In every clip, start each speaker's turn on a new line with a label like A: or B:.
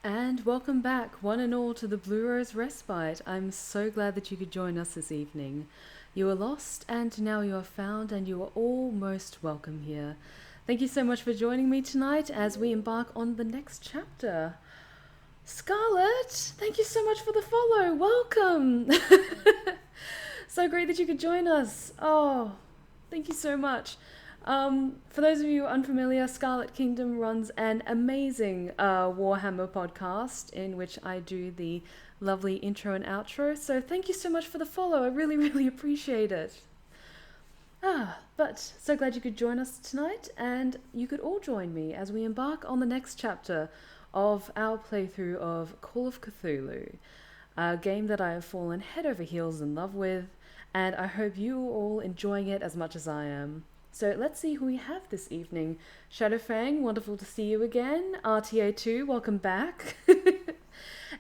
A: And welcome back, one and all, to the Blue Rose Respite. I'm so glad that you could join us this evening. You were lost, and now you are found, and you are all most welcome here. Thank you so much for joining me tonight as we embark on the next chapter. Scarlett, thank you so much for the follow. Welcome. So great that you could join us. Oh, thank you so much. For those of you unfamiliar, Scarlet Kingdom runs an amazing Warhammer podcast in which I do the lovely intro and outro. So thank you so much for the follow. I really, really appreciate it. But so glad you could join us tonight, and you could all join me as we embark on the next chapter of our playthrough of Call of Cthulhu, a game that I have fallen head over heels in love with, and I hope you are all enjoying it as much as I am. So let's see who we have this evening. Shadow Fang, wonderful to see you again. RTA2, welcome back.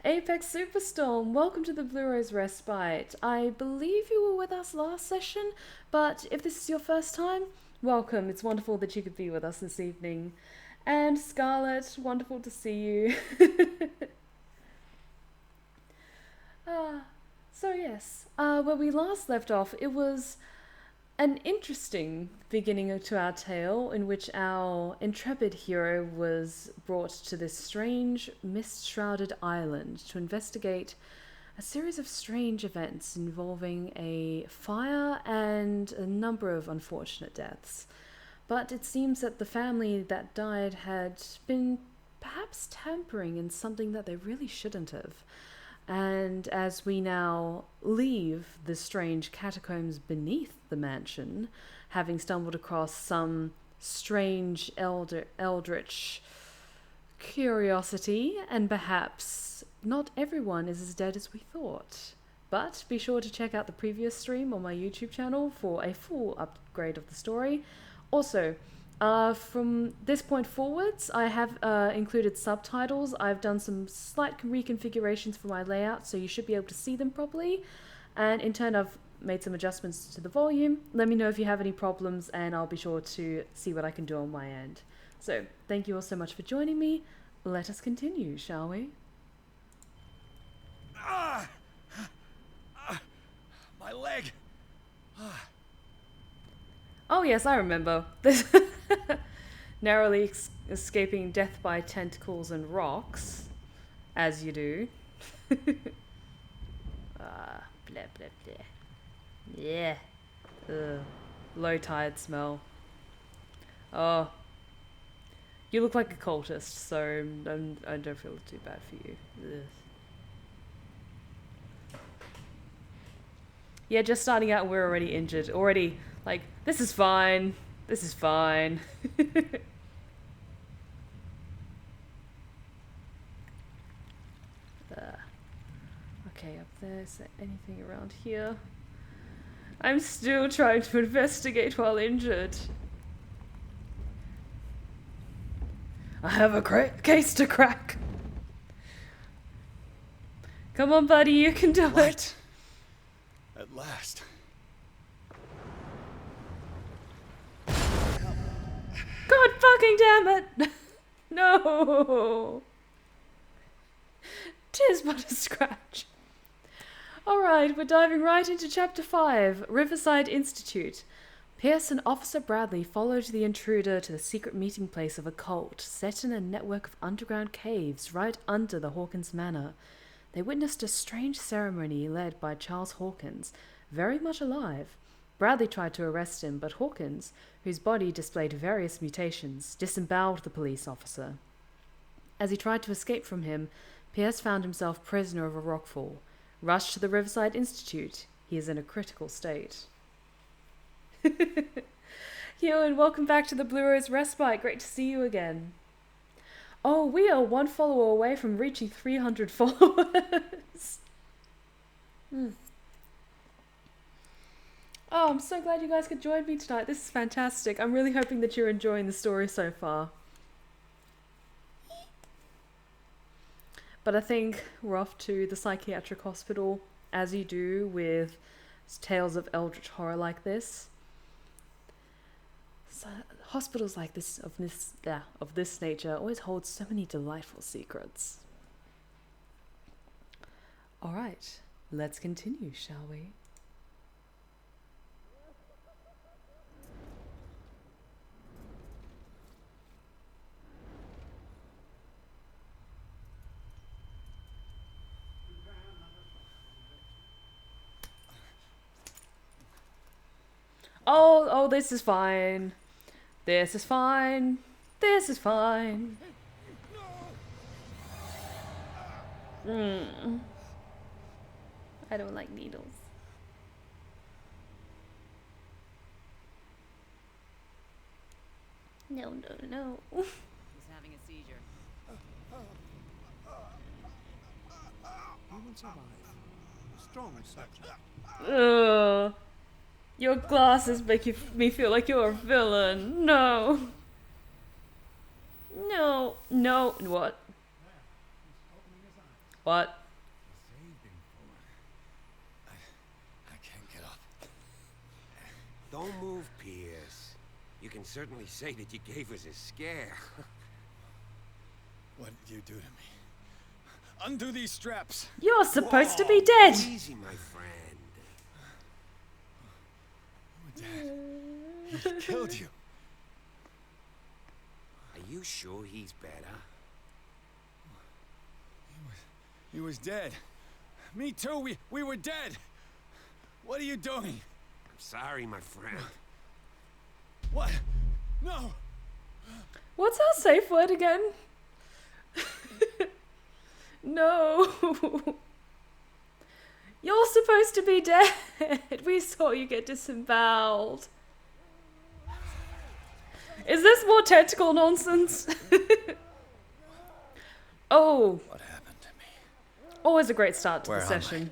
A: Apex Superstorm, welcome to the Blue Rose Respite. I believe you were with us last session, but if this is your first time, welcome. It's wonderful that you could be with us this evening. And Scarlett, wonderful to see you. So yes, where we last left off, it was an interesting beginning to our tale in which our intrepid hero was brought to this strange, mist-shrouded island to investigate a series of strange events involving a fire and a number of unfortunate deaths. But it seems that the family that died had been perhaps tampering in something that they really shouldn't have. And as we now leave the strange catacombs beneath the mansion, having stumbled across some strange eldritch curiosity, and perhaps not everyone is as dead as we thought. But be sure to check out the previous stream on my YouTube channel for a full upgrade of the story. Also, from this point forwards, I have included subtitles. I've done some slight reconfigurations for my layout, so you should be able to see them properly. And in turn, I've made some adjustments to the volume. Let me know if you have any problems, and I'll be sure to see what I can do on my end. So, thank you all so much for joining me. Let us continue, shall we?
B: My leg!
A: Oh yes, I remember. This narrowly escaping death by tentacles and rocks, as you do. Blah, blah, blah. Yeah. Ugh. Low tide smell. Oh. You look like a cultist, so I don't feel too bad for you. Ugh. Yeah, just starting out, we're already injured. Already, like, this is fine. This is fine. Okay, up there. Is there anything around here? I'm still trying to investigate while injured. I have a great case to crack. Come on, buddy, you can do it.
B: At last.
A: God fucking damn it! No! 'Tis but a scratch. Alright, we're diving right into Chapter 5, Riverside Institute. Pierce and Officer Bradley followed the intruder to the secret meeting place of a cult set in a network of underground caves right under the Hawkins Manor. They witnessed a strange ceremony led by Charles Hawkins, very much alive. Bradley tried to arrest him, but Hawkins, whose body displayed various mutations, disemboweled the police officer. As he tried to escape from him, Pierce found himself prisoner of a rockfall. Rushed to the Riverside Institute. He is in a critical state. Yo, and welcome back to the Blue Rose Respite. Great to see you again. Oh, we are one follower away from reaching 300 followers. Oh, I'm so glad you guys could join me tonight. This is fantastic. I'm really hoping that you're enjoying the story so far. But I think we're off to the psychiatric hospital, as you do with tales of eldritch horror like this. So, hospitals like this of this nature always hold so many delightful secrets. Alright, let's continue, shall we? Oh, this is fine. This is fine. This is fine. I don't like needles. No.
C: He's having a seizure.
D: You will survive. Strong subject.
A: Ugh. Your glasses make me feel like you're a villain. No. No. What? What?
B: I can't get up.
E: Don't move, Pierce. You can certainly say that you gave us a scare.
B: What did you do to me? Undo these straps.
A: You're supposed to be dead.
E: Easy, my friend.
B: Dad, he killed you.
E: Are you sure he's better?
B: He was dead. Me too. We were dead. What are you doing?
E: I'm sorry, my friend.
B: What? No.
A: What's our safe word again? No. You're supposed to be dead. We saw you get disemboweled. Is this more tentacle nonsense? Oh.
B: What happened to me?
A: Always a great start to
B: Where
A: the
B: am I?
A: session.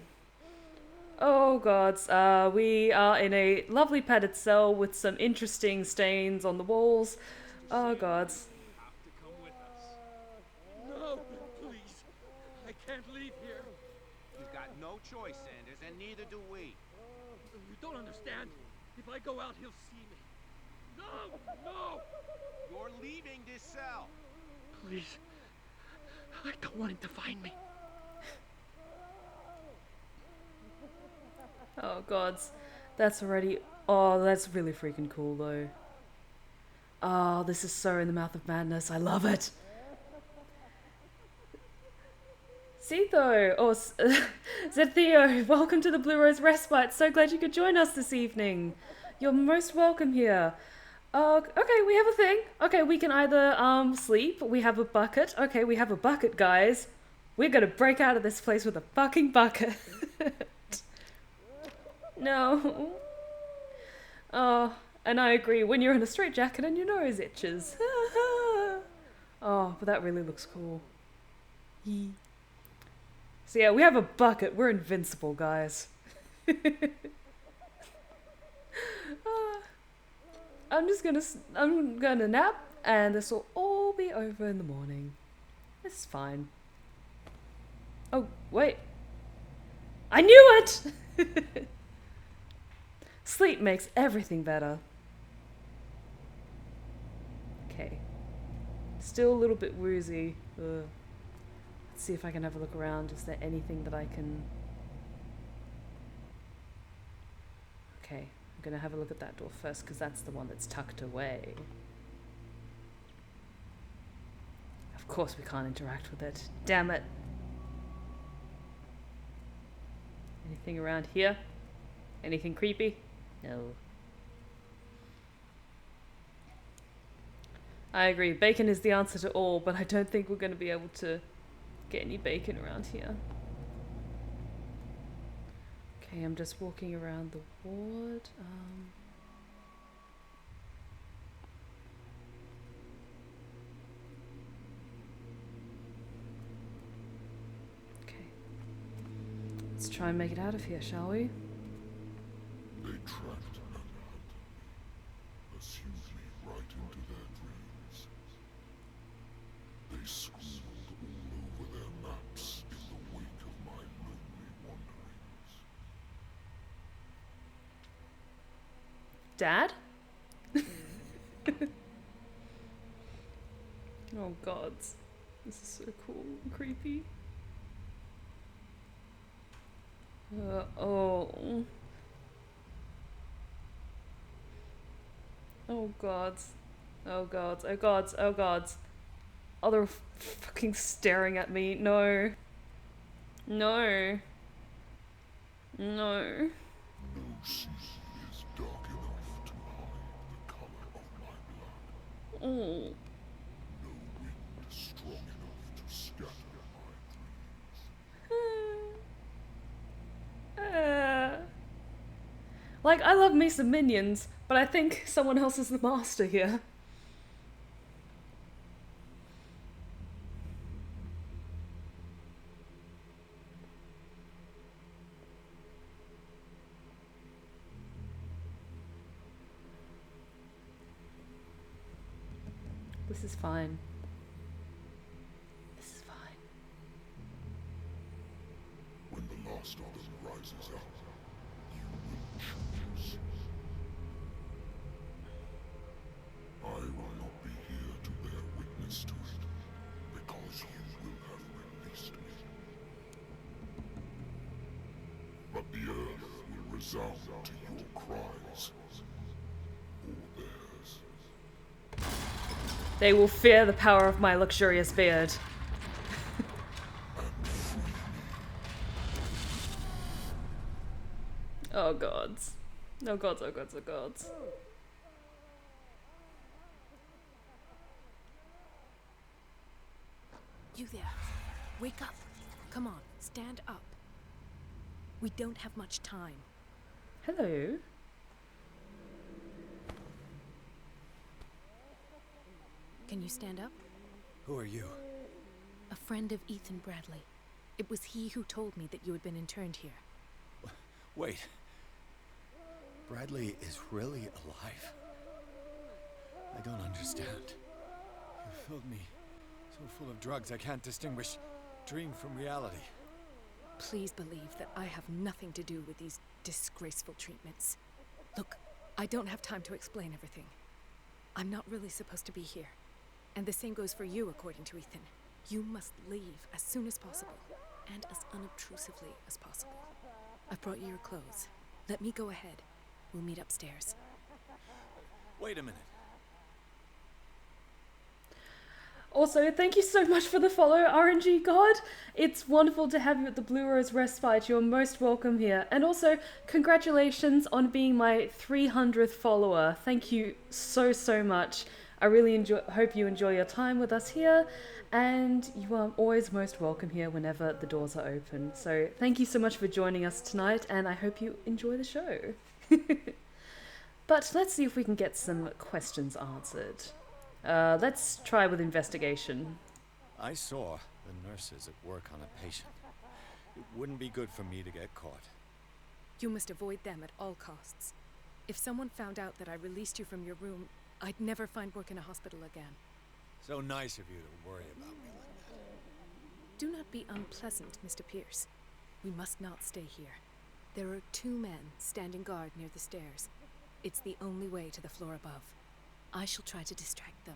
A: Oh gods, we are in a lovely padded cell with some interesting stains on the walls. Oh gods.
F: No, please. I can't leave here.
E: You've got no choice, Sanders, and neither do we.
F: You don't understand. If I go out, he'll see me. No!
E: You're leaving this cell.
F: Please. I don't want him to find me.
A: Oh gods. That's already... Oh, that's really freaking cool though. Oh, this is so in the mouth of madness. I love it. Cetho, or Zethio, welcome to the Blue Rose Respite. So glad you could join us this evening. You're most welcome here. Okay, we have a thing. Okay, we can either sleep. We have a bucket. Okay, we have a bucket, guys. We're gonna break out of this place with a fucking bucket. No. Oh, and I agree. When you're in a straitjacket and your nose itches. Oh, but that really looks cool. Yee. So yeah, we have a bucket. We're invincible, guys. I'm gonna nap, and this will all be over in the morning. It's fine. Oh, wait. I knew it! Sleep makes everything better. Okay. Still a little bit woozy. Ugh. Let's see if I can have a look around. Is there anything that I can... Okay, I'm gonna have a look at that door first, because that's the one that's tucked away. Of course we can't interact with it. Damn it. Anything around here? Anything creepy? No. I agree. Bacon is the answer to all, but I don't think we're going to be able to get any bacon around here. Okay, I'm just walking around the ward. Okay. Let's try and make it out of here, shall we?
G: They tracked and hunted me, pursued me right into their dreams. They scrawled all over their maps in the wake of my lonely wanderings.
A: Dad? Oh gods. This is so cool and creepy. Oh. Oh god. Oh god. Oh god. Oh god. Oh, they're fucking staring at me. No. No. No.
G: No sea is dark enough to hide the color of my blood.
A: Oh.
G: No wind strong enough to scatter my dreams.
A: Like, I love me some minions, but I think someone else is the master here. This is fine. This is fine.
G: When the last of them rises up, you will choose. I will not be here to bear witness to it, because you will have released me. But the earth will resound to your cries, or theirs.
A: They will fear the power of my luxurious beard. Oh gods. Oh gods, oh gods, oh gods.
H: You there. Wake up. Come on, stand up. We don't have much time.
A: Hello.
H: Can you stand up?
B: Who are you?
H: A friend of Ethan Bradley. It was he who told me that you had been interned here.
B: Wait. Bradley is really alive? I don't understand. You filled me so full of drugs I can't distinguish dream from reality.
H: Please believe that I have nothing to do with these disgraceful treatments. Look, I don't have time to explain everything. I'm not really supposed to be here. And the same goes for you, according to Ethan. You must leave as soon as possible, and as unobtrusively as possible. I've brought you your clothes. Let me go ahead. We'll meet upstairs.
B: Wait a minute.
A: Also, thank you so much for the follow, RNG God. It's wonderful to have you at the Blue Rose Respite. You're most welcome here. And also, congratulations on being my 300th follower. Thank you so, so much. I really hope you enjoy your time with us here. And you are always most welcome here whenever the doors are open. So thank you so much for joining us tonight. And I hope you enjoy the show. But let's see if we can get some questions answered. Let's try with investigation.
B: I saw the nurses at work on a patient. It wouldn't be good for me to get caught.
H: You must avoid them at all costs. If someone found out that I released you from your room, I'd never find work in a hospital again.
B: So nice of you to worry about me like that.
H: Do not be unpleasant, Mr. Pierce. We must not stay here. There are 2 men standing guard near the stairs. It's the only way to the floor above. I shall try to distract them,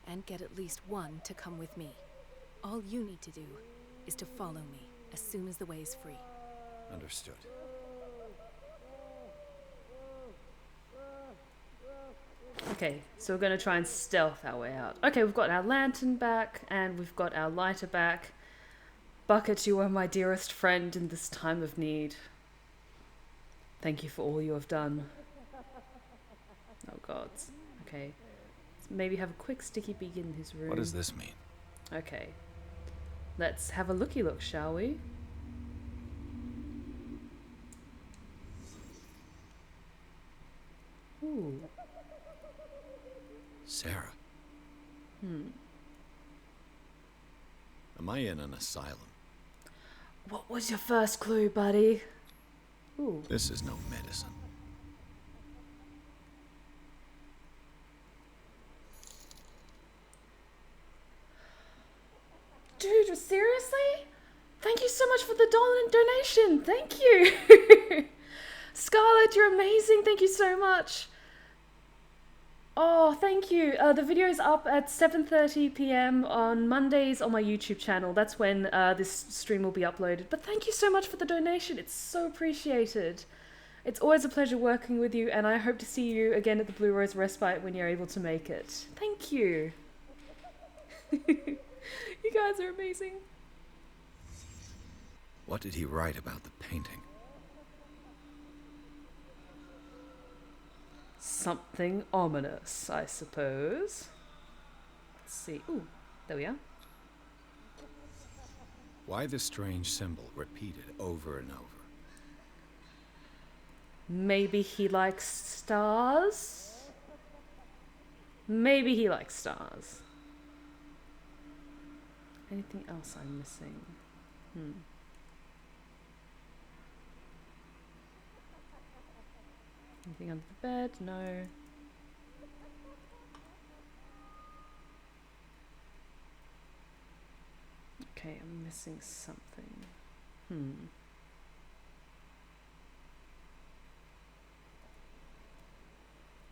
H: and get at least one to come with me. All you need to do is to follow me as soon as the way is free.
B: Understood.
A: Okay, so we're going to try and stealth our way out. Okay, we've got our lantern back, and we've got our lighter back. Bucket, you are my dearest friend in this time of need. Thank you for all you have done. Oh gods. Okay. Let's maybe have a quick sticky peek in his room.
B: What does this mean?
A: Okay. Let's have a looky look, shall we? Ooh.
B: Sarah.
A: Hmm.
B: Am I in an asylum?
A: What was your first clue, buddy? Ooh.
B: This is no medicine.
A: Dude, seriously? Thank you so much for the donation. Thank you. Scarlett, you're amazing. Thank you so much. Oh, thank you. The video's up at 7:30 p.m. on Mondays on my YouTube channel. That's when this stream will be uploaded. But thank you so much for the donation. It's so appreciated. It's always a pleasure working with you, and I hope to see you again at the Blue Rose Respite when you're able to make it. Thank you. You guys are amazing.
B: What did he write about the painting?
A: Something ominous, I suppose. Let's see. Ooh, there we are.
B: Why the strange symbol repeated over and over?
A: Maybe he likes stars? Maybe he likes stars. Anything else I'm missing? Anything under the bed? No. Okay, I'm missing something.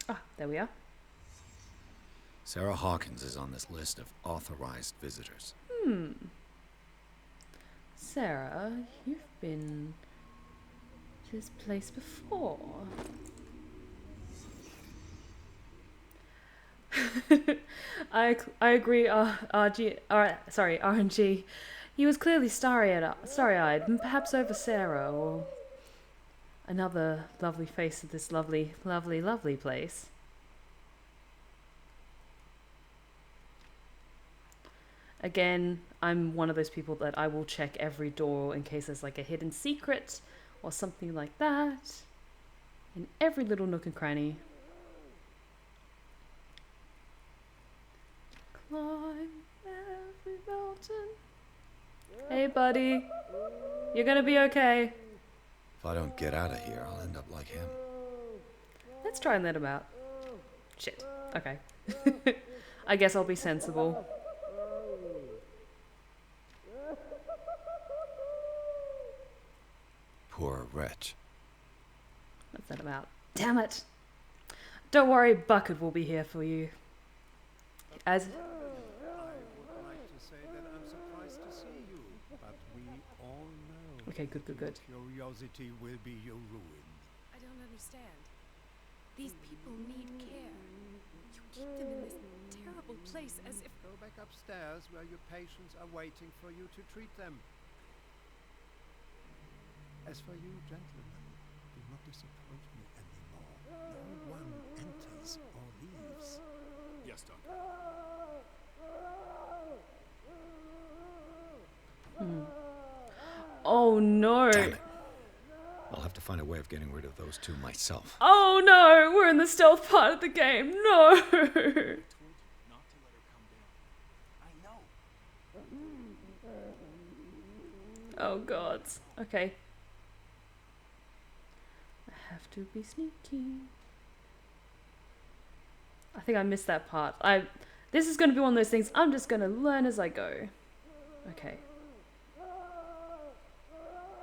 A: Ah, there we are.
B: Sarah Hawkins is on this list of authorized visitors.
A: Sarah, you've been to this place before. I agree. RNG. He was clearly starry-eyed, perhaps over Sarah or another lovely face of this lovely, lovely, lovely place. Again, I'm one of those people that I will check every door in case there's like a hidden secret or something like that. In every little nook and cranny. Climb every mountain. Hey, buddy. You're gonna be okay.
B: If I don't get out of here, I'll end up like him.
A: Let's try and let him out. Shit. Okay. I guess I'll be sensible.
B: Poor wretch.
A: Let's let him out. Damn it. Don't worry, Bucket will be here for you. As...
D: I would like to say that I'm surprised to see you, but we all know
A: Okay, good.
D: curiosity will be your ruin.
H: I don't understand. These people need care. You keep them in this terrible place as if...
D: Go back upstairs where your patients are waiting for you to treat them. As for you, gentlemen, do not disappoint me anymore. No one enters or leaves.
G: Yes, Doctor.
A: Oh no.
B: Damn it. I'll have to find a way of getting rid of those two myself.
A: Oh no, we're in the stealth part of the game. No. Oh god. Okay. I have to be sneaky. I think I missed that part. This is going to be one of those things I'm just going to learn as I go. Okay.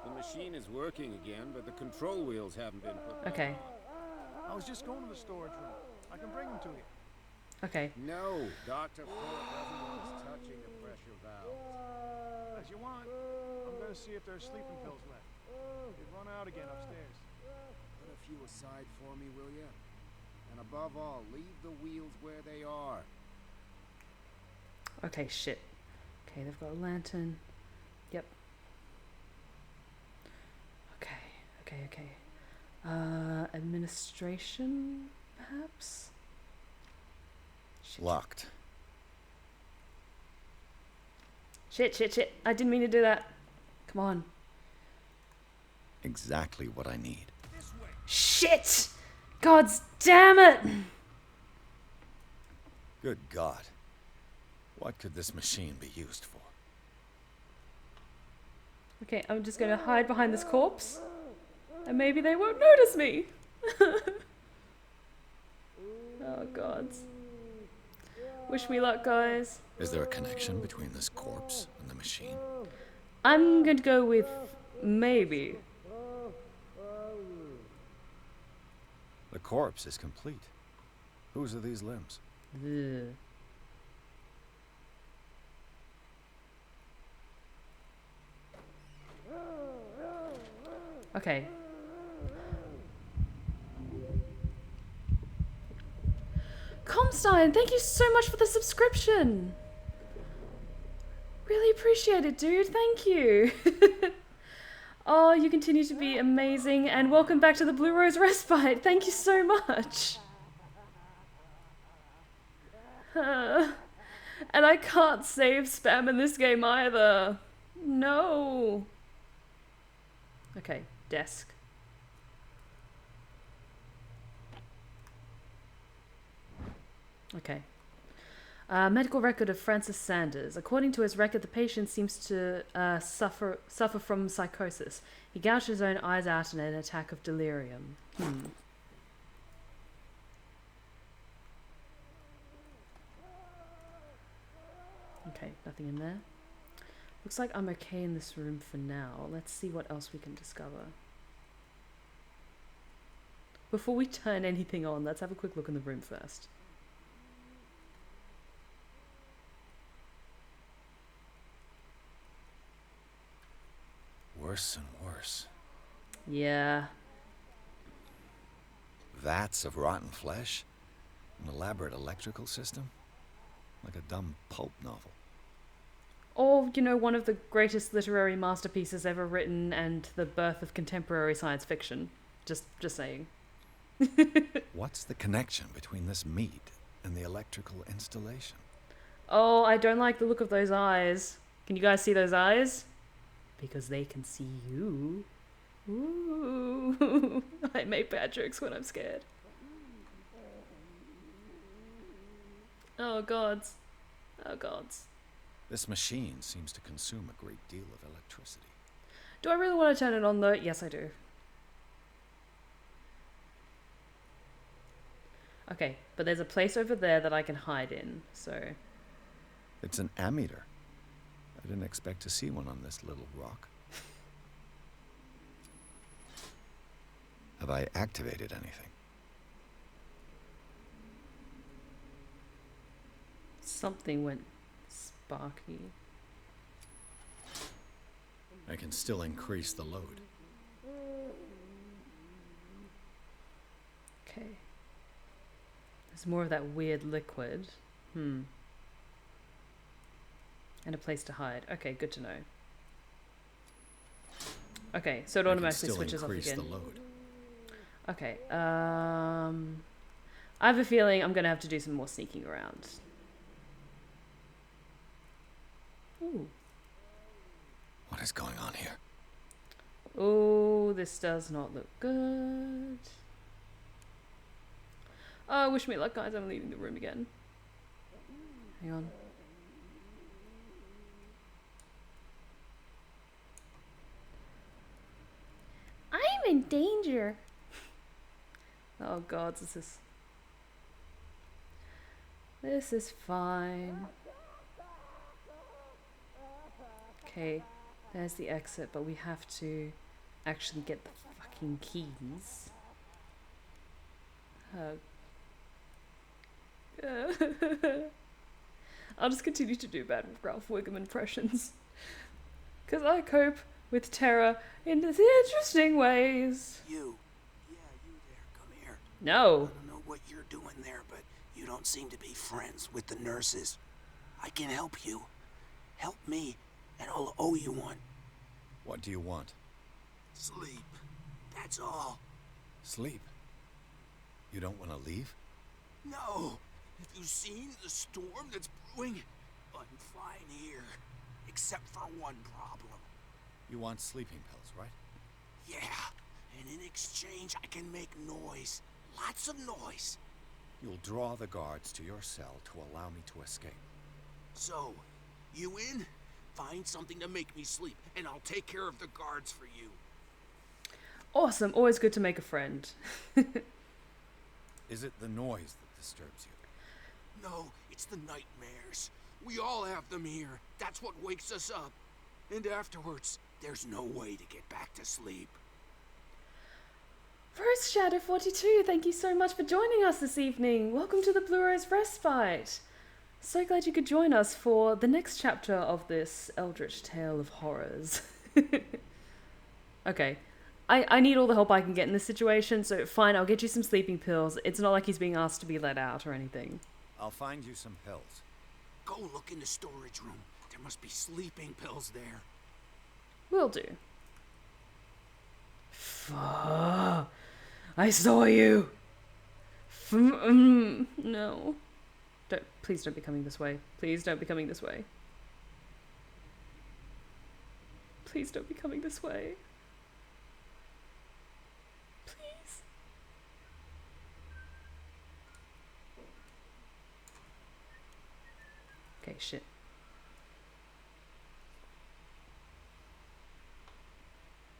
E: The machine is working again, but the control wheels haven't been put
A: Okay.
D: I was just going to the storage room. I can bring them to you.
A: Okay.
E: No, Dr. Philip doesn't want us touching the pressure valves.
D: As you want. I'm going to see if there's sleeping pills left. They've run out again upstairs.
E: Put a few aside for me, will you? And above all, leave the wheels where they are.
A: Okay, shit. Okay, they've got a lantern. Yep. Okay. Administration, perhaps? Shit.
B: Locked.
A: Shit. I didn't mean to do that. Come on.
B: Exactly what I need.
A: Shit! God damn it!
B: Good God. What could this machine be used for?
A: Okay, I'm just gonna hide behind this corpse. And maybe they won't notice me. Oh god. Wish me luck, guys.
B: Is there a connection between this corpse and the machine?
A: I'm going to go with maybe.
B: The corpse is complete. Whose are these limbs?
A: Ugh. Okay. Comstein, thank you so much for the subscription. Really appreciate it, dude. Thank you. Oh, you continue to be amazing, and welcome back to the Blue Rose Respite. Thank you so much. And I can't save spam in this game either. No. Okay, desk. Okay. Medical record of Francis Sanders. According to his record, the patient seems to suffer from psychosis. He gouged his own eyes out in an attack of delirium. Okay, nothing in there. Looks like I'm okay in this room for now. Let's see what else we can discover. Before we turn anything on, let's have a quick look in the room first.
B: Worse and worse.
A: Yeah.
B: Vats of rotten flesh? An elaborate electrical system? Like a dumb pulp novel.
A: Or, you know, one of the greatest literary masterpieces ever written and the birth of contemporary science fiction. Just saying.
B: What's the connection between this meat and the electrical installation?
A: Oh, I don't like the look of those eyes. Can you guys see those eyes? Because they can see you. Ooh. I make bad jokes when I'm scared. Oh gods. Oh gods.
B: This machine seems to consume a great deal of electricity.
A: Do I really want to turn it on though? Yes, I do. Okay, but there's a place over there that I can hide in, so...
B: It's an ammeter. I didn't expect to see one on this little rock. Have I activated anything?
A: Something went sparky.
B: I can still increase the load.
A: Okay. There's more of that weird liquid. And a place to hide. Okay, good to know. Okay, so it automatically switches off again.
B: The load.
A: Okay, I have a feeling I'm gonna have to do some more sneaking around. Ooh.
B: What is going on here?
A: Oh, this does not look good. Oh, wish me luck, guys. I'm leaving the room again. Hang on. I'm in danger. Oh god, this is fine. Okay, there's the exit, but we have to actually get the fucking keys. I'll just continue to do bad Ralph Wiggum impressions. Because I cope with terror in interesting ways.
I: You. Yeah, you there. Come here.
A: No.
I: I don't know what you're doing there, but you don't seem to be friends with the nurses. I can help you. Help me, and I'll owe you one.
B: What do you want?
I: Sleep. That's all.
B: Sleep? You don't want to leave?
I: No. Have you seen the storm that's brewing? I'm fine here. Except for one problem.
B: You want sleeping pills, right?
I: Yeah. And in exchange, I can make noise. Lots of noise.
B: You'll draw the guards to your cell to allow me to escape.
I: So, you in? Find something to make me sleep, and I'll take care of the guards for you.
A: Awesome. Always good to make a friend.
B: Is it the noise that disturbs you?
I: No, it's the nightmares. We all have them here. That's what wakes us up. And afterwards, there's no way to get back to sleep.
A: Rose Shadow 42, thank you so much for joining us this evening. Welcome to the Blue Rose Respite. So glad you could join us for the next chapter of this eldritch tale of horrors. Okay, I need all the help I can get in this situation, so fine, I'll get you some sleeping pills. It's not like he's being asked to be let out or anything.
B: I'll find you some pills.
I: Go look in the storage room. There must be sleeping pills there.
A: Will do. Fuck. I saw you. No. Please don't be coming this way. Please don't be coming this way. Please don't be coming this way. Please. Okay, shit.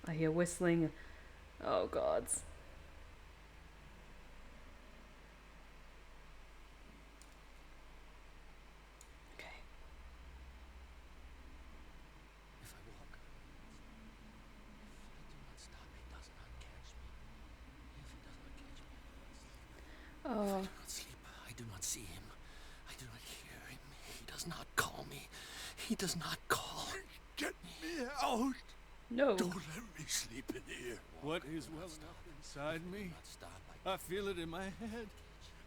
A: I hear whistling. Oh, gods. Okay.
F: If I walk, if I do not stop, he does not catch me. If he does not catch me, I will not sleep. If I do not sleep, I do not see him. I do not hear him. He does not call me. He does not call.
D: Get me out!
A: No.
D: Don't let me sleep in here.
B: What is welling up inside me?
F: Stop.
B: I feel it in my head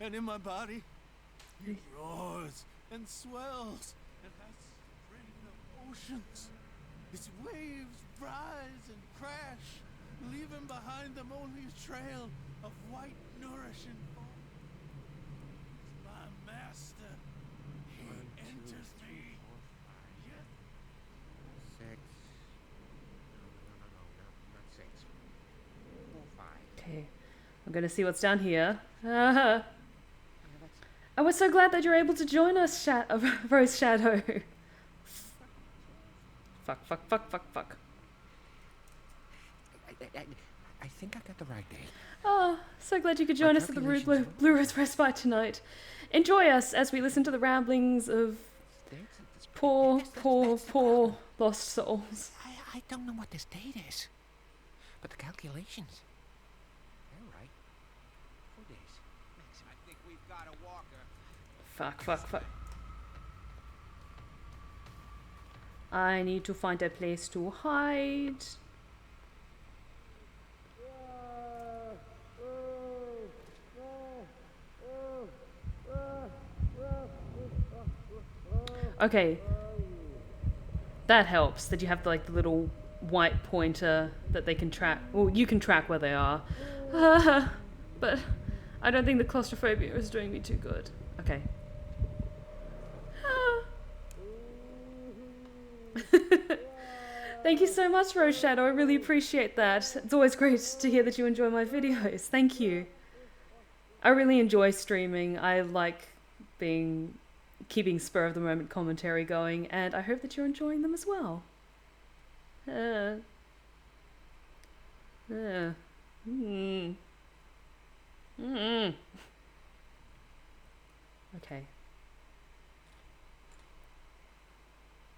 B: and in my body. It roars and swells and has strength of oceans. Its waves rise and crash, leaving behind them only a trail of white, nourishing foam. It's my master. He enters me. Yes.
E: 6. No, not 6. 4, 5.
A: Okay. I'm gonna see what's down here. I was so glad that you're able to join us, Rose Shadow. Fuck.
E: I think I got the right date.
A: Oh, so glad you could join us at the Blue Rose Respite tonight. Enjoy us as we listen to the ramblings of poor lost souls.
E: I don't know what this date is, but the calculations, they're right. 4 days. I think we've got a walker.
A: Fuck. I need to find a place to hide. Okay. That helps, that you have like the little white pointer that they can track. Well, you can track where they are. But I don't think the claustrophobia is doing me too good. Okay. Thank you so much, Rose Shadow. I really appreciate that. It's always great to hear that you enjoy my videos. Thank you. I really enjoy streaming. I like keeping spur of the moment commentary going, and I hope that you're enjoying them as well. Okay.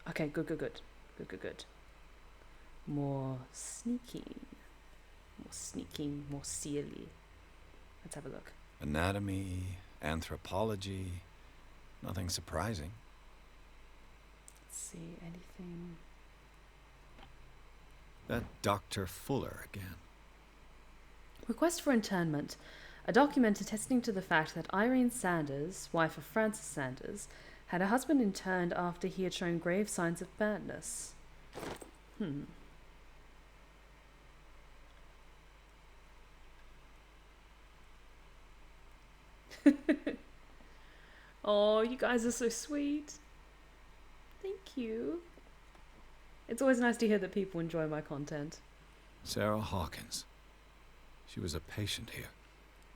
A: Okay, good. More sneaking, more silly. Let's have a look.
B: Anatomy, anthropology, nothing surprising.
A: Let's see, anything.
B: That Dr. Fuller again.
A: Request for internment. A document attesting to the fact that Irene Sanders, wife of Francis Sanders, had her husband interned after he had shown grave signs of madness. Oh, you guys are so sweet. Thank you. It's always nice to hear that people enjoy my content.
B: Sarah Hawkins. She was a patient here.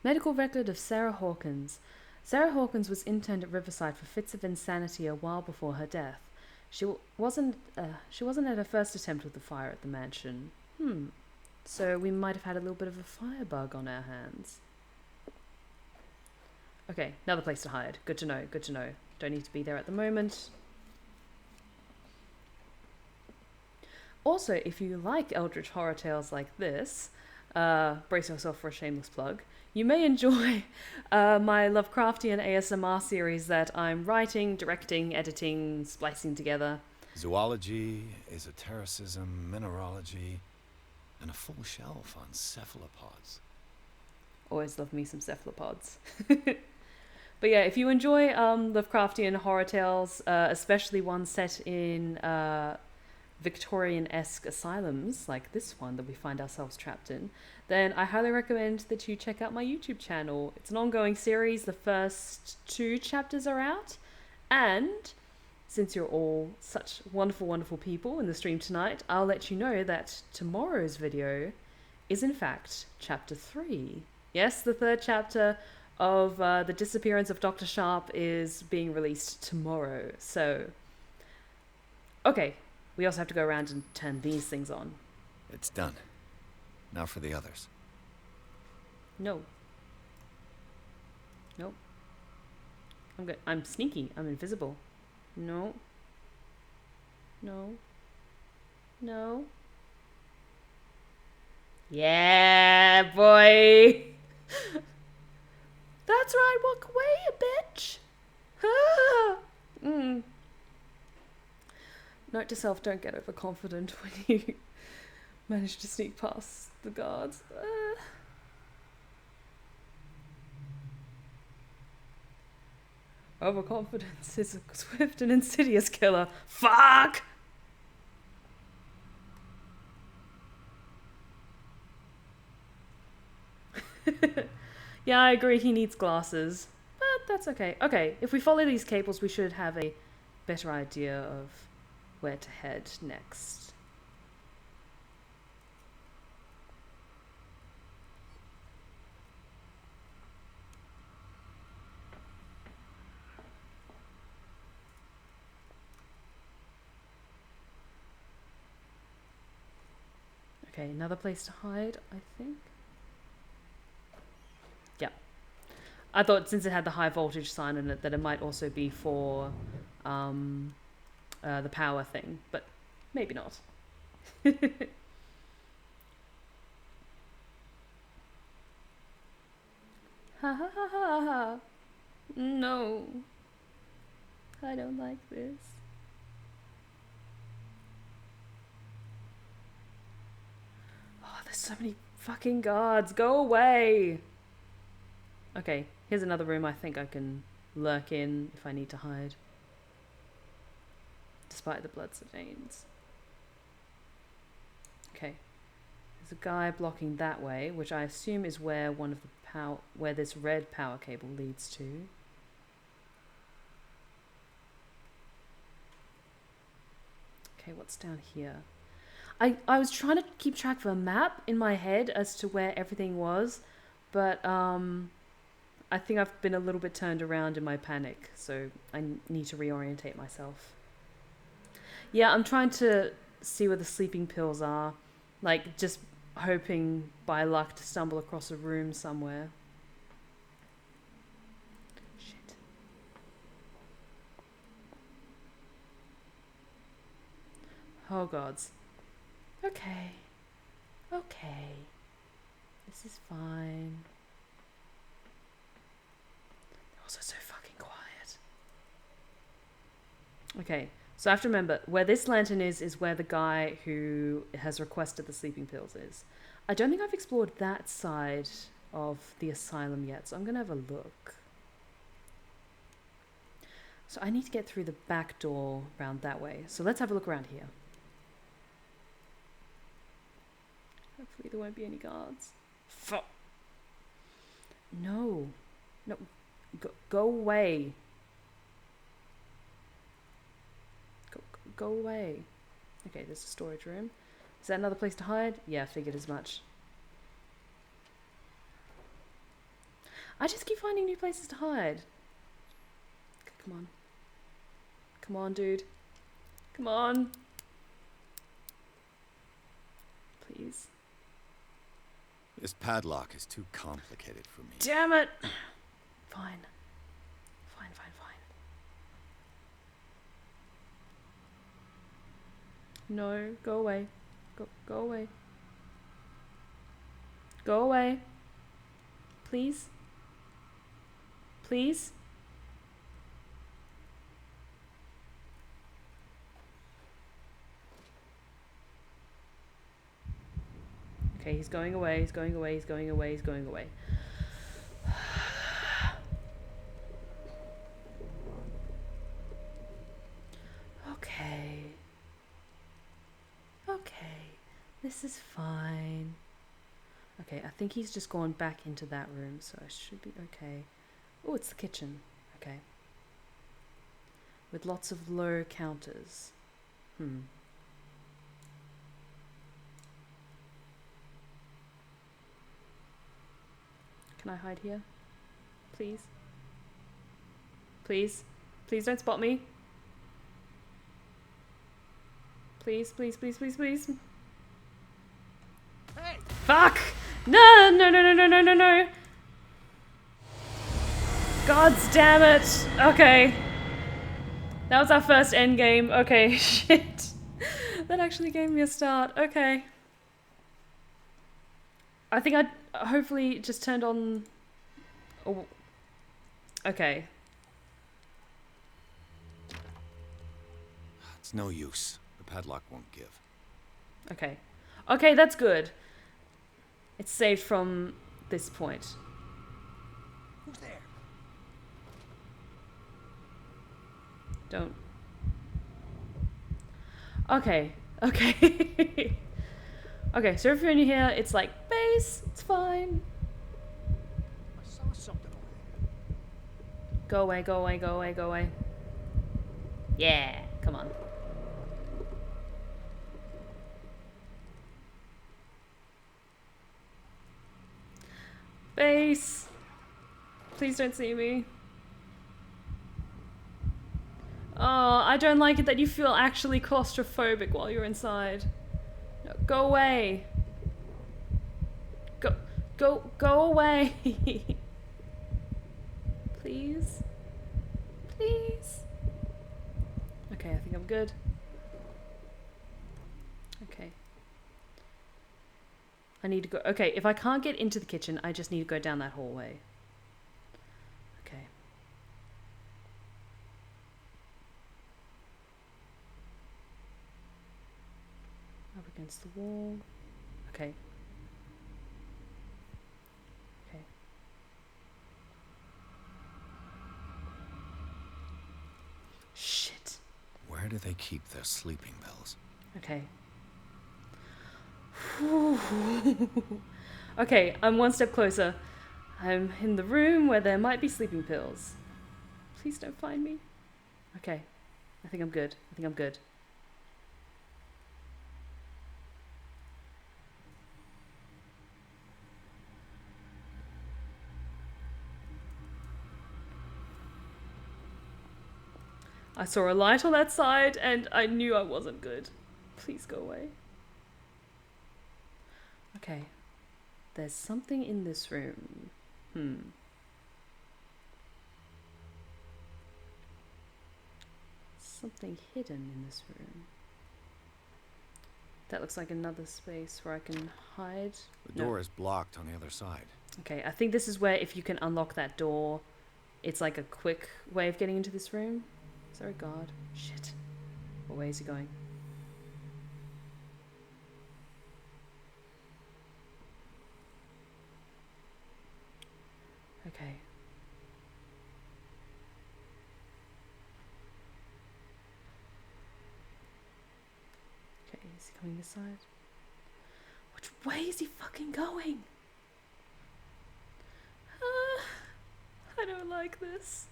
A: Medical record of Sarah Hawkins. Sarah Hawkins was interned at Riverside for fits of insanity a while before her death. She wasn't at her first attempt with the fire at the mansion. So we might have had a little bit of a firebug on our hands. Okay, another place to hide. Good to know. Don't need to be there at the moment. Also, if you like eldritch horror tales like this, brace yourself for a shameless plug, you may enjoy my Lovecraftian ASMR series that I'm writing, directing, editing, splicing together.
J: Zoology, esotericism, mineralogy, and a full shelf on cephalopods.
A: Always love me some cephalopods. But yeah, if you enjoy Lovecraftian horror tales, especially ones set in Victorian-esque asylums, like this one that we find ourselves trapped in, then I highly recommend that you check out my YouTube channel. It's an ongoing series. The first 2 chapters are out. And since you're all such wonderful, wonderful people in the stream tonight, I'll let you know that tomorrow's video is in fact chapter 3. Yes, the 3rd chapter of the disappearance of Dr. Sharp is being released tomorrow. So, okay, we also have to go around and turn these things on.
J: It's done. Now for the others.
A: No. Nope. I'm good. I'm sneaky. I'm invisible. No. No. No. Yeah, boy. That's right. Walk away, bitch. Note to self: don't get overconfident when you manage to sneak past the guards. Overconfidence is a swift and insidious killer. Fuck! Yeah, I agree, he needs glasses. But that's okay. Okay, if we follow these cables, we should have a better idea of where to head next. Okay, another place to hide, I think. Yeah. I thought since it had the high voltage sign in it that it might also be for the power thing, but maybe not. Ha ha ha ha ha. No. I don't like this. Oh, there's so many fucking guards. Go away. Okay, here's another room I think I can lurk in if I need to hide. Despite the bloodstains. Okay. There's a guy blocking that way, which I assume is where one of the where this red power cable leads to. Okay, what's down here? I was trying to keep track of a map in my head as to where everything was, but I think I've been a little bit turned around in my panic, so I need to reorientate myself. Yeah, I'm trying to see where the sleeping pills are, like just hoping by luck to stumble across a room somewhere. Shit. Oh gods. Okay. Okay. This is fine. They're also so fucking quiet. Okay. So I have to remember, where this lantern is where the guy who has requested the sleeping pills is. I don't think I've explored that side of the asylum yet, so I'm going to have a look. So I need to get through the back door round that way. So let's have a look around here. Hopefully there won't be any guards. Fuck. No. No. Go away. Go away. Okay, there's a storage room. Is that another place to hide? Yeah, I figured as much. I just keep finding new places to hide. Okay, come on. Come on, dude. Come on. Please.
J: This padlock is too complicated for me.
A: Damn it! Fine. Fine. No, go away. Go away. Go away. Please. Please. Okay, he's going away, he's going away, he's going away, he's going away. Okay. Okay. This is fine. Okay, I think he's just gone back into that room, so I should be okay. Oh, it's the kitchen. Okay. With lots of low counters. Can I hide here? Please? Please? Please don't spot me. Please, please, please, please, please.
B: Hey!
A: Fuck! No, no, no, no, no, no, no, no. Gods damn it. Okay. That was our first end game. Okay, shit. That actually gave me a start. Okay. I think I hopefully just turned on... Oh. Okay.
J: It's no use. The padlock won't give.
A: Okay. Okay, that's good. It's saved from this point.
E: Who's there?
A: Don't. Okay. Okay. Okay, so if you're in here, it's like base. It's fine.
E: I saw something over there.
A: Go away, go away, go away, go away. Yeah, come on. Base. Please don't see me. Oh, I don't like it that you feel actually claustrophobic while you're inside. No, go away. Go away. Please. Please. Okay, I think I'm good. Okay. I need to go. Okay, if I can't get into the kitchen, I just need to go down that hallway. Okay. Up against the wall. Okay. Okay. Shit.
J: Where do they keep their sleeping pills?
A: Okay. Okay, I'm one step closer. I'm in the room where there might be sleeping pills. Please don't find me. Okay. I think I'm good. I think I'm good. I saw a light on that side and I knew I wasn't good. Please go away. Okay. There's something in this room. Something hidden in this room. That looks like another space where I can hide.
J: The door is blocked on the other side.
A: Okay, I think this is where if you can unlock that door, it's like a quick way of getting into this room. Is there a guard? Shit. What way is he going? Okay. Okay, is he coming this side? Which way is he fucking going? I don't like this.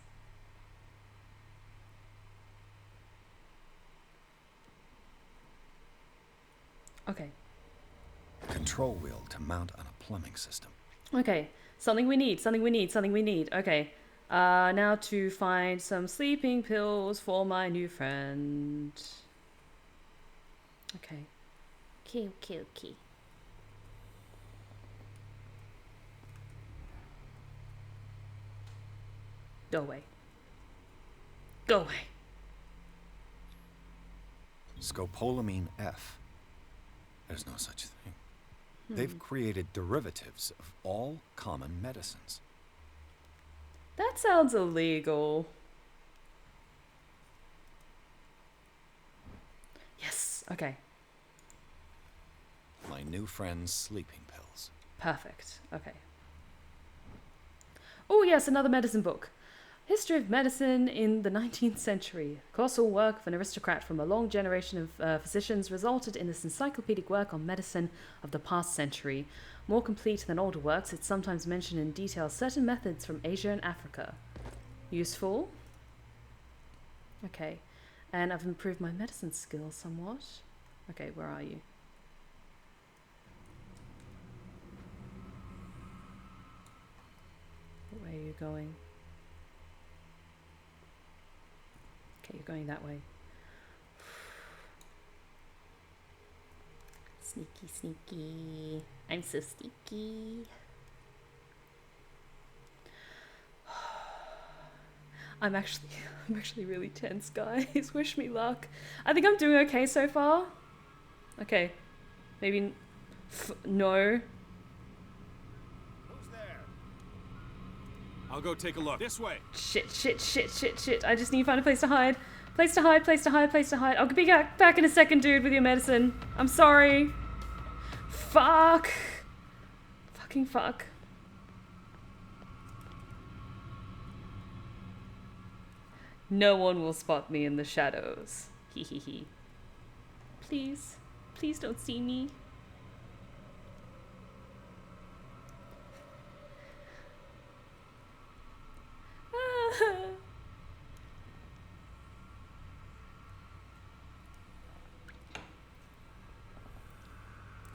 A: Okay.
J: Control wheel to mount on a plumbing system.
A: Okay. Something we need, something we need, something we need. Okay. Now to find some sleeping pills for my new friend. Okay. Okay. Go away. Go away.
J: Scopolamine F. There's no such thing. They've created derivatives of all common medicines.
A: That sounds illegal. Yes, okay.
J: My new friend's sleeping pills.
A: Perfect, okay. Oh yes, another medicine book. History of Medicine in the 19th Century. Colossal work of an aristocrat from a long generation of physicians resulted in this encyclopedic work on medicine of the past century. More complete than older works, it sometimes mentioned in detail certain methods from Asia and Africa. Useful. Okay. And I've improved my medicine skills somewhat. Okay, where are you? Where are you going? Okay, you're going that way. Sneaky, sneaky. I'm so sneaky. I'm actually really tense, guys. Wish me luck. I think I'm doing okay so far. Okay. Maybe no.
B: Who's there? I'll go take a look. This way.
A: Shit. I just need to find a place to hide. Place to hide. I'll be back in a second, dude, with your medicine. I'm sorry. Fuck. Fucking fuck. No one will spot me in the shadows. Hee hee hee. Please. Please don't see me.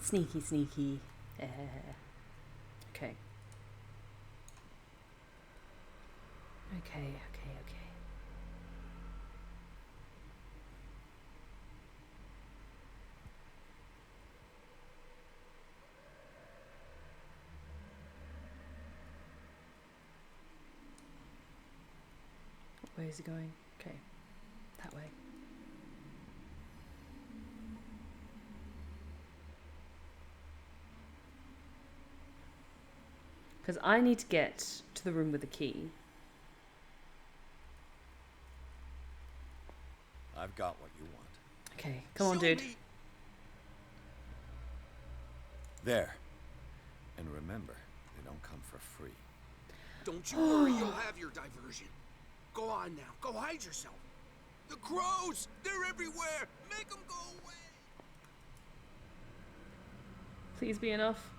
A: Sneaky, sneaky. Okay. Okay. Where is he going? Okay. That way. Because I need to get to the room with the key.
J: I've got what you want.
A: Okay, come on, dude.
J: There. And remember, they don't come for free.
I: Don't you worry, you'll have your diversion. Go on now, go hide yourself. The crows, they're everywhere. Make them go away.
A: Please be enough.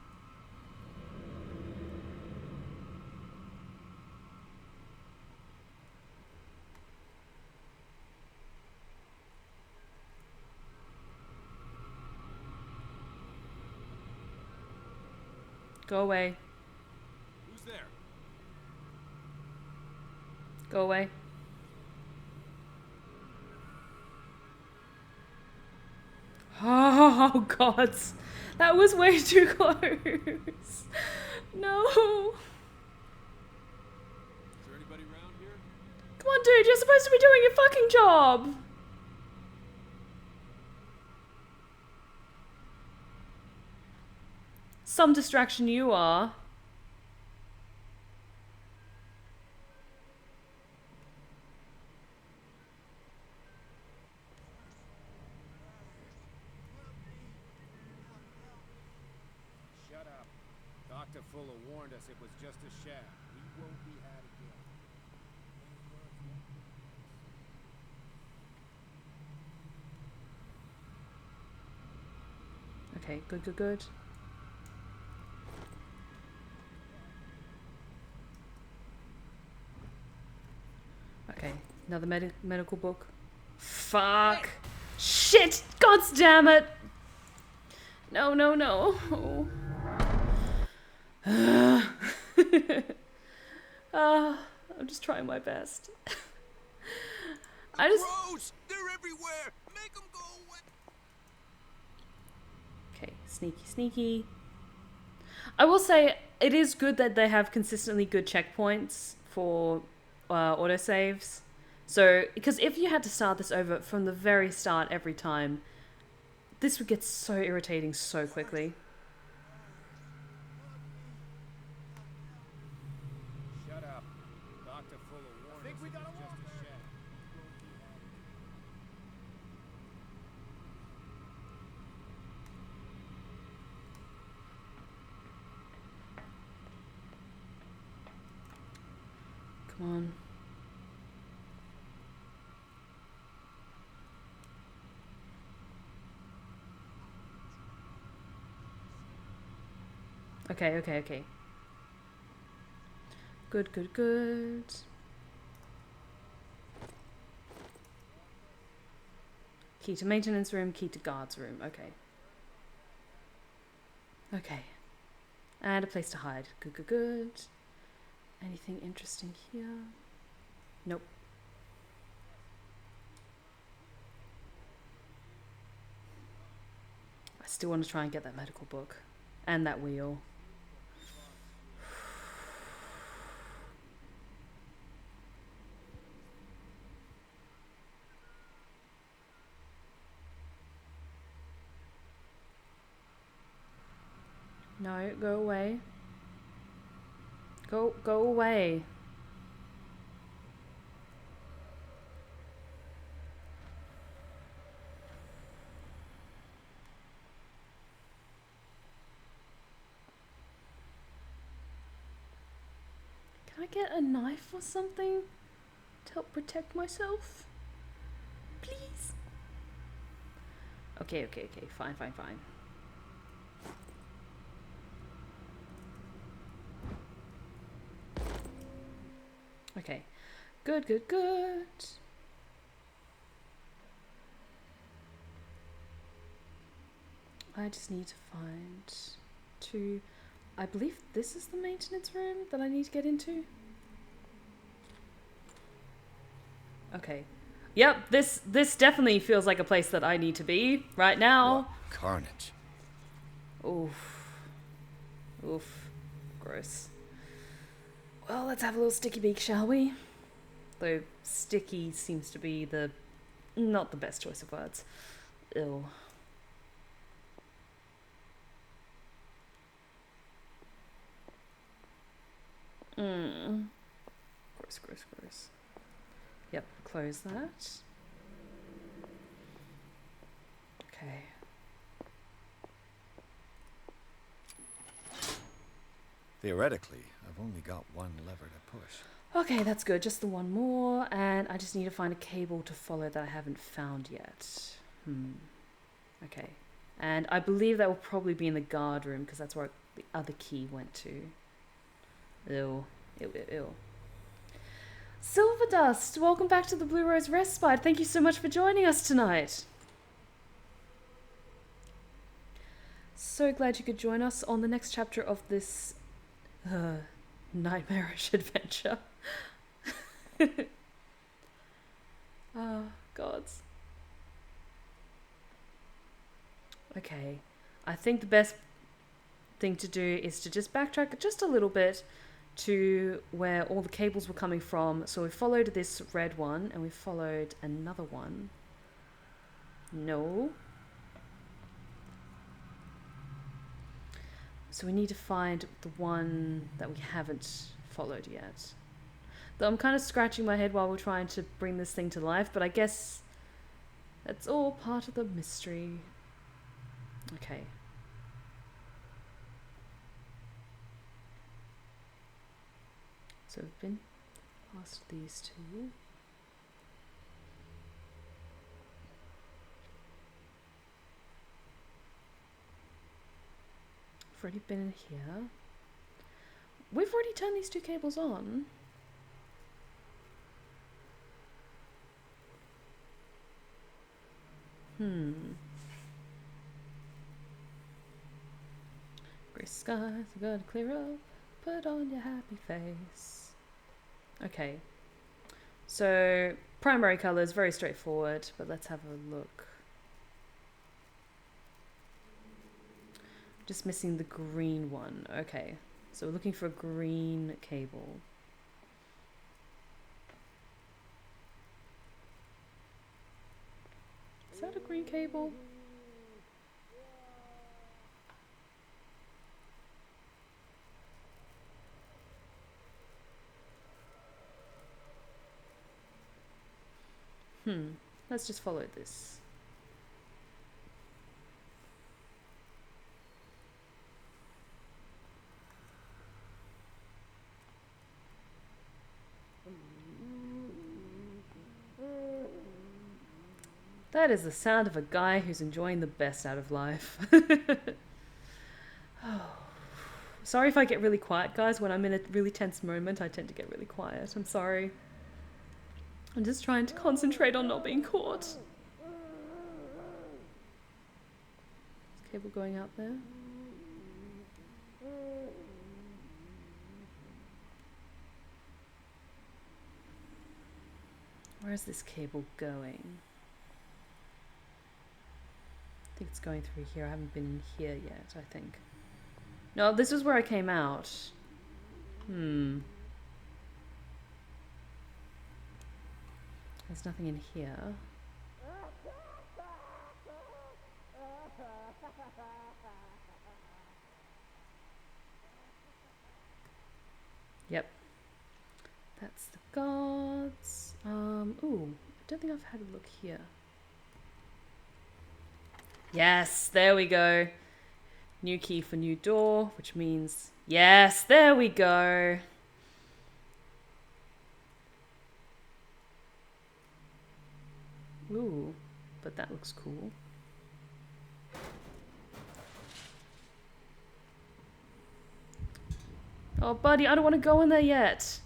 A: Go away.
B: Who's there?
A: Go away. Oh, God. That was way too close. No.
B: Is there anybody around here?
A: Come on, dude. You're supposed to be doing your fucking job. Some distraction you are.
B: Shut up. Dr. Fuller warned us it was just a shaft. We won't be had again.
A: Okay, good. Okay, another medical book. Fuck. Shit! God damn it! No. I'm just trying my best.
I: Crows! They're everywhere! Make them go away!
A: Okay, sneaky. I will say, it is good that they have consistently good checkpoints for autosaves. So, because if you had to start this over from the very start every time, this would get so irritating so quickly. Come on. Okay. Good. Key to maintenance room, key to guards room. Okay. And a place to hide. Good. Anything interesting here? Nope. I still want to try and get that medical book. And that wheel. No, go away. Go away. Can I get a knife or something to help protect myself? Please? Okay. Fine. Okay. Good. I just need to find two. I believe this is the maintenance room that I need to get into. Okay. Yep, this definitely feels like a place that I need to be right now.
J: What carnage.
A: Oof. Gross. Well, let's have a little sticky beak, shall we? Though sticky seems to be not the best choice of words. Ew. Gross. Yep, close that. Okay.
J: Theoretically, I've only got one lever to push.
A: Okay, that's good. Just the one more, and I just need to find a cable to follow that I haven't found yet. Okay. And I believe that will probably be in the guard room, because that's where the other key went to. Ew. Silver Dust, welcome back to the Blue Rose Respite. Thank you so much for joining us tonight. So glad you could join us on the next chapter of this nightmarish adventure. Oh, gods. Okay, I think the best thing to do is to just backtrack just a little bit to where all the cables were coming from. So we followed this red one and we followed another one. No. So we need to find the one that we haven't followed yet. Though I'm kind of scratching my head while we're trying to bring this thing to life, but I guess that's all part of the mystery. Okay. So we've been past these two. I've already been in here. We've already turned these two cables on. Grey skies are gonna clear up. Put on your happy face. Okay. So, primary colours, very straightforward, but let's have a look. Just missing the green one. Okay. So we're looking for a green cable. Is that a green cable? Let's just follow this. That is the sound of a guy who's enjoying the best out of life. Sorry if I get really quiet, guys. When I'm in a really tense moment, I tend to get really quiet. I'm sorry. I'm just trying to concentrate on not being caught. Is cable going out there? Where is this cable going? I think it's going through here. I haven't been in here yet, I think. No, this is where I came out. There's nothing in here. Yep. That's the gods. Ooh, I don't think I've had a look here. Yes, there we go. New key for new door, which means... Yes, there we go. Ooh, but that looks cool. Oh, buddy, I don't want to go in there yet.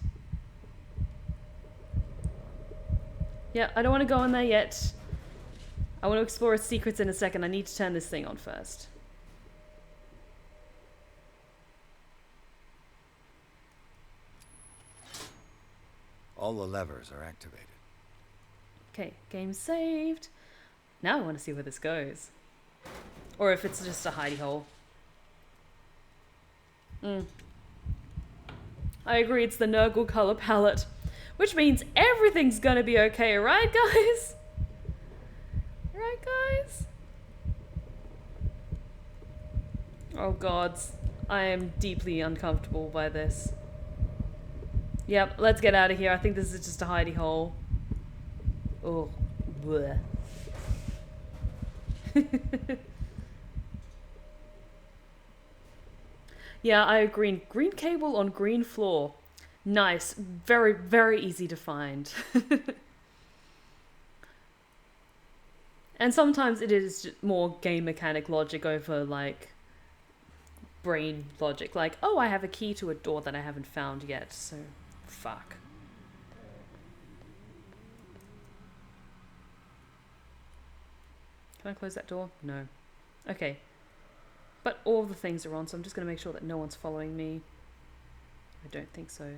A: Yeah, I don't want to go in there yet. I want to explore its secrets in a second. I need to turn this thing on first.
J: All the levers are activated.
A: Okay, game saved. Now I want to see where this goes. Or if it's just a hidey hole. I agree, it's the Nurgle color palette. Which means everything's gonna be okay, right, guys? Right, guys? Oh, gods. I am deeply uncomfortable by this. Yep, let's get out of here. I think this is just a hidey hole. Oh, bleh. Yeah, I agree. Green cable on green floor. Nice. Very, very easy to find. And sometimes it is just more game mechanic logic over, like, brain logic. Like, oh, I have a key to a door that I haven't found yet, so fuck. Can I close that door? No. Okay. But all the things are on, so I'm just going to make sure that no one's following me. I don't think so.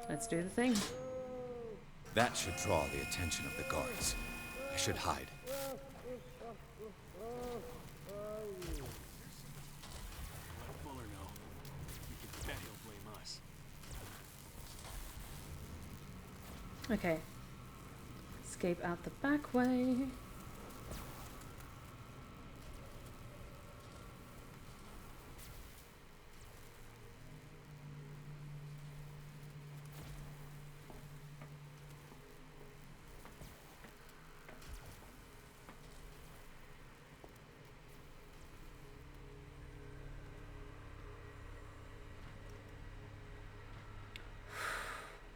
A: Let's do the thing.
J: That should draw the attention of the guards. I should hide.
B: Let Fuller know. You can bet he'll blame us.
A: Okay. Escape out the back way.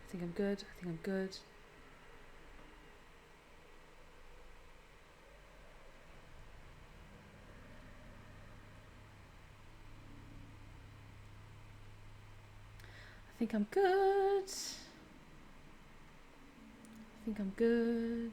A: I think I'm good. I think I'm good. I think I'm good. I think I'm good.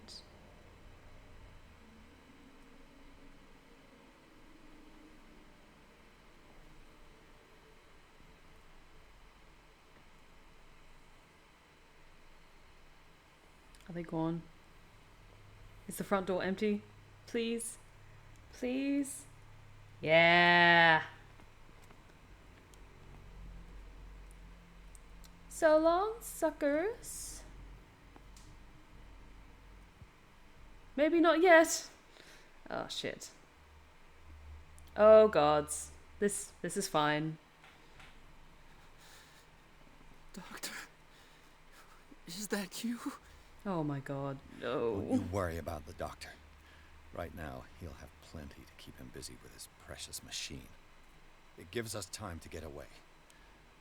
A: Are they gone? Is the front door empty? Please? Please? Yeah! So long, suckers. Maybe not yet. Oh, shit. Oh, gods. This is fine.
B: Doctor,
F: Is that you?
A: Oh my god,
J: Don't
A: no.
J: you worry about the doctor. Right now, he'll have plenty to keep him busy with his precious machine. It gives us time to get away.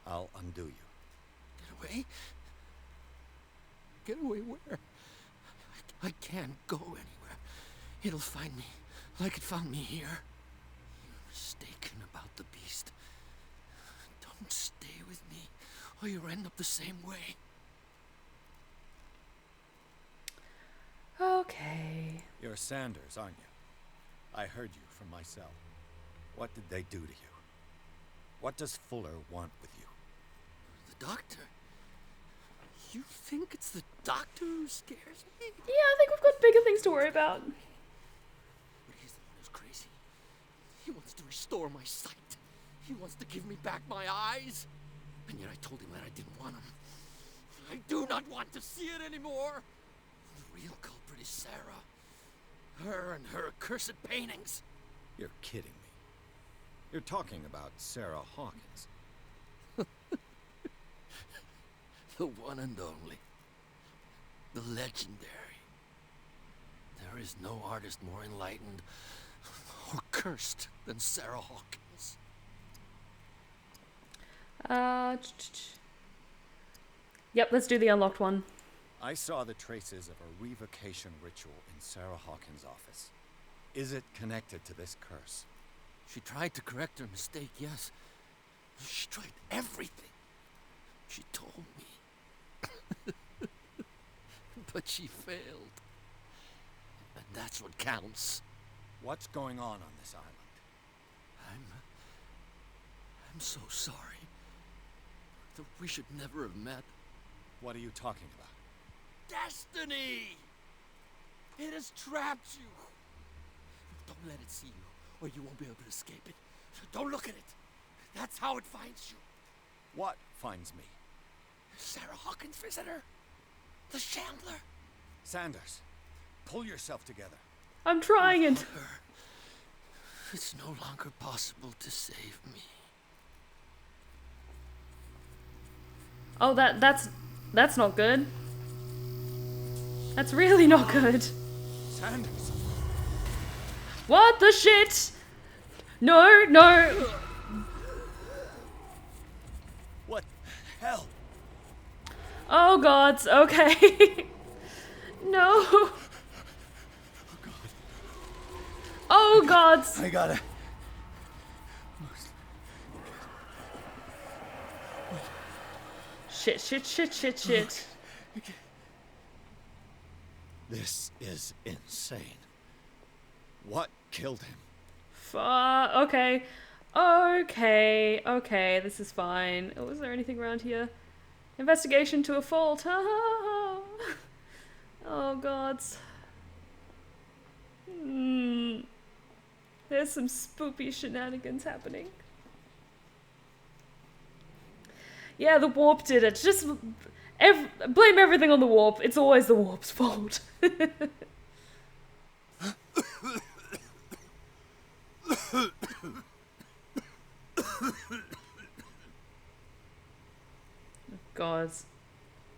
J: I'll undo you.
F: Get away? Get away where? I can't go anywhere. It'll find me, like it found me here. You're mistaken about the beast. Don't stay with me, or you'll end up the same way.
A: Okay.
J: You're Sanders, aren't you? I heard you from my cell. What did they do to you? What does Fuller want with you?
F: The doctor? You think it's the doctor who scares me?
A: Yeah, I think we've got bigger things to worry about.
F: But he's the one who's crazy. He wants to restore my sight. He wants to give me back my eyes. And yet I told him that I didn't want him. I do not want to see it anymore. The real culprit is Sarah. Her and her accursed paintings.
J: You're kidding me. You're talking about Sarah Hawkins.
F: The one and only. The legendary. There is no artist more enlightened or cursed than Sarah Hawkins.
A: Yep, let's do the unlocked one.
J: I saw the traces of a revocation ritual in Sarah Hawkins' office. Is it connected to this curse?
F: She tried to correct her mistake, yes. She tried everything. She told me. But she failed. And that's what counts.
J: What's going on this island?
F: I'm so sorry. That we should never have met.
J: What are you talking about?
F: Destiny! It has trapped you. Don't let it see you, or you won't be able to escape it. Don't look at it. That's how it finds you.
J: What finds me?
F: Sarah Hawkins' visitor. The Shambler.
J: Sanders, pull yourself together.
A: I'm trying it.
F: It's no longer possible to save me.
A: Oh, that's not good. That's really not good.
J: Sanders!
A: What the shit? No, no.
J: What the hell?
A: Oh gods, okay. No. Oh gods.
J: I gotta...
A: Shit, shit, shit, shit, shit.
J: This is insane. What killed him?
A: Okay. Okay, this is fine. Oh, was there anything around here? Investigation to a fault. Oh gods. There's some spoopy shenanigans happening. Yeah, the warp did it. Just blame everything on the warp. It's always the warp's fault. Gods.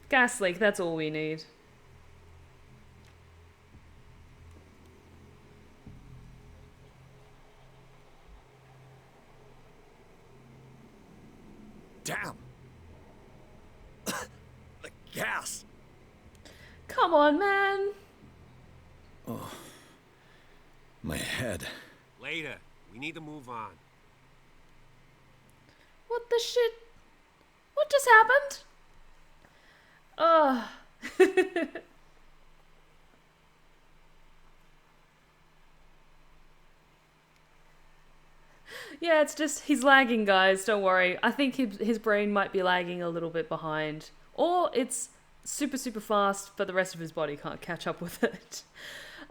A: Gas leak, that's all we need.
J: Damn! The gas!
A: Come on, man!
J: Oh. My head.
E: Later. We need to move on.
A: What the shit? What just happened? Ugh. Yeah, it's just, he's lagging, guys, don't worry. I think his brain might be lagging a little bit behind. Or it's super, super fast, but the rest of his body can't catch up with it.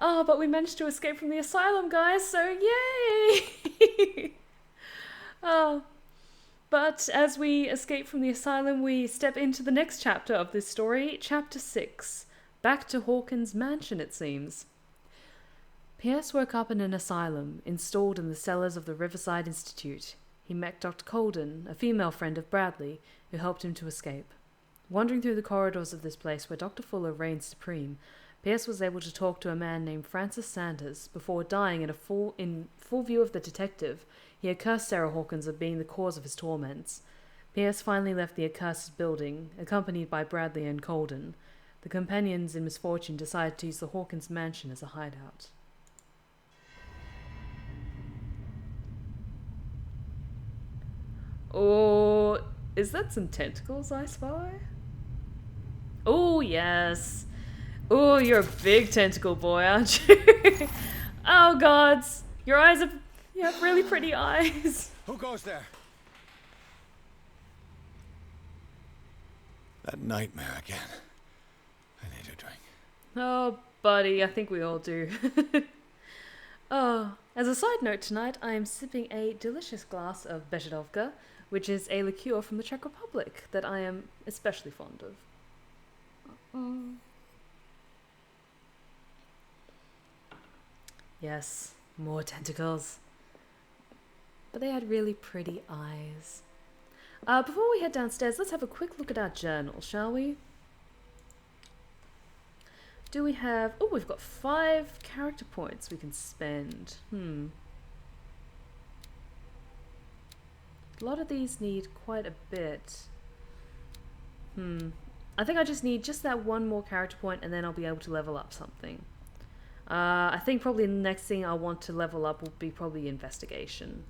A: Oh, but we managed to escape from the asylum, guys, so yay! Oh. But as we escape from the asylum, we step into the next chapter of this story, Chapter 6. Back to Hawkins' mansion, it seems. Pierce woke up in an asylum, installed in the cellars of the Riverside Institute. He met Dr. Colden, a female friend of Bradley, who helped him to escape. Wandering through the corridors of this place where Dr. Fuller reigns supreme, Pierce was able to talk to a man named Francis Sanders. Before dying in full view of the detective, he accursed Sarah Hawkins of being the cause of his torments. Pierce finally left the accursed building, accompanied by Bradley and Colden. The companions in misfortune decided to use the Hawkins mansion as a hideout. Oh, is that some tentacles I spy? Oh, yes. Oh, you're a big tentacle boy, aren't you? Oh, gods. You have really pretty eyes.
J: Who goes there? That nightmare again. I need a drink.
A: Oh, buddy, I think we all do. Oh, as a side note tonight, I am sipping a delicious glass of Bezhedovka, which is a liqueur from the Czech Republic that I am especially fond of. Yes, more tentacles. But they had really pretty eyes. Before we head downstairs, let's have a quick look at our journal, shall we? Do we have... Oh, we've got 5 character points we can spend. A lot of these need quite a bit. I think I just need just that one more character point and then I'll be able to level up something. I think probably the next thing I want to level up will be probably investigation.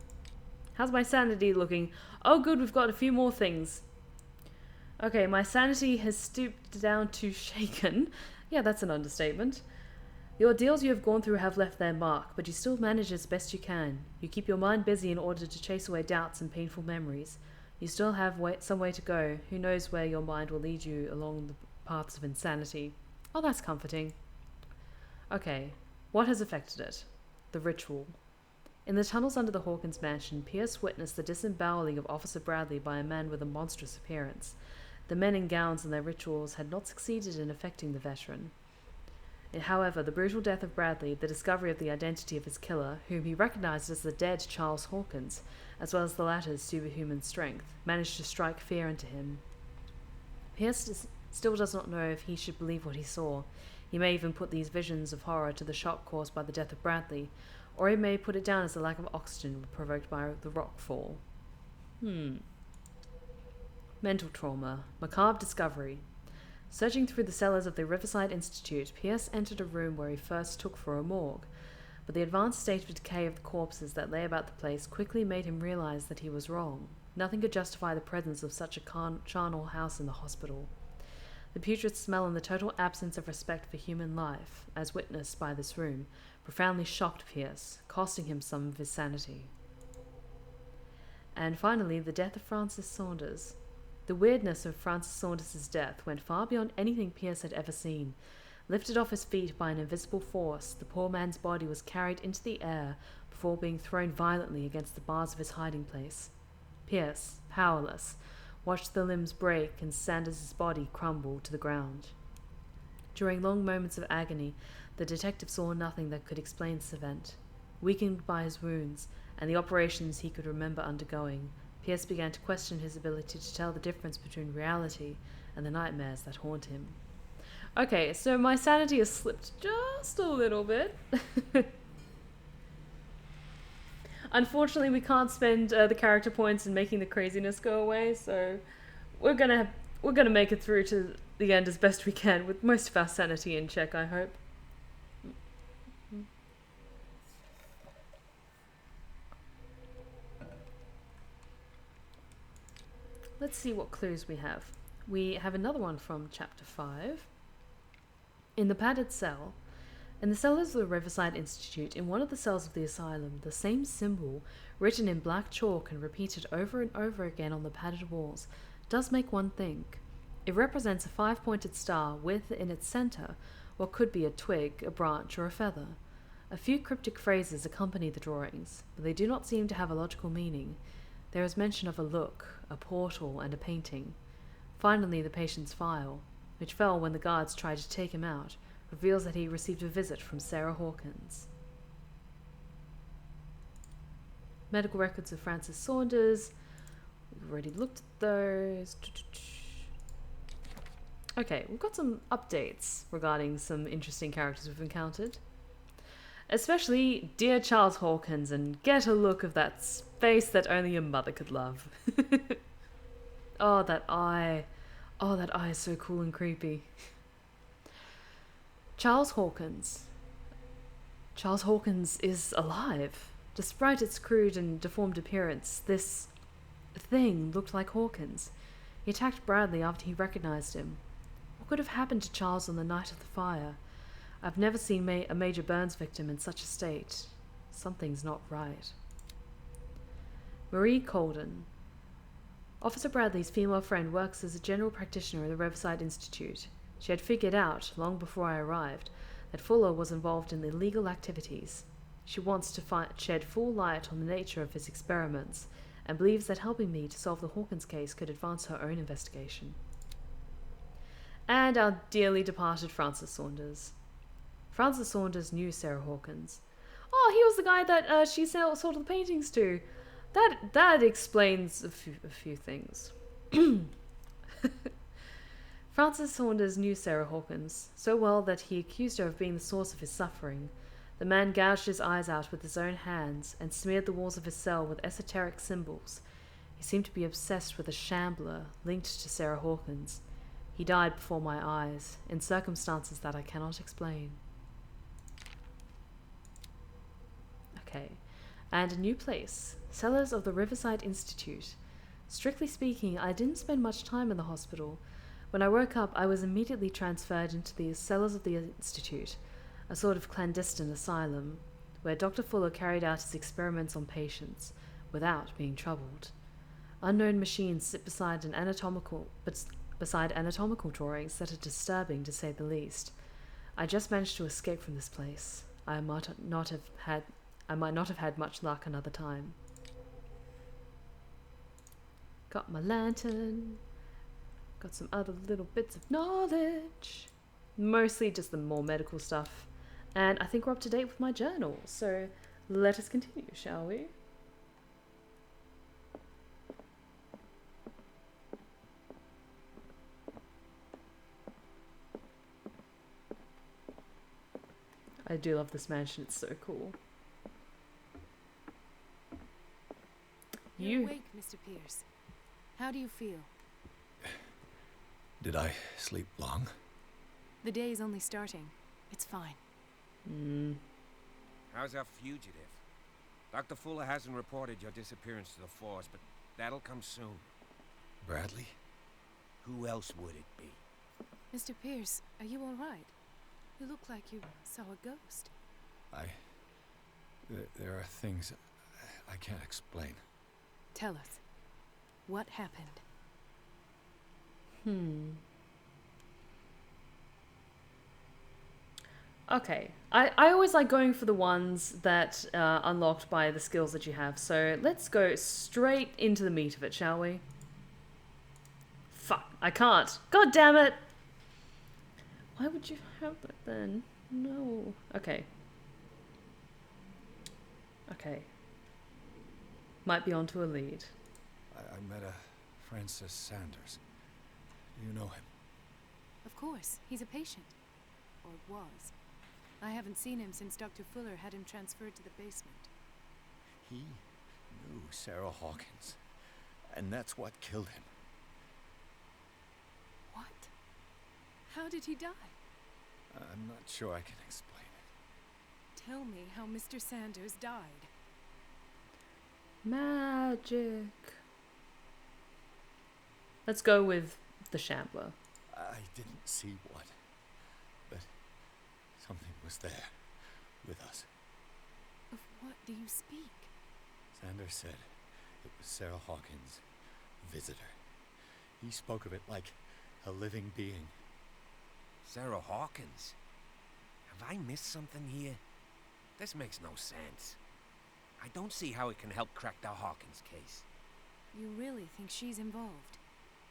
A: How's my sanity looking? Oh good, we've got a few more things. Okay, my sanity has stooped down to shaken. Yeah, that's an understatement. The ordeals you have gone through have left their mark, but you still manage as best you can. You keep your mind busy in order to chase away doubts and painful memories. You still have some way to go. Who knows where your mind will lead you along the paths of insanity. Oh, that's comforting. Okay, what has affected it? The ritual. In the tunnels under the Hawkins mansion, Pierce witnessed the disemboweling of Officer Bradley by a man with a monstrous appearance. The men in gowns and their rituals had not succeeded in affecting the veteran. However, the brutal death of Bradley, the discovery of the identity of his killer, whom he recognized as the dead Charles Hawkins, as well as the latter's superhuman strength, managed to strike fear into him. Pierce still does not know if he should believe what he saw. He may even put these visions of horror to the shock caused by the death of Bradley, or he may put it down as the lack of oxygen provoked by the rock fall. Mental trauma. Macabre discovery. Searching through the cellars of the Riverside Institute, Pierce entered a room where he first took for a morgue, but the advanced state of decay of the corpses that lay about the place quickly made him realize that he was wrong. Nothing could justify the presence of such a charnel house in the hospital. The putrid smell and the total absence of respect for human life, as witnessed by this room, profoundly shocked Pierce, costing him some of his sanity. And finally, the death of Francis Saunders. The weirdness of Francis Saunders' death went far beyond anything Pierce had ever seen. Lifted off his feet by an invisible force, the poor man's body was carried into the air before being thrown violently against the bars of his hiding place. Pierce, powerless, watched the limbs break and Sanders' body crumble to the ground. During long moments of agony, the detective saw nothing that could explain this event. Weakened by his wounds and the operations he could remember undergoing, Pierce began to question his ability to tell the difference between reality and the nightmares that haunt him. Okay, so my sanity has slipped just a little bit. Unfortunately, we can't spend the character points in making the craziness go away, so we're gonna make it through to the end as best we can with most of our sanity in check, I hope. Let's see what clues we have. We have another one from Chapter 5. In the padded cell. In the cellars of the Riverside Institute, in one of the cells of the asylum, the same symbol, written in black chalk and repeated over and over again on the padded walls, does make one think. It represents a 5-pointed star with, in its center, what could be a twig, a branch, or a feather. A few cryptic phrases accompany the drawings, but they do not seem to have a logical meaning. There is mention of a look, a portal, and a painting. Finally, the patient's file, which fell when the guards tried to take him out, reveals that he received a visit from Sarah Hawkins. Medical records of Francis Saunders. We've already looked at those. Okay, we've got some updates regarding some interesting characters we've encountered. Especially dear Charles Hawkins, and get a look of that face that only a mother could love. Oh, that eye. Oh, that eye is so cool and creepy. Charles Hawkins. Charles Hawkins is alive. Despite its crude and deformed appearance, this thing looked like Hawkins. He attacked Bradley after he recognized him. What could have happened to Charles on the night of the fire? I've never seen a major burns victim in such a state. Something's not right. Marie Colden. Officer Bradley's female friend works as a general practitioner at the Riverside Institute. She had figured out, long before I arrived, that Fuller was involved in illegal activities. She wants to shed full light on the nature of his experiments, and believes that helping me to solve the Hawkins case could advance her own investigation. And our dearly departed Francis Saunders. Francis Saunders knew Sarah Hawkins. Oh, he was the guy that she sold the paintings to. That explains a few things. Francis Saunders knew Sarah Hawkins so well that he accused her of being the source of his suffering. The man gouged his eyes out with his own hands and smeared the walls of his cell with esoteric symbols. He seemed to be obsessed with a shambler linked to Sarah Hawkins. He died before my eyes, in circumstances that I cannot explain. Okay. And a new place. Cellars of the Riverside Institute. Strictly speaking, I didn't spend much time in the hospital. When I woke up, I was immediately transferred into the cellars of the Institute, a sort of clandestine asylum, where Dr. Fuller carried out his experiments on patients, without being troubled. Unknown machines sit beside anatomical drawings that are disturbing, to say the least. I just managed to escape from this place. I might not have had much luck another time. Got my lantern. Got some other little bits of knowledge. Mostly just the more medical stuff. And I think we're up to date with my journal. So let us continue, shall we? I do love this mansion. It's so cool.
H: You're awake, Mr. Pierce. How do you feel?
J: Did I sleep long?
H: The day is only starting. It's fine.
E: How's our fugitive? Dr. Fuller hasn't reported your disappearance to the force, but that'll come soon.
J: Bradley?
E: Who else would it be?
H: Mr. Pierce, are you all right? You look like you saw a ghost.
J: There are things I can't explain.
H: Tell us. What happened?
A: Okay. I always like going for the ones that are unlocked by the skills that you have. So let's go straight into the meat of it, shall we? Fuck. I can't. God damn it! Why would you have that then? No. Okay. Okay. Might be onto a lead.
J: I met a Francis Sanders. Do you know him?
H: Of course. He's a patient. Or was. I haven't seen him since Dr. Fuller had him transferred to the basement.
J: He knew Sarah Hawkins. And that's what killed him.
H: What? How did he die?
J: I'm not sure I can explain it.
H: Tell me how Mr. Sanders died.
A: Magic. Let's go with the Shambler.
J: I didn't see what, but something was there with us.
H: Of what do you speak?
J: Sanders said it was Sarah Hawkins' visitor. He spoke of it like a living being.
E: Sarah Hawkins? Have I missed something here? This makes no sense. I don't see how it can help crack the Hawkins case.
H: You really think she's involved?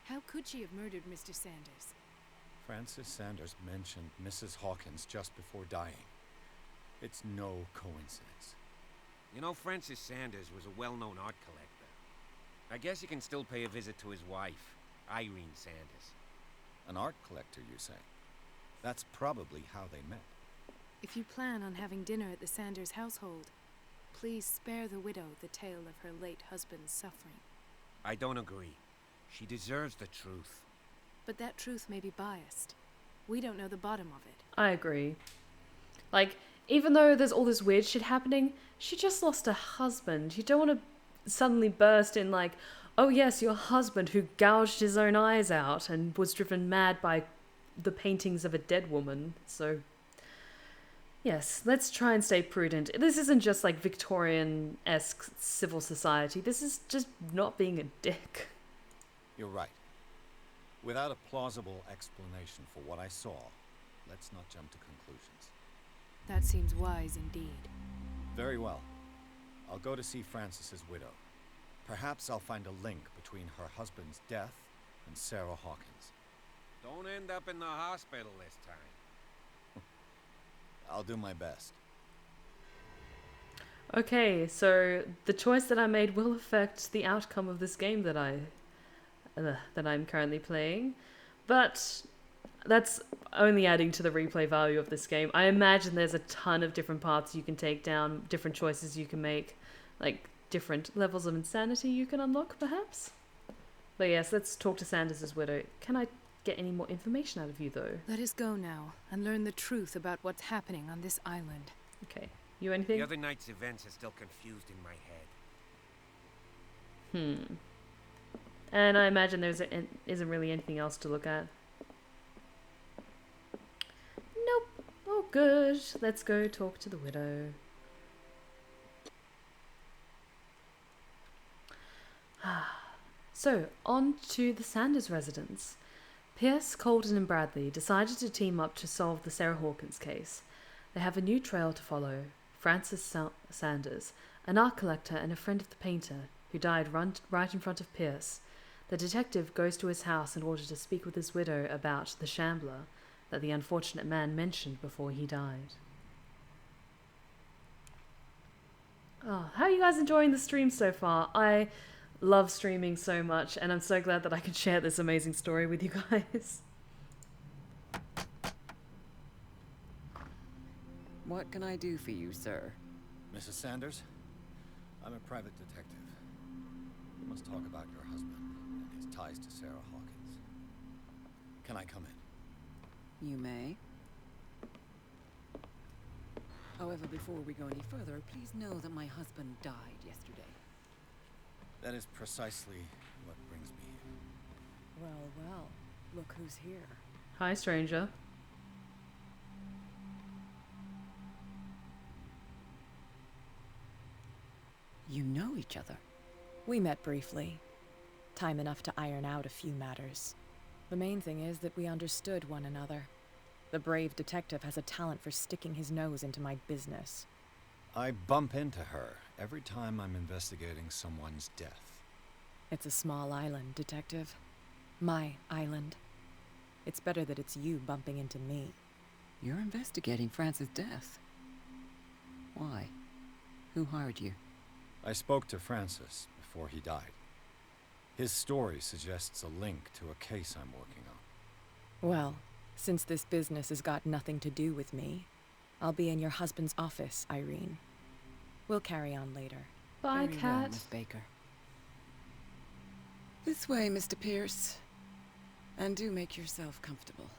H: How could she have murdered Mr. Sanders?
J: Francis Sanders mentioned Mrs. Hawkins just before dying. It's no coincidence.
E: You know, Francis Sanders was a well-known art collector. I guess you can still pay a visit to his wife, Irene Sanders.
J: An art collector, you say? That's probably how they met.
H: If you plan on having dinner at the Sanders household, please spare the widow the tale of her late husband's suffering.
E: I don't agree. She deserves the truth.
H: But that truth may be biased. We don't know the bottom of it.
A: I agree. Like, even though there's all this weird shit happening, she just lost a husband. You don't want to suddenly burst in like, oh yes, your husband who gouged his own eyes out and was driven mad by the paintings of a dead woman. So, yes, let's try and stay prudent. This isn't just like Victorian-esque civil society. This is just not being a dick.
J: You're right. Without a plausible explanation for what I saw, let's not jump to conclusions.
H: That seems wise indeed.
J: Very well. I'll go to see Francis's widow. Perhaps I'll find a link between her husband's death and Sarah Hawkins.
E: Don't end up in the hospital this time.
J: I'll do my best.
A: Okay, so the choice that I made will affect the outcome of this game that I'm currently playing, but that's only adding to the replay value of this game. I imagine there's a ton of different paths you can take down, different choices you can make, like different levels of insanity you can unlock, perhaps? But yes, let's talk to Sanders' widow. Can I get any more information out of you, though?
H: Let us go now and learn the truth about what's happening on this island.
A: Okay. You anything?
E: The other night's events are still confused in my head.
A: And I imagine there isn't really anything else to look at. Nope. Oh, good. Let's go talk to the widow. So, on to the Sanders residence. Pierce, Colden and Bradley decided to team up to solve the Sarah Hawkins case. They have a new trail to follow. Francis Sanders, an art collector and a friend of the painter, who died right in front of Pierce. The detective goes to his house in order to speak with his widow about the shambler that the unfortunate man mentioned before he died. Oh, how are you guys enjoying the stream so far? I love streaming so much, and I'm so glad that I can share this amazing story with you guys.
C: What can I do for you, sir?
J: Mrs. Sanders, I'm a private detective. We must talk about your husband and his ties to Sarah Hawkins. Can I come in?
C: You may. However, before we go any further, please know that my husband died yesterday.
J: That is precisely what brings me here.
C: Well, well. Look who's here.
A: Hi, stranger.
C: You know each other.
H: We met briefly. Time enough to iron out a few matters. The main thing is that we understood one another. The brave detective has a talent for sticking his nose into my business.
J: I bump into her every time I'm investigating someone's death.
H: It's a small island, Detective. My island. It's better that it's you bumping into me.
C: You're investigating Francis' death. Why? Who hired you?
J: I spoke to Francis before he died. His story suggests a link to a case I'm working on.
H: Well, since this business has got nothing to do with me, I'll be in your husband's office, Irene. We'll carry on later.
A: Bye,
C: Very well,
A: cat.
C: Miss Baker. This way, Mr. Pierce. And do make yourself comfortable.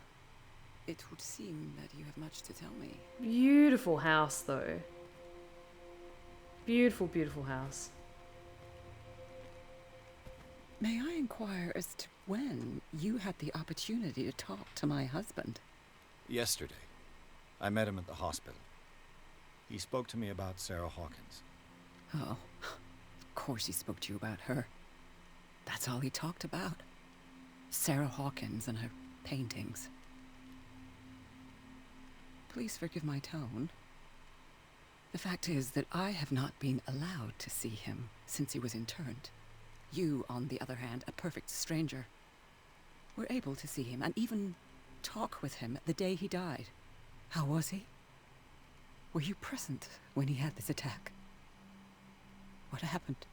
C: It would seem that you have much to tell me.
A: Beautiful house, though. Beautiful, beautiful house.
C: May I inquire as to when you had the opportunity to talk to my husband?
J: Yesterday, I met him at the hospital. He spoke to me about Sarah Hawkins.
C: Oh, of course he spoke to you about her. That's all he talked about. Sarah Hawkins and her paintings. Please forgive my tone. The fact is that I have not been allowed to see him since he was interned. You, on the other hand, a perfect stranger, were able to see him and even talk with him the day he died. How was he? Were you present when he had this attack? What happened?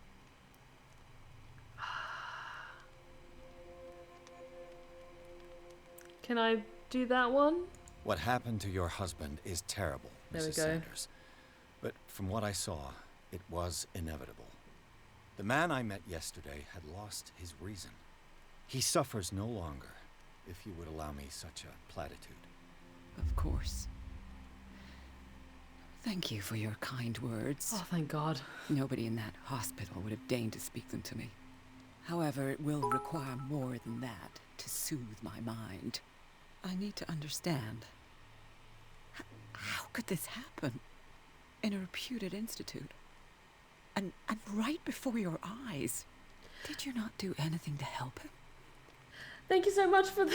A: Can I do that one?
J: What happened to your husband is terrible,
A: There we
J: Mrs.
A: go.
J: Sanders. But from what I saw, it was inevitable. The man I met yesterday had lost his reason. He suffers no longer, if you would allow me such a platitude.
C: Of course. Thank you for your kind words.
A: Oh, thank God.
C: Nobody in that hospital would have deigned to speak them to me. However, it will require more than that to soothe my mind. I need to understand. How could this happen? In a reputed institute? And right before your eyes? Did you not do anything to help him?
A: Thank you so much for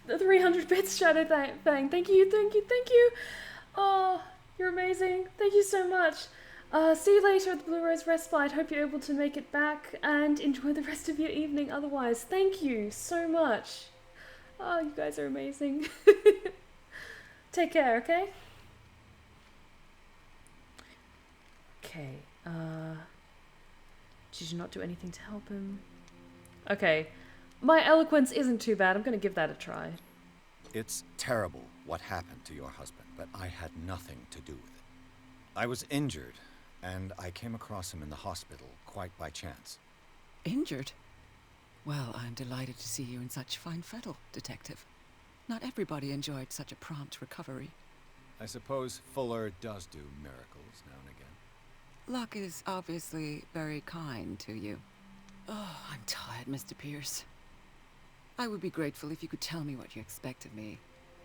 A: the 300 bits, Shadow Fang. Thank you, thank you, thank you. Oh, you're amazing. Thank you so much. See you later at the Blue Rose Respite. Hope you're able to make it back and enjoy the rest of your evening otherwise. Thank you so much. Oh, you guys are amazing. Take care, okay? Okay, did you not do anything to help him? Okay, my eloquence isn't too bad. I'm gonna give that a try.
J: It's terrible what happened to your husband, but I had nothing to do with it. I was injured, and I came across him in the hospital quite by chance.
C: Injured? Well, I'm delighted to see you in such fine fettle, Detective. Not everybody enjoyed such a prompt recovery.
J: I suppose Fuller does do miracles now and again.
C: Luck is obviously very kind to you. Oh, I'm tired, Mr. Pierce. I would be grateful if you could tell me what you expect of me,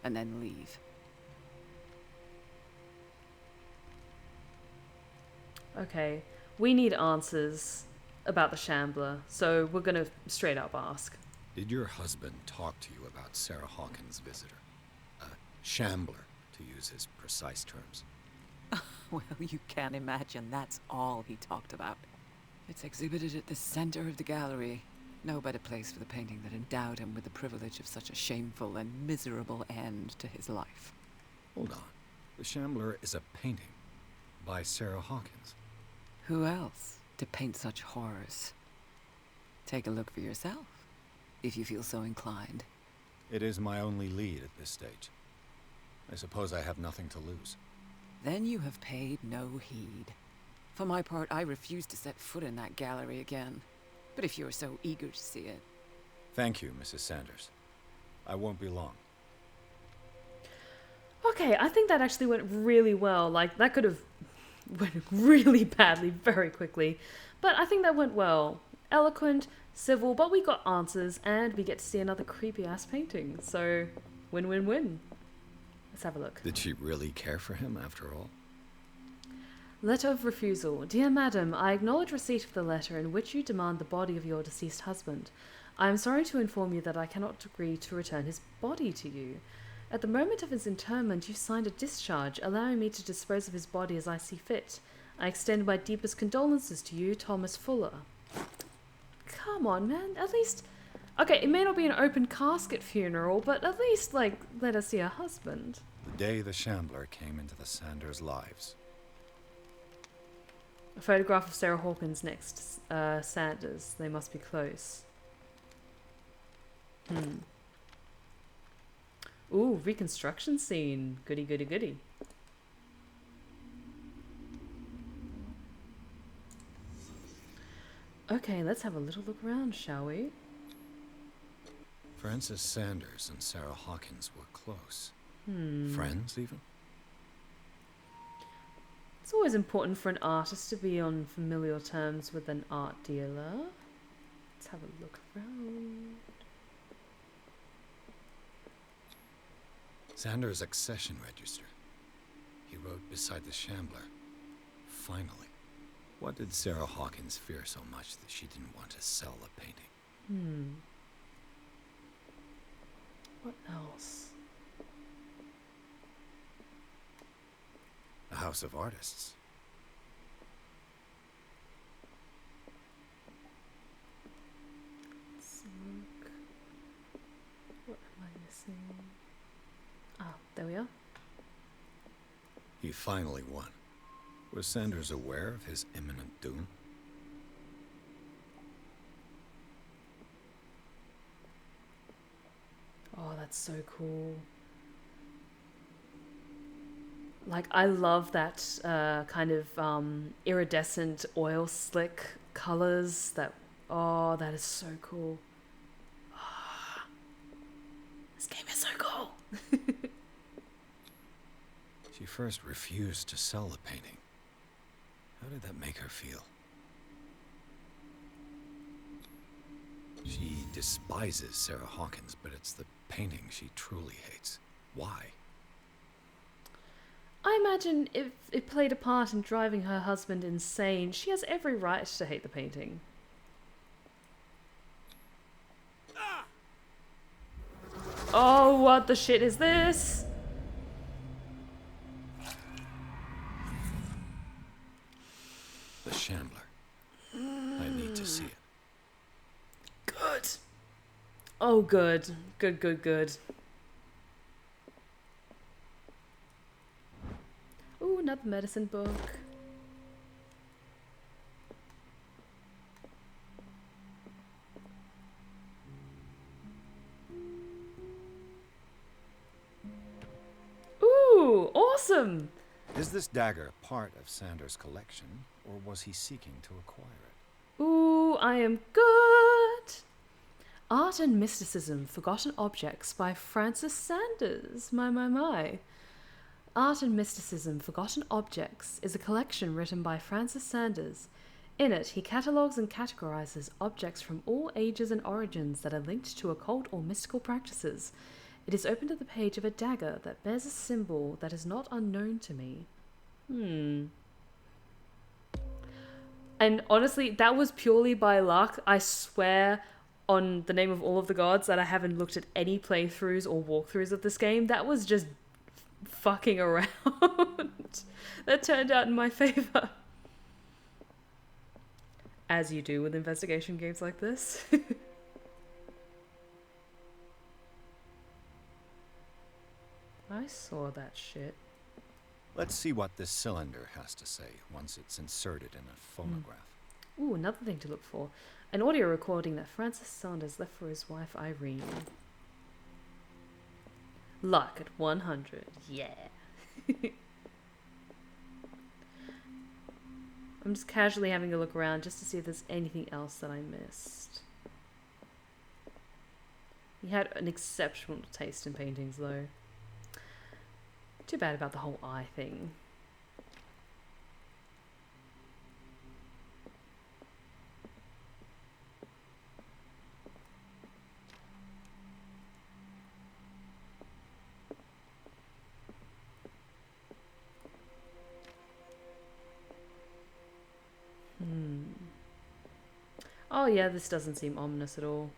C: and then leave.
A: Okay, we need answers about the Shambler, so we're gonna straight up ask.
J: Did your husband talk to you about Sarah Hawkins' visitor? A shambler, to use his precise terms.
C: Well, you can't imagine that's all he talked about. It's exhibited at the center of the gallery. No better place for the painting that endowed him with the privilege of such a shameful and miserable end to his life.
J: Hold on. The Shambler is a painting by Sarah Hawkins.
C: Who else to paint such horrors? Take a look for yourself, if you feel so inclined.
J: It is my only lead at this stage. I suppose I have nothing to lose.
C: Then you have paid no heed. For my part, I refuse to set foot in that gallery again. But if you're so eager to see it...
J: Thank you, Mrs. Sanders. I won't be long.
A: Okay, I think that actually went really well. Like, that could have went really badly very quickly. But I think that went well. Eloquent, civil, but we got answers, and we get to see another creepy-ass painting. So, win-win-win. Let's have a look.
J: Did she really care for him, after all?
A: Letter of refusal. Dear Madam, I acknowledge receipt of the letter in which you demand the body of your deceased husband. I am sorry to inform you that I cannot agree to return his body to you. At the moment of his interment, you signed a discharge, allowing me to dispose of his body as I see fit. I extend my deepest condolences to you, Thomas Fuller. Come on, man. At least... Okay, it may not be an open casket funeral, but at least, like, let us see her husband.
J: The day the Shambler came into the Sanders' lives.
A: A photograph of Sarah Hawkins next. Sanders. They must be close. Ooh, reconstruction scene. Goody, goody, goody. Okay, let's have a little look around, shall we?
J: Frances Sanders and Sarah Hawkins were close. Friends, even?
A: It's always important for an artist to be on familiar terms with an art dealer. Let's have a look around.
J: Sanders' accession register. He wrote beside the Shambler. Finally. What did Sarah Hawkins fear so much that she didn't want to sell the painting?
A: What else?
J: A house of artists.
A: Let's look. What am I missing? Ah, there we are.
J: He finally won. Was Sanders aware of his imminent doom?
A: Oh, that's that's so cool. Like, I love that kind of iridescent oil slick colors. That is so cool. This game is so cool.
J: She first refused to sell the painting. How did that make her feel? She despises Sarah Hawkins, but it's the painting she truly hates. Why?
A: I imagine if it played a part in driving her husband insane, she has every right to hate the painting. Oh, what the shit is this?
J: The Shambler. I need to see it.
A: Good. Oh, good. Good, good, good. Ooh, another medicine book. Ooh, awesome!
J: Is this dagger part of Sanders' collection, or was he seeking to acquire it?
A: Ooh, I am good! Art and Mysticism, Forgotten Objects by Francis Sanders. My. Art and Mysticism, Forgotten Objects is a collection written by Francis Sanders. In it, he catalogues and categorizes objects from all ages and origins that are linked to occult or mystical practices. It is opened at the page of a dagger that bears a symbol that is not unknown to me. And honestly, that was purely by luck. I swear on the name of all of the gods that I haven't looked at any playthroughs or walkthroughs of this game. That was just fucking around. That turned out in my favor. As you do with investigation games like this. I saw that shit.
J: Let's see what this cylinder has to say once it's inserted in a phonograph.
A: Ooh, another thing to look for. An audio recording that Francis Sanders left for his wife Irene. Luck at 100. Yeah. I'm just casually having a look around just to see if there's anything else that I missed. He had an exceptional taste in paintings, though. Too bad about the whole eye thing. Oh yeah, this doesn't seem ominous at all.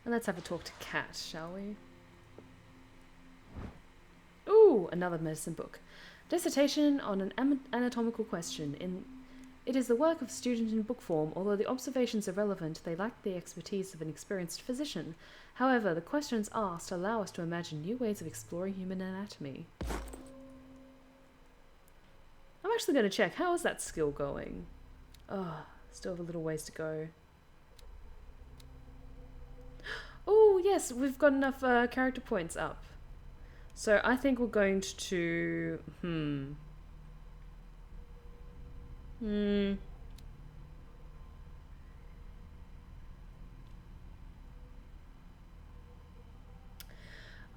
A: And let's have a talk to Kat, shall we? Ooh, another medicine book. Dissertation on an anatomical question. It is the work of a student in book form. Although the observations are relevant, they lack the expertise of an experienced physician. However, the questions asked allow us to imagine new ways of exploring human anatomy. I'm actually going to check. How is that skill going? Oh, still have a little ways to go. Oh, yes, we've got enough character points up. So I think we're going to...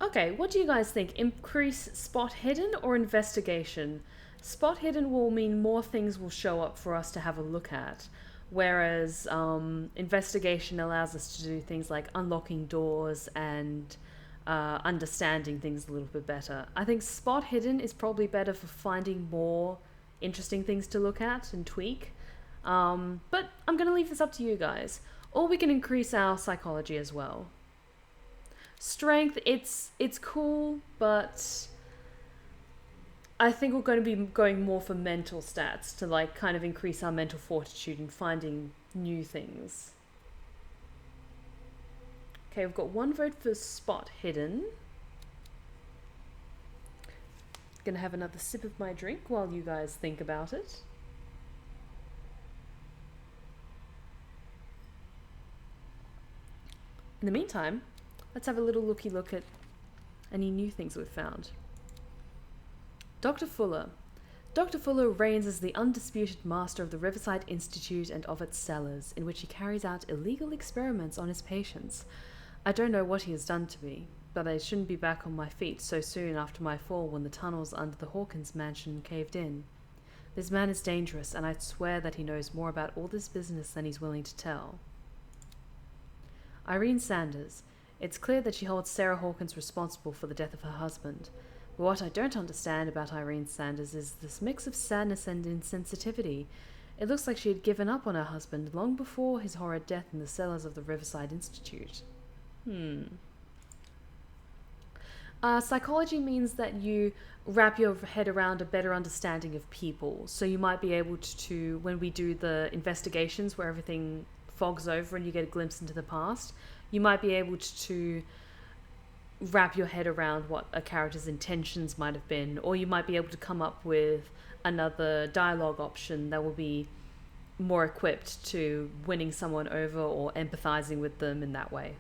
A: Okay, what do you guys think? Increase spot hidden or investigation? Spot hidden will mean more things will show up for us to have a look at. Whereas investigation allows us to do things like unlocking doors and understanding things a little bit better. I think spot hidden is probably better for finding more interesting things to look at and tweak. But I'm going to leave this up to you guys. Or we can increase our psychology as well. Strength, it's cool, but I think we're going to be going more for mental stats to like kind of increase our mental fortitude in finding new things. Okay, we've got one vote for spot hidden. Gonna have another sip of my drink while you guys think about it. In the meantime, let's have a little looky look at any new things we've found. Dr. Fuller. Dr. Fuller reigns as the undisputed master of the Riverside Institute and of its cellars, in which he carries out illegal experiments on his patients. I don't know what he has done to me, but I shouldn't be back on my feet so soon after my fall when the tunnels under the Hawkins mansion caved in. This man is dangerous, and I swear that he knows more about all this business than he's willing to tell. Irene Sanders. It's clear that she holds Sarah Hawkins responsible for the death of her husband. But what I don't understand about Irene Sanders is this mix of sadness and insensitivity. It looks like she had given up on her husband long before his horrid death in the cellars of the Riverside Institute. Psychology means that you wrap your head around a better understanding of people. So you might be able to, when we do the investigations where everything fogs over and you get a glimpse into the past, you might be able to wrap your head around what a character's intentions might have been, or you might be able to come up with another dialogue option that will be more equipped to winning someone over or empathizing with them in that way.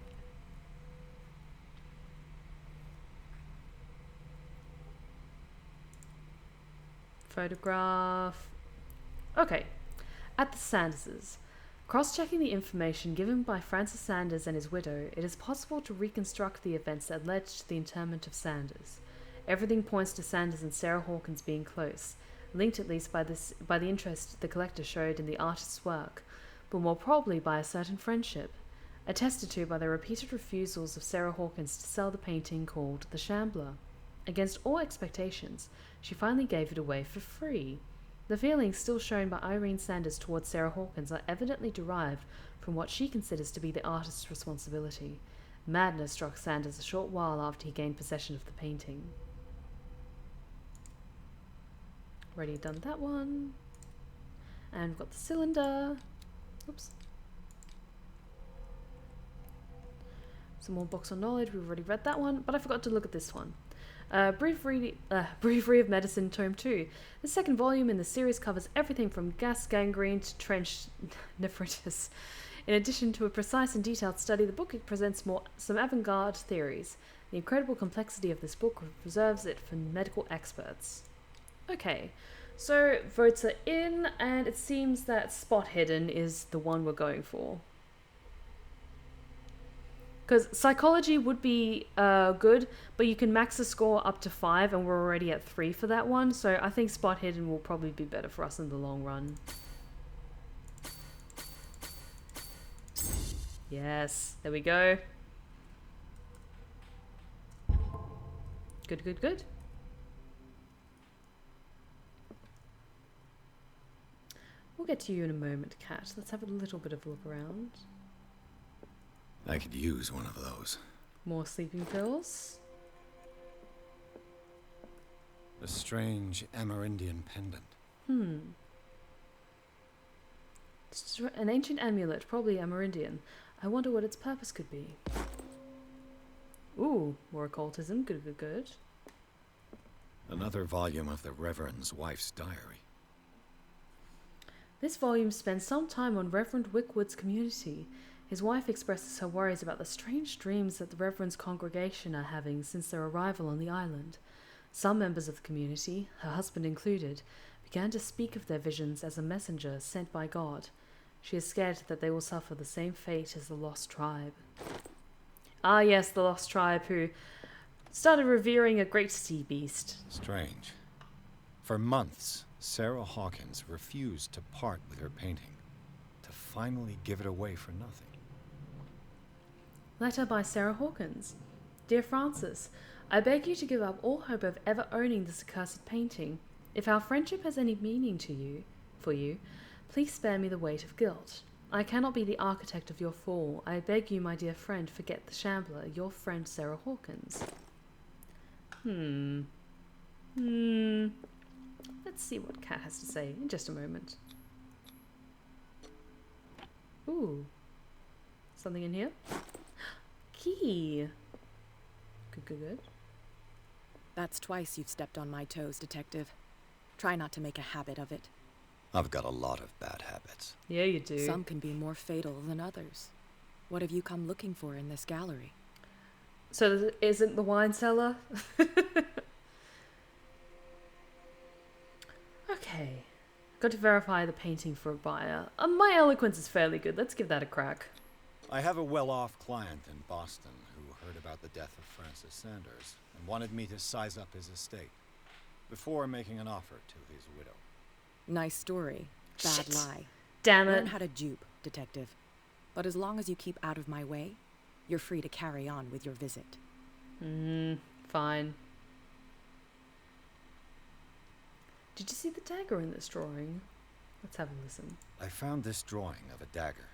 A: Photograph. Okay. At the Sanderses. Cross-checking the information given by Francis Sanders and his widow, it is possible to reconstruct the events that led to the interment of Sanders. Everything points to Sanders and Sarah Hawkins being close, linked at least by the interest the collector showed in the artist's work, but more probably by a certain friendship, attested to by the repeated refusals of Sarah Hawkins to sell the painting called The Shambler. Against all expectations, she finally gave it away for free. The feelings still shown by Irene Sanders towards Sarah Hawkins are evidently derived from what she considers to be the artist's responsibility. Madness struck Sanders a short while after he gained possession of the painting. Already done that one. And we've got the cylinder. Oops. Some more books on knowledge. We've already read that one, but I forgot to look at this one. Brief Read of Medicine, Tome 2. The second volume in the series covers everything from gas gangrene to trench nephritis. In addition to a precise and detailed study, the book presents some avant-garde theories. The incredible complexity of this book reserves it for medical experts. Okay, so votes are in, and it seems that Spot Hidden is the one we're going for. Because psychology would be good, but you can max the score up to 5, and we're already at 3 for that one. So I think Spot Hidden will probably be better for us in the long run. Yes, there we go. Good, good, good. We'll get to you in a moment, Kat. Let's have a little bit of a look around.
J: I could use one of those.
A: More sleeping pills.
J: A strange Amerindian pendant.
A: An ancient amulet, probably Amerindian. I wonder what its purpose could be. Ooh, more occultism. Good, good, good.
J: Another volume of the Reverend's wife's diary.
A: This volume spends some time on Reverend Wickwood's community. His wife expresses her worries about the strange dreams that the Reverend's congregation are having since their arrival on the island. Some members of the community, her husband included, began to speak of their visions as a messenger sent by God. She is scared that they will suffer the same fate as the Lost Tribe. Ah yes, the Lost Tribe who started revering a great sea beast.
J: Strange. For months, Sarah Hawkins refused to part with her painting, to finally give it away for nothing.
A: Letter by Sarah Hawkins. Dear Francis, I beg you to give up all hope of ever owning this accursed painting. If our friendship has any meaning for you, please spare me the weight of guilt. I cannot be the architect of your fall. I beg you, my dear friend, forget the Shambler, your friend Sarah Hawkins. Let's see what Kat has to say in just a moment. Ooh. Something in here? Key. Good, good, good.
H: That's twice you've stepped on my toes, Detective. Try not to make a habit of it.
J: I've got a lot of bad habits.
A: Yeah, you do.
H: Some can be more fatal than others. What have you come looking for in this gallery?
A: So isn't the wine cellar? Okay. Got to verify the painting for a buyer. My eloquence is fairly good. Let's give that a crack.
J: I have a well-off client in Boston who heard about the death of Francis Sanders and wanted me to size up his estate before making an offer to his widow.
H: Nice story. Bad
A: Shit.
H: lie.
A: Damn
H: Learn
A: it.
H: how to dupe, Detective. But as long as you keep out of my way, you're free to carry on with your visit.
A: Fine. Did you see the dagger in this drawing? Let's have a listen.
J: I found this drawing of a dagger.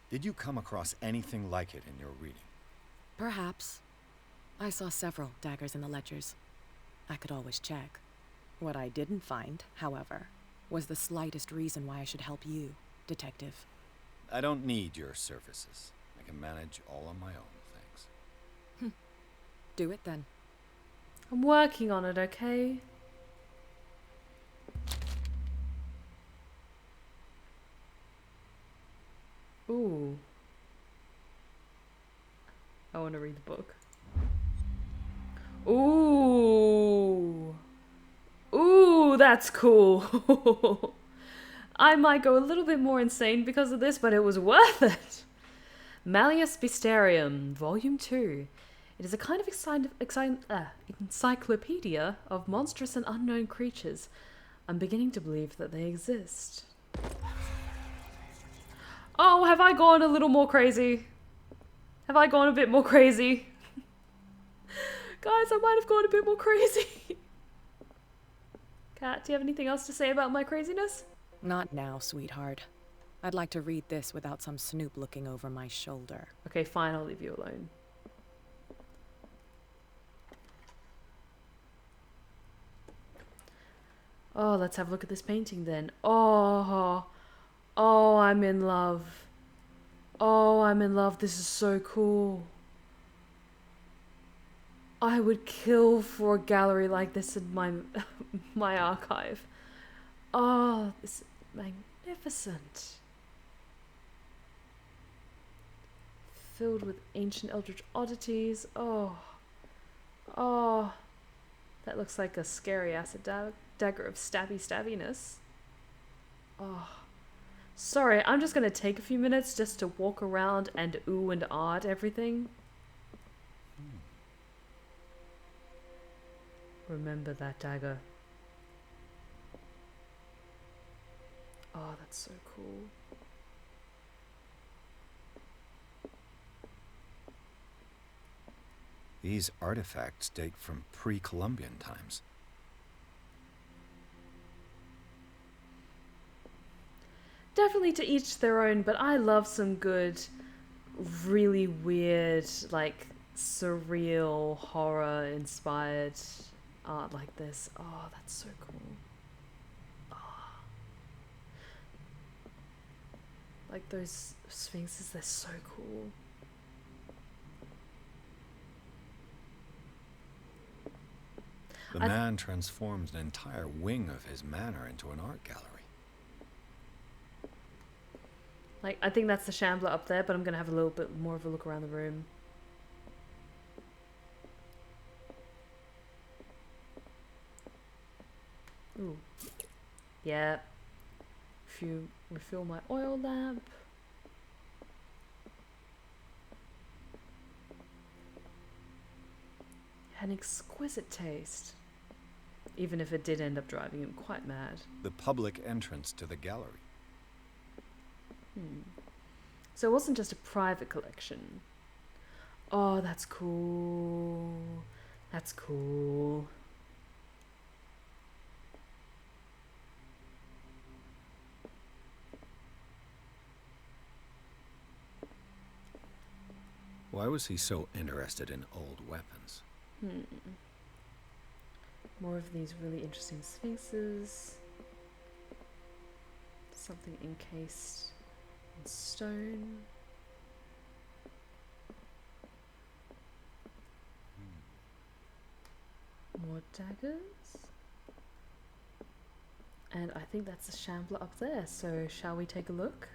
J: Did you come across anything like it in your reading?
H: Perhaps. I saw several daggers in the ledgers. I could always check. What I didn't find, however, was the slightest reason why I should help you, Detective.
J: I don't need your services. I can manage all on my own, thanks.
H: Do it then.
A: I'm working on it, okay? Ooh. I want to read the book. Ooh. Ooh, that's cool. I might go a little bit more insane because of this, but it was worth it. Malleus Bestiarium, Volume 2. It is a kind of encyclopedia of monstrous and unknown creatures. I'm beginning to believe that they exist. Oh, have I gone a little more crazy? Have I gone a bit more crazy? Guys, I might have gone a bit more crazy. Kat, do you have anything else to say about my craziness?
H: Not now, sweetheart. I'd like to read this without some snoop looking over my shoulder.
A: Okay, fine, I'll leave you alone. Oh, let's have a look at this painting then. Oh, I'm in love. Oh, I'm in love. This is so cool. I would kill for a gallery like this in my archive. Oh, this is magnificent. Filled with ancient eldritch oddities. Oh. That looks like a scary acid dagger of stabbiness. Oh. Sorry, I'm just gonna take a few minutes just to walk around and ooh and ah at everything. Remember that dagger. Oh, that's so cool.
J: These artifacts date from pre-Columbian times.
A: Definitely to each their own, but I love some good, really weird, like, surreal, horror-inspired art like this. Oh, that's so cool. Oh. Like those sphinxes, they're so cool.
J: The man transformed an entire wing of his manor into an art gallery.
A: Like, I think that's the Shambler up there, but I'm gonna have a little bit more of a look around the room. Ooh. Yeah. Refill my oil lamp. Had an exquisite taste. Even if it did end up driving him quite mad.
J: The public entrance to the gallery.
A: So it wasn't just a private collection. Oh, that's cool. That's cool.
J: Why was he so interested in old weapons?
A: More of these really interesting sphinxes. Something encased in stone. More daggers. And I think that's a shambler up there, so shall we take a look?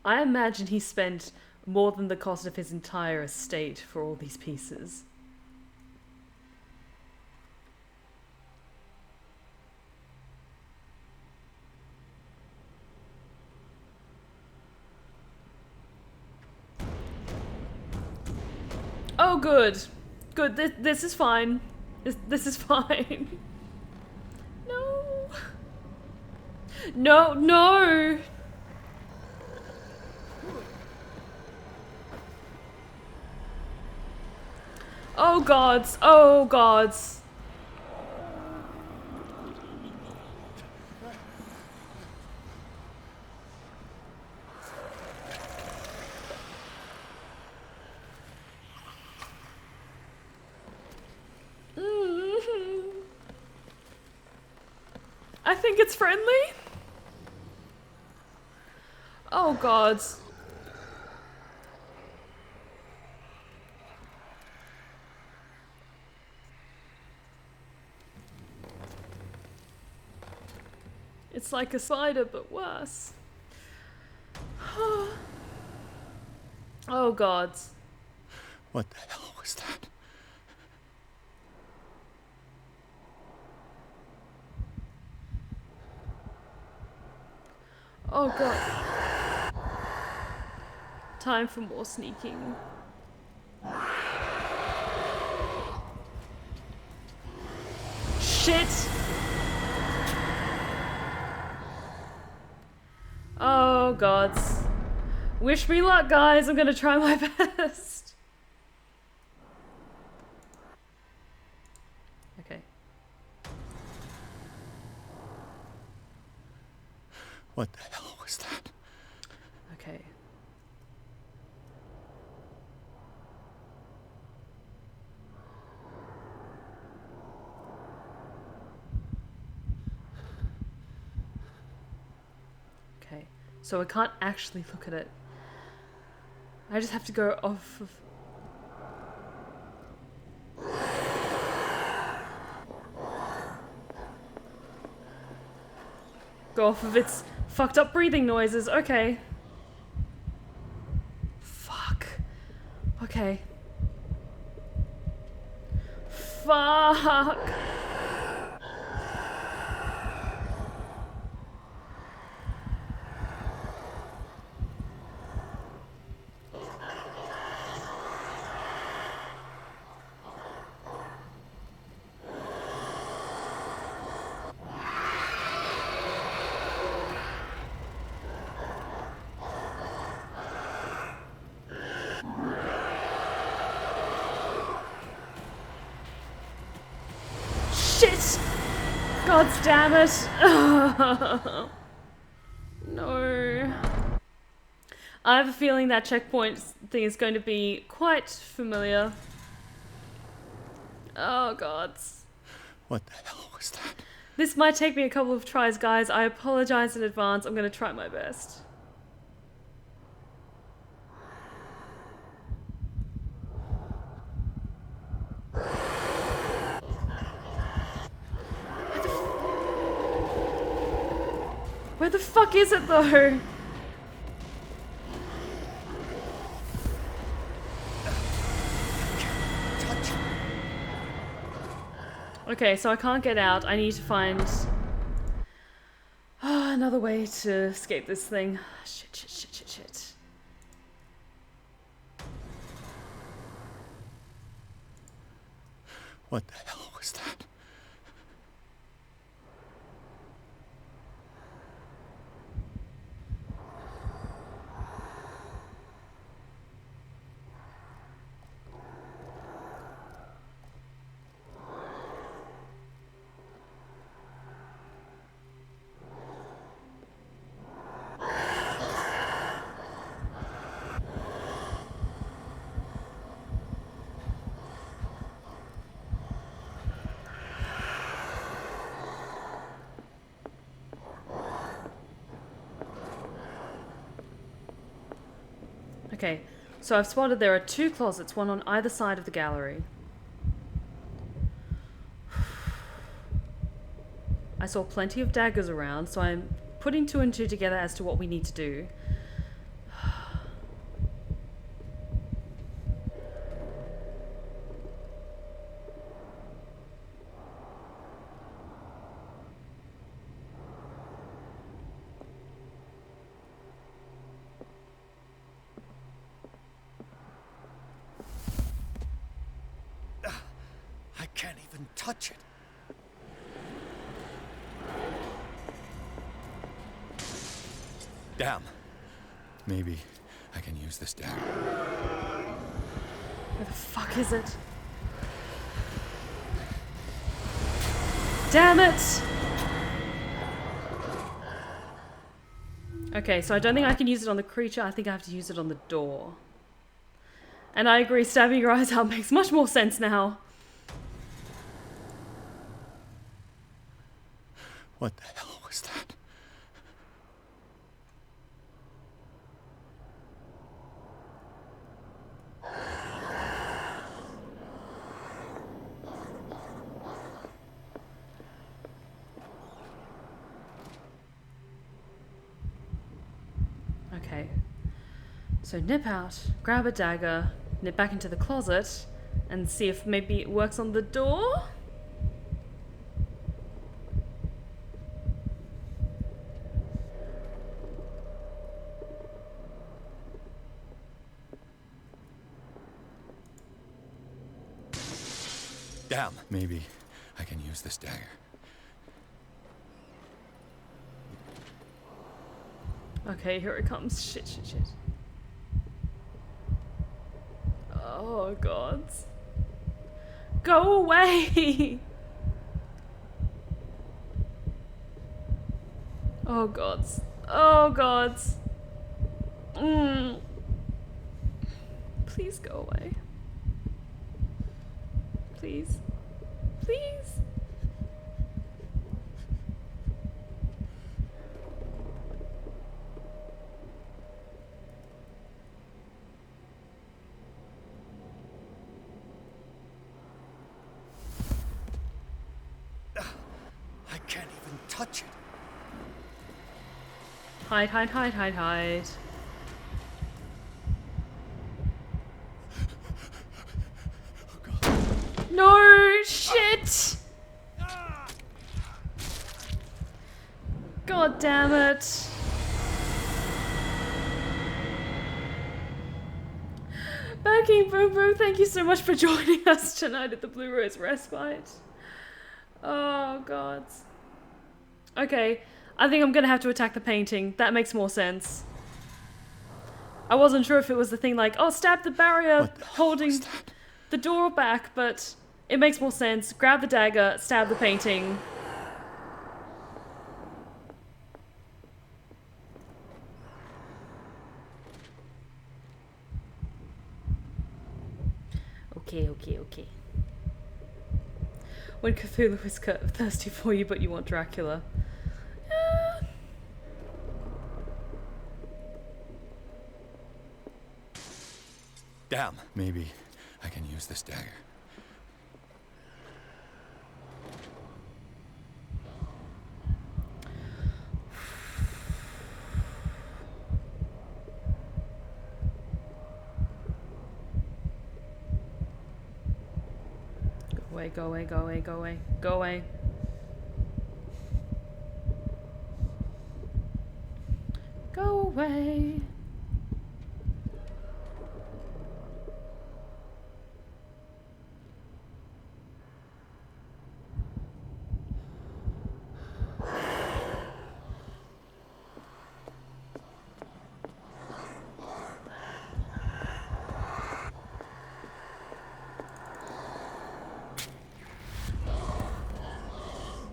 A: I imagine he spent more than the cost of his entire estate for all these pieces. Oh, good. Good. This is fine. This is fine. No. No, no. Oh, gods. Oh, gods. I think it's friendly. Oh, God. It's like a spider, but worse. Oh, God.
J: What the hell was that?
A: Oh, God. Time for more sneaking. Shit! Oh, gods. Wish me luck, guys. I'm gonna try my best. Okay.
J: What the hell was that?
A: Okay. Okay. So I can't actually look at it. I just have to go off of... Go off of its fucked up breathing noises. Okay. Fuck. Okay. Fuck. God damn it. No. I have a feeling that checkpoint thing is going to be quite familiar. Oh, God.
J: What the hell was that?
A: This might take me a couple of tries, guys. I apologize in advance. I'm going to try my best. Where the fuck is it, though? Okay, so I can't get out. I need to find another way to escape this thing. Shit, shit, shit, shit, shit.
J: What the hell was that?
A: Okay, so I've spotted there are two closets, one on either side of the gallery. I saw plenty of daggers around, so I'm putting 2 and 2 together as to what we need to do.
J: I can't even touch it. Damn. Maybe I can use this dagger.
A: Where the fuck is it? Damn it! Okay, so I don't think I can use it on the creature. I think I have to use it on the door. And I agree, stabbing your eyes out makes much more sense now.
J: What the hell was that?
A: Okay. So nip out, grab a dagger, nip back into the closet, and see if maybe it works on the door?
J: Damn. Maybe I can use this dagger.
A: Okay, here it comes. Shit, shit, shit. Oh, God. Go away! Oh, God. Oh, God. Please go away. Please. Please.
J: I can't even touch it.
A: Hide, hide, hide, hide, hide. No, shit! God damn it. Backing Boo Boo, thank you so much for joining us tonight at the Blue Rose Respite. Oh, God. Okay, I think I'm gonna have to attack the painting. That makes more sense. I wasn't sure if it was the thing like, oh, stab the barrier holding the door back, but it makes more sense. Grab the dagger, stab the painting. Okay, okay, okay. When Cthulhu is thirsty for you, but you want Dracula.
J: Damn. Maybe I can use this dagger.
A: Go away, go away, go away, go away. Go away.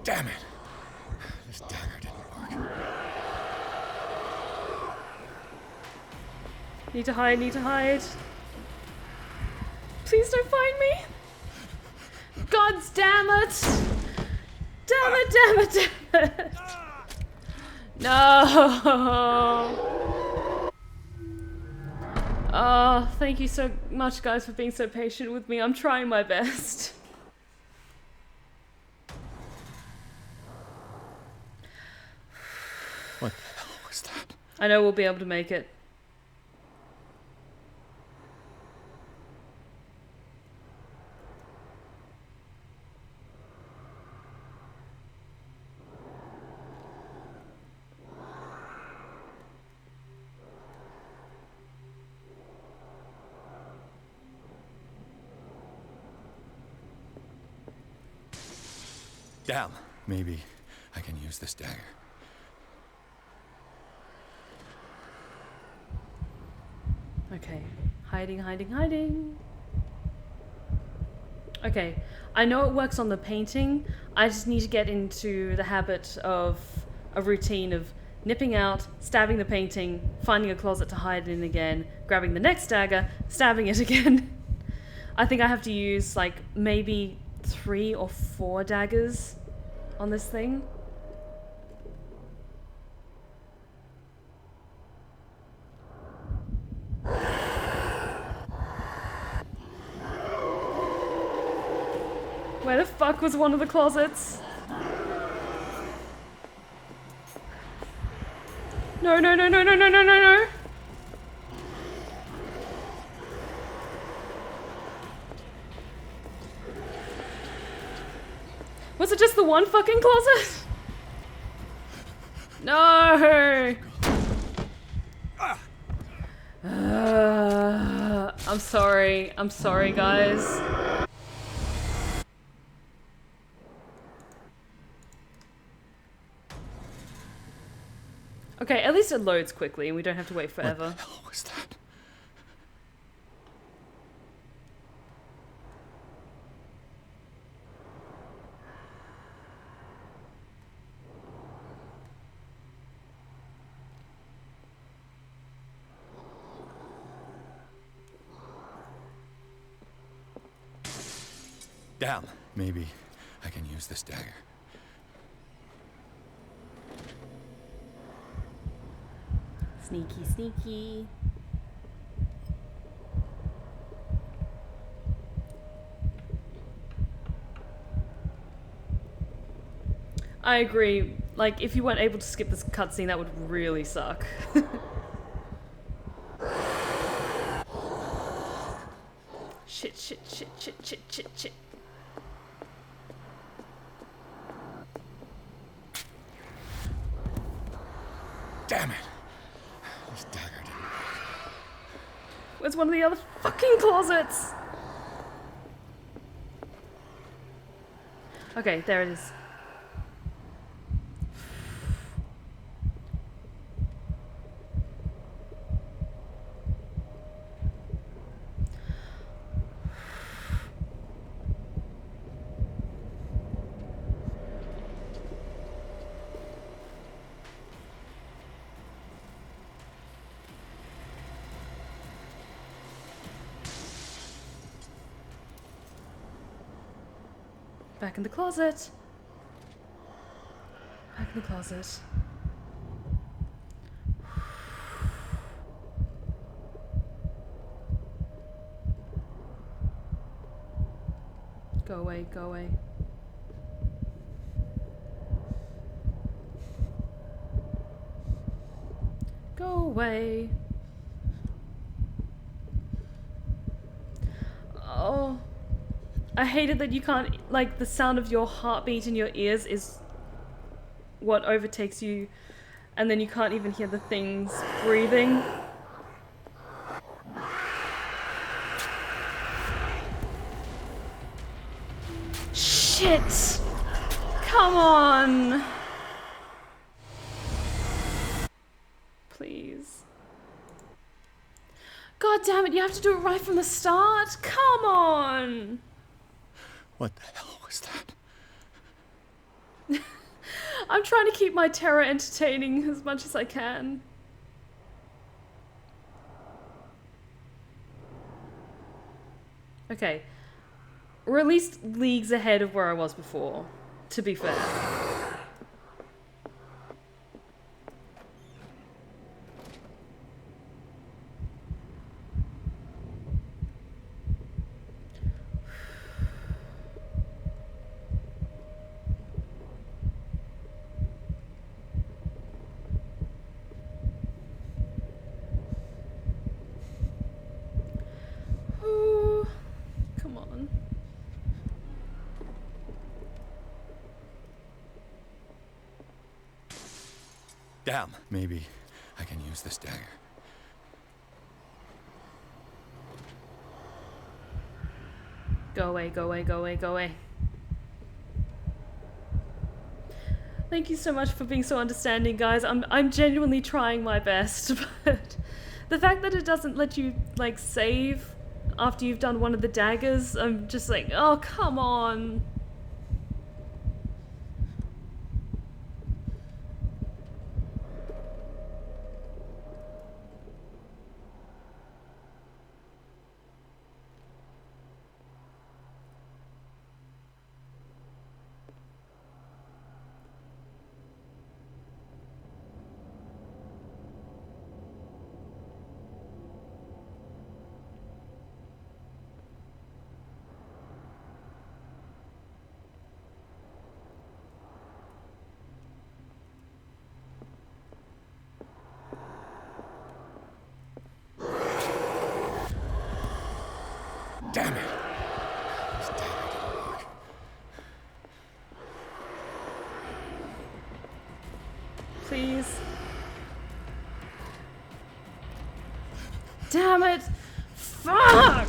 J: Damn it! This dagger didn't work.
A: Need to hide, need to hide. Please don't find me! God damn it! Damn it, damn it, damn it! No! Oh, thank you so much, guys, for being so patient with me. I'm trying my best.
J: What the hell was that?
A: I know we'll be able to make it.
J: Damn. Maybe I can use this dagger.
A: Okay. Hiding, hiding, hiding. Okay. I know it works on the painting. I just need to get into the habit of a routine of nipping out, stabbing the painting, finding a closet to hide in again, grabbing the next dagger, stabbing it again. I think I have to use like maybe 3 or 4 daggers on this thing. Where the fuck was one of the closets? No, no, no, no, no, no, no, no, no. Was it just the one fucking closet? No! I'm sorry. I'm sorry, guys. Okay, at least it loads quickly and we don't have to wait forever.
J: What the hell was that? Damn. Maybe I can use this dagger.
A: Sneaky, sneaky. I agree. Like, if you weren't able to skip this cutscene, that would really suck. Shit, shit, shit, shit, shit, shit, shit.
J: Damn it. This dagger didn't work.
A: Where's one of the other fucking closets? Okay, there it is. Back in the closet. Back in the closet. Go away, go away. Go away. Oh. I hated that you can't, like, the sound of your heartbeat in your ears is what overtakes you, and then you can't even hear the things breathing. Shit! Come on! Please. God damn it, you have to do it right from the start? Come on!
J: What the hell was that?
A: I'm trying to keep my terror entertaining as much as I can. Okay. We're at least leagues ahead of where I was before, to be fair.
J: Damn. Maybe I can use this dagger.
A: Go away, go away, go away, go away. Thank you so much for being so understanding, guys. I'm genuinely trying my best, but the fact that it doesn't let you, like, save after you've done one of the daggers, I'm just like, oh, come on.
J: Damn it!
A: Please. Damn it! Fuck!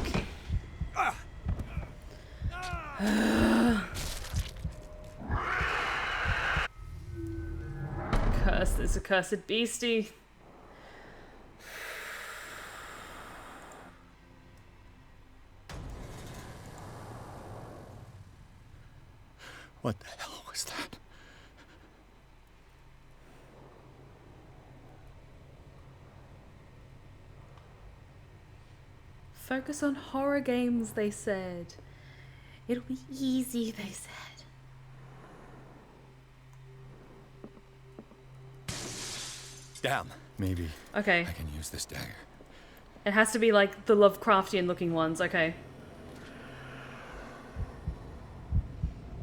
A: Curse this accursed beastie.
J: What the hell was that?
A: Focus on horror games, they said. It'll be easy, they said.
J: Damn. Maybe
A: Okay.
J: I can use this dagger.
A: It has to be like the Lovecraftian looking ones, okay.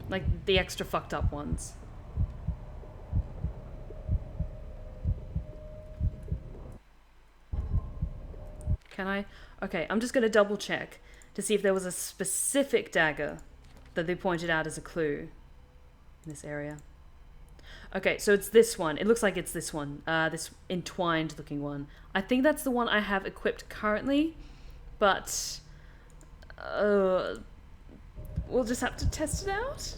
A: Like the extra fucked up ones. Can I? Okay, I'm just gonna double check to see if there was a specific dagger that they pointed out as a clue in this area. Okay, so it's this one. It looks like it's this one. This entwined looking one. I think that's the one I have equipped currently, but we'll just have to test it out.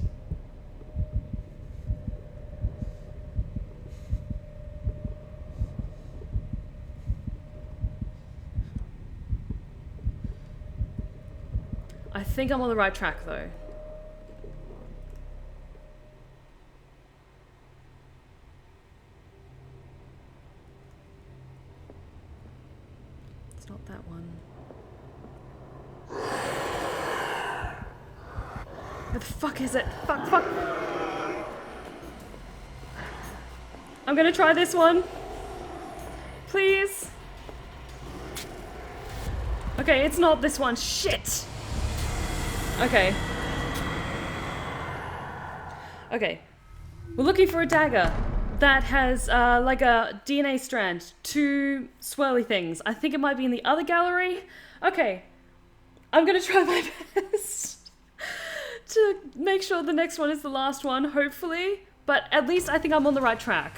A: I think I'm on the right track though. It's not that one. Where the fuck is it? Fuck, fuck. I'm gonna try this one. Please. Okay, it's not this one. Shit. Okay. Okay. We're looking for a dagger that has like a DNA strand, 2 swirly things. I think it might be in the other gallery. Okay. I'm gonna try my best to make sure the next one is the last one, hopefully. But at least I think I'm on the right track.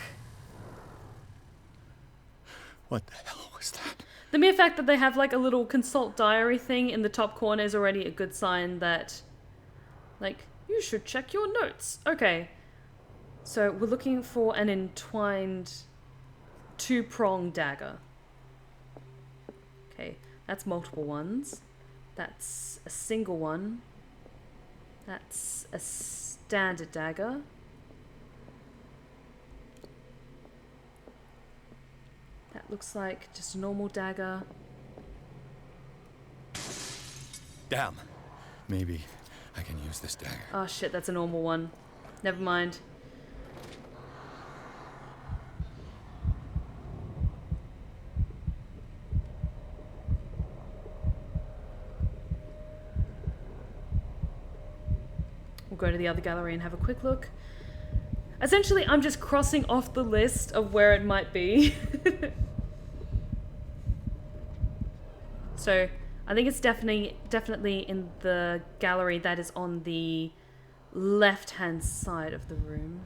J: What the hell was that?
A: The mere fact that they have like a little consult diary thing in the top corner is already a good sign that, like, you should check your notes. Okay. So we're looking for an entwined 2-pronged dagger. Okay, that's multiple ones. That's a single one. That's a standard dagger. That looks like just a normal dagger.
J: Damn. Maybe I can use this dagger.
A: Oh shit, that's a normal one. Never mind. We'll go to the other gallery and have a quick look. Essentially, I'm just crossing off the list of where it might be. So, I think it's definitely in the gallery that is on the left-hand side of the room.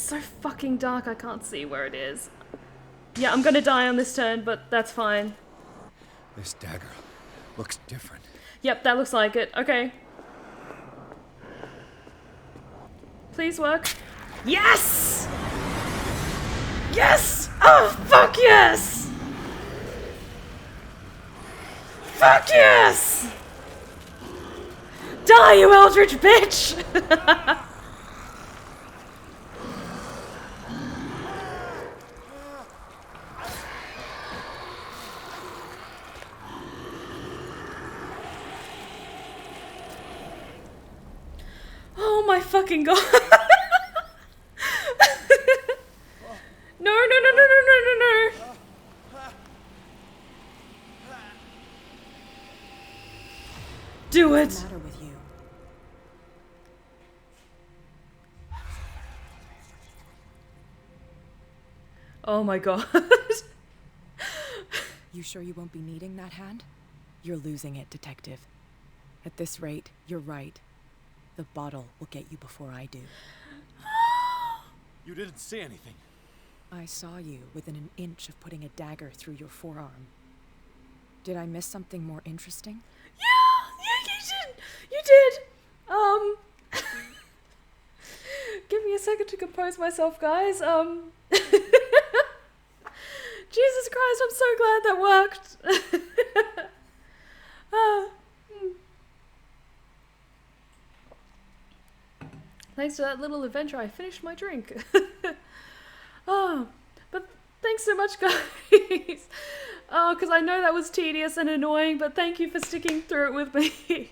A: so fucking dark I can't see where it is. Yeah, I'm gonna die on this turn, but that's fine.
J: This dagger looks different.
A: Yep, that looks like it. Okay. Please work. Yes! Yes! Oh, fuck yes! Fuck yes! Die, you eldritch bitch! Oh my fucking god. No, no, no, no, no, no, no, no. Do it.
H: What's the matter with you?
A: Oh my god.
H: You sure you won't be needing that hand? You're losing it, Detective. At this rate, you're right. The bottle will get you before I do.
J: You didn't see anything.
H: I saw you within an inch of putting a dagger through your forearm. Did I miss something more interesting?
A: Yeah, you did. Give me a second to compose myself, guys. Jesus Christ, I'm so glad that worked. Thanks to that little adventure, I finished my drink. But thanks so much, guys. Because I know that was tedious and annoying, but thank you for sticking through it with me.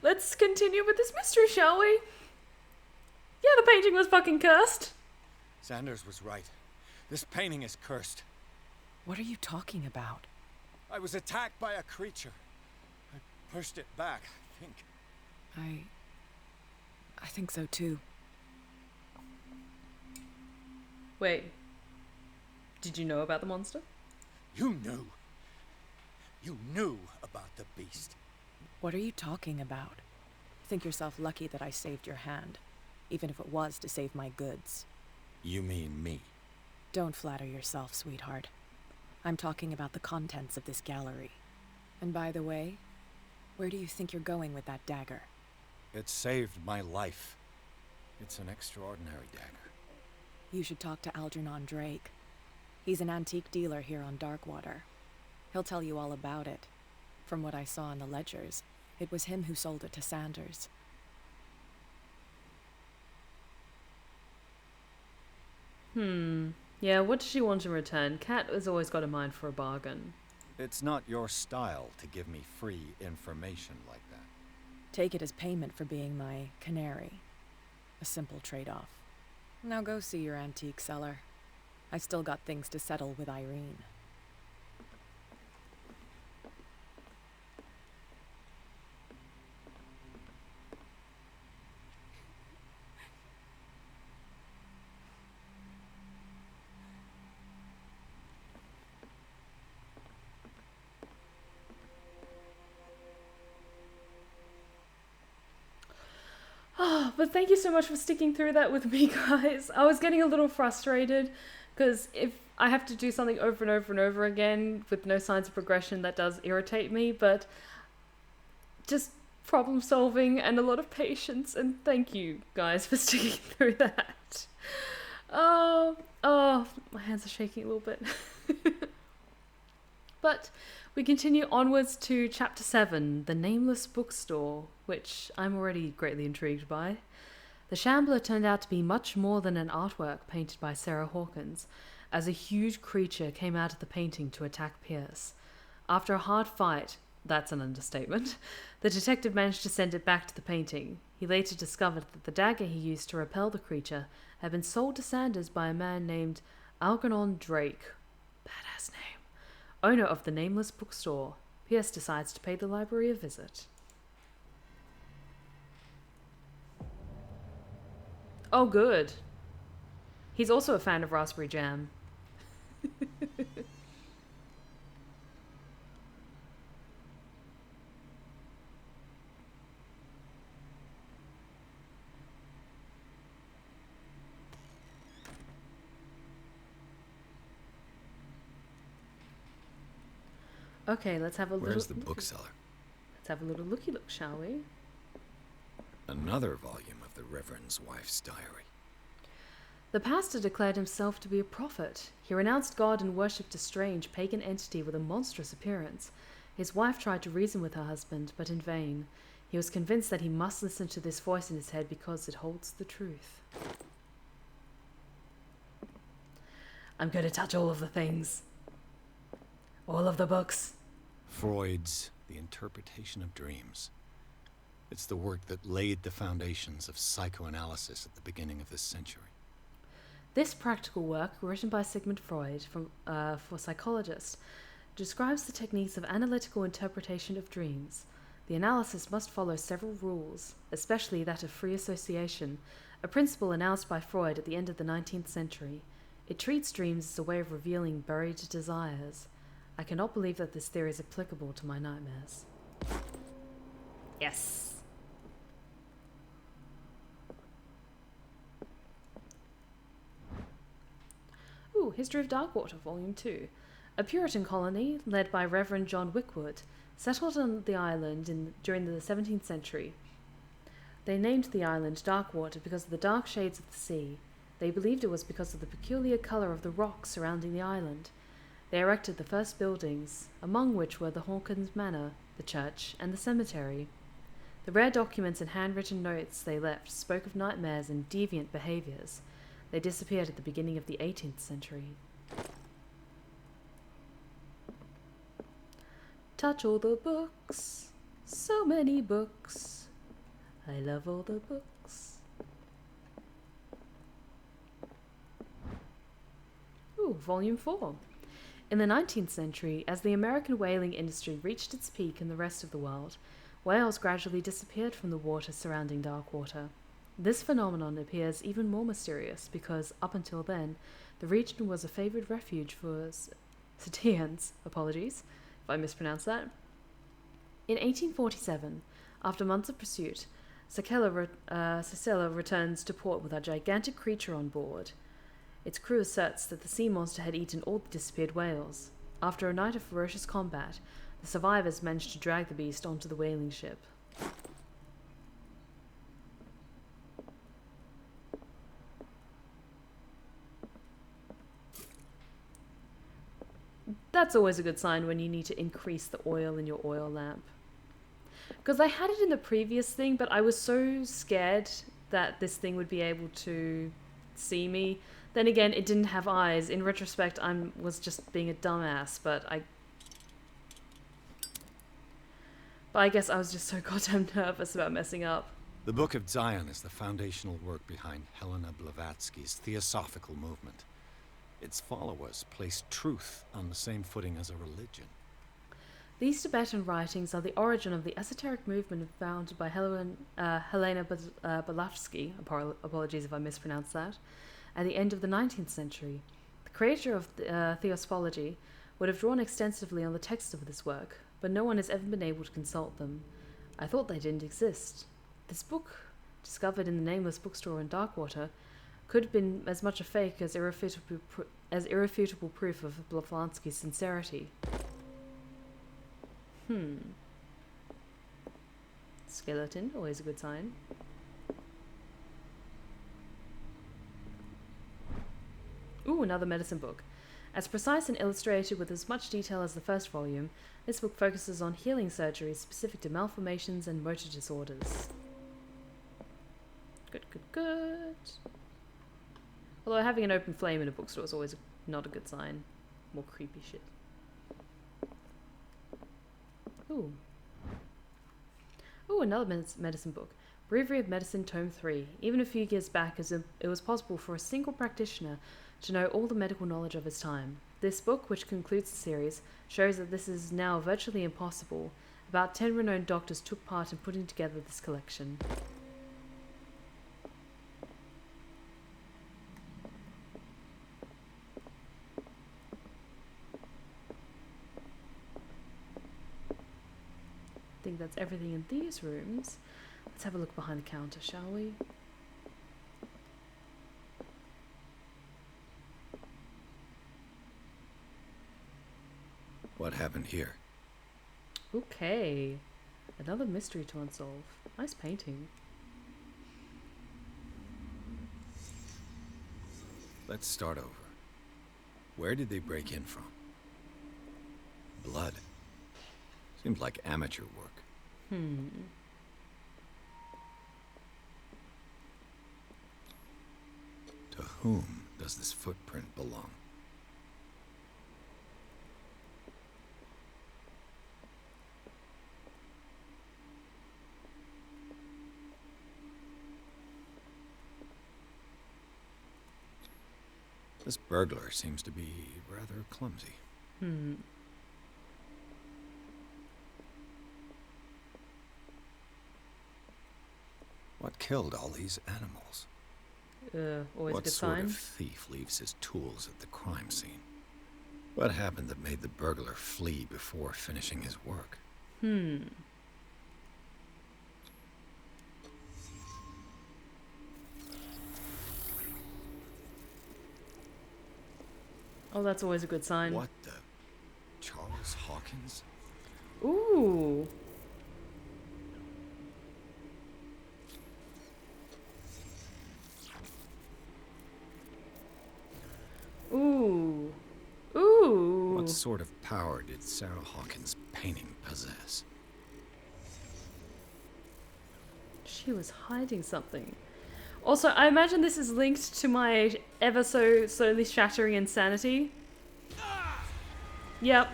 A: Let's continue with this mystery, shall we? Yeah, the painting was fucking cursed.
J: Sanders was right. This painting is cursed.
H: What are you talking about?
J: I was attacked by a creature. I pushed it back, I think.
H: I think so too.
A: Wait. Did you know about the monster?
J: You knew. You knew about the beast.
H: What are you talking about? Think yourself lucky that I saved your hand, even if it was to save my goods.
J: You mean me?
H: Don't flatter yourself, sweetheart. I'm talking about the contents of this gallery. And by the way, where do you think you're going with that dagger?
J: It saved my life. It's an extraordinary dagger.
H: You should talk to Algernon Drake. He's an antique dealer here on Darkwater. He'll tell you all about it. From what I saw in the ledgers, it was him who sold it to Sanders.
A: Yeah, what does she want in return? Kat has always got a mind for a bargain.
J: It's not your style to give me free information like that.
H: Take it as payment for being my canary. A simple trade-off. Now go see your antique seller. I still got things to settle with Irene.
A: But thank you so much for sticking through that with me, guys. I was getting a little frustrated because if I have to do something over and over and over again with no signs of progression, that does irritate me, but just problem solving and a lot of patience, and thank you guys for sticking through that. Oh, my hands are shaking a little bit. But we continue onwards to Chapter 7, The Nameless Bookstore, which I'm already greatly intrigued by. The Shambler turned out to be much more than an artwork painted by Sarah Hawkins, as a huge creature came out of the painting to attack Pierce. After a hard fight, that's an understatement, the detective managed to send it back to the painting. He later discovered that the dagger he used to repel the creature had been sold to Sanders by a man named Ghonnathan Drake. Badass name. Owner of the Nameless Bookstore. Pierce decides to pay the library a visit. Oh, good. He's also a fan of raspberry jam. Okay, let's have a little...
J: Where's the bookseller?
A: Let's have a little looky-look, shall we?
J: Another volume of the Reverend's wife's diary.
A: The pastor declared himself to be a prophet. He renounced God and worshipped a strange, pagan entity with a monstrous appearance. His wife tried to reason with her husband, but in vain. He was convinced that he must listen to this voice in his head because it holds the truth. I'm going to touch all of the things. All of the books.
J: Freud's The Interpretation of Dreams. It's the work that laid the foundations of psychoanalysis at the beginning of this century.
A: This practical work, written by Sigmund Freud for psychologists, describes the techniques of analytical interpretation of dreams. The analysis must follow several rules, especially that of free association, a principle announced by Freud at the end of the 19th century. It treats dreams as a way of revealing buried desires. I cannot believe that this theory is applicable to my nightmares. Yes! Ooh, History of Darkwater, Volume 2. A Puritan colony, led by Reverend John Wickwood, settled on the island during the 17th century. They named the island Darkwater because of the dark shades of the sea. They believed it was because of the peculiar colour of the rocks surrounding the island. They erected the first buildings, among which were the Hawkins Manor, the church, and the cemetery. The rare documents and handwritten notes they left spoke of nightmares and deviant behaviours. They disappeared at the beginning of the 18th century. Touch all the books, so many books. I love all the books. Ooh, Volume 4. In the 19th century, as the American whaling industry reached its peak in the rest of the world, whales gradually disappeared from the water surrounding Darkwater. This phenomenon appears even more mysterious because, up until then, the region was a favoured refuge for Scions, apologies if I mispronounced that. In 1847, after months of pursuit, Sicela returns to port with a gigantic creature on board. Its crew asserts that the sea monster had eaten all the disappeared whales. After a night of ferocious combat, the survivors managed to drag the beast onto the whaling ship. That's always a good sign when you need to increase the oil in your oil lamp. Because I had it in the previous thing, but I was so scared that this thing would be able to see me. Then again, it didn't have eyes. In retrospect, I was just being a dumbass, but I guess I was just so goddamn nervous about messing up.
J: The Book of Zion is the foundational work behind Helena Blavatsky's Theosophical movement. Its followers place truth on the same footing as a religion.
A: These Tibetan writings are the origin of the esoteric movement founded by Helena Blavatsky, apologies if I mispronounced that, at the end of the 19th century. The creator of Theosophology would have drawn extensively on the text of this work, but no one has ever been able to consult them. I thought they didn't exist. This book, discovered in the nameless bookstore in Darkwater, could have been as much a fake as irrefutable proof of Blavatsky's sincerity. Skeleton, always a good sign. Ooh, another medicine book. As precise and illustrated with as much detail as the first volume, this book focuses on healing surgeries specific to malformations and motor disorders. Good, good, good. Although having an open flame in a bookstore is always not a good sign. More creepy shit. Ooh. Ooh, another medicine book. Breviary of Medicine, Tome 3. Even a few years back, it was possible for a single practitioner to know all the medical knowledge of his time. This book, which concludes the series, shows that this is now virtually impossible. About 10 renowned doctors took part in putting together this collection. I think that's everything in these rooms. Let's have a look behind the counter, shall we?
J: What happened here?
A: Okay. Another mystery to unsolve. Nice painting.
J: Let's start over. Where did they break in from? Blood. Seems like amateur work. To whom does this footprint belong? This burglar seems to be rather clumsy. What killed all these animals?
A: Always a
J: What
A: good
J: sort
A: sign.
J: of thief leaves his tools at the crime scene? What happened that made the burglar flee before finishing his work?
A: Oh, that's always a good sign.
J: What the? Charles Hawkins?
A: Ooh. Ooh. Ooh.
J: What sort of power did Sarah Hawkins' painting possess?
A: She was hiding something. Also, I imagine this is linked to my ever so slowly shattering insanity. Yep.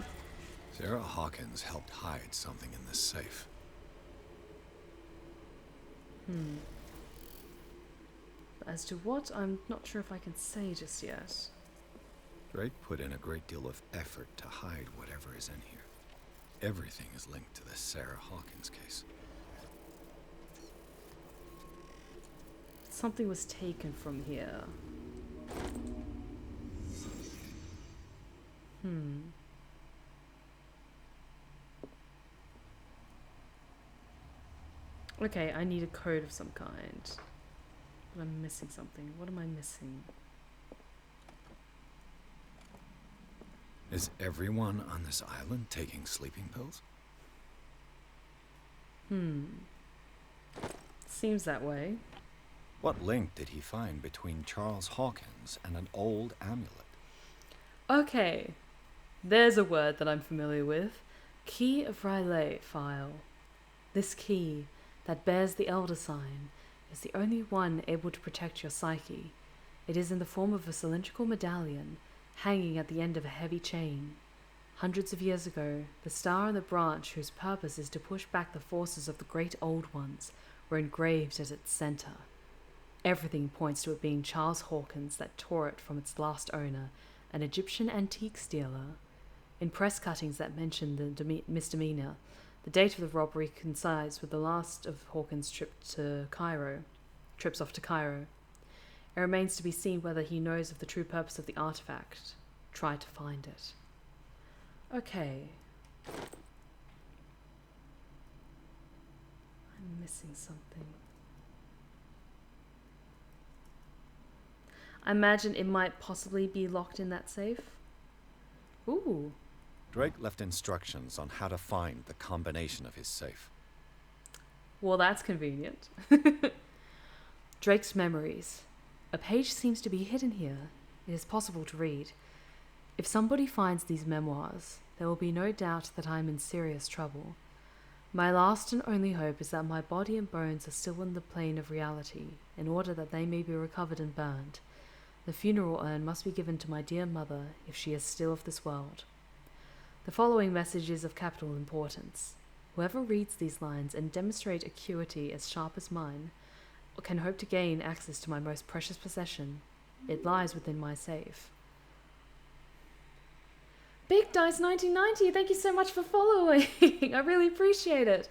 J: Sarah Hawkins helped hide something in this safe.
A: As to what, I'm not sure if I can say just yet.
J: Drake put in a great deal of effort to hide whatever is in here. Everything is linked to the Sarah Hawkins case.
A: Something was taken from here. Okay, I need a code of some kind. But I'm missing something. What am I missing?
J: Is everyone on this island taking sleeping pills?
A: Seems that way.
J: What link did he find between Charles Hawkins and an old amulet?
A: Okay, there's a word that I'm familiar with. Key of R'lyeh file. This key, that bears the Elder Sign, is the only one able to protect your psyche. It is in the form of a cylindrical medallion, hanging at the end of a heavy chain. Hundreds of years ago, the star and the branch whose purpose is to push back the forces of the Great Old Ones were engraved at its center. Everything points to it being Charles Hawkins that tore it from its last owner, an Egyptian antiques dealer. In press cuttings that mention the misdemeanor, the date of the robbery coincides with the last of Hawkins' trips off to Cairo. It remains to be seen whether he knows of the true purpose of the artifact. Try to find it. Okay. I'm missing something. I imagine it might possibly be locked in that safe. Ooh.
J: Drake left instructions on how to find the combination of his safe.
A: Well, that's convenient. Drake's memories. A page seems to be hidden here. It is possible to read. If somebody finds these memoirs, there will be no doubt that I am in serious trouble. My last and only hope is that my body and bones are still in the plane of reality, in order that they may be recovered and burned. The funeral urn must be given to my dear mother, if she is still of this world. The following message is of capital importance. Whoever reads these lines and demonstrate acuity as sharp as mine can hope to gain access to my most precious possession. It lies within my safe. Big Dice 1990, thank you so much for following. I really appreciate it.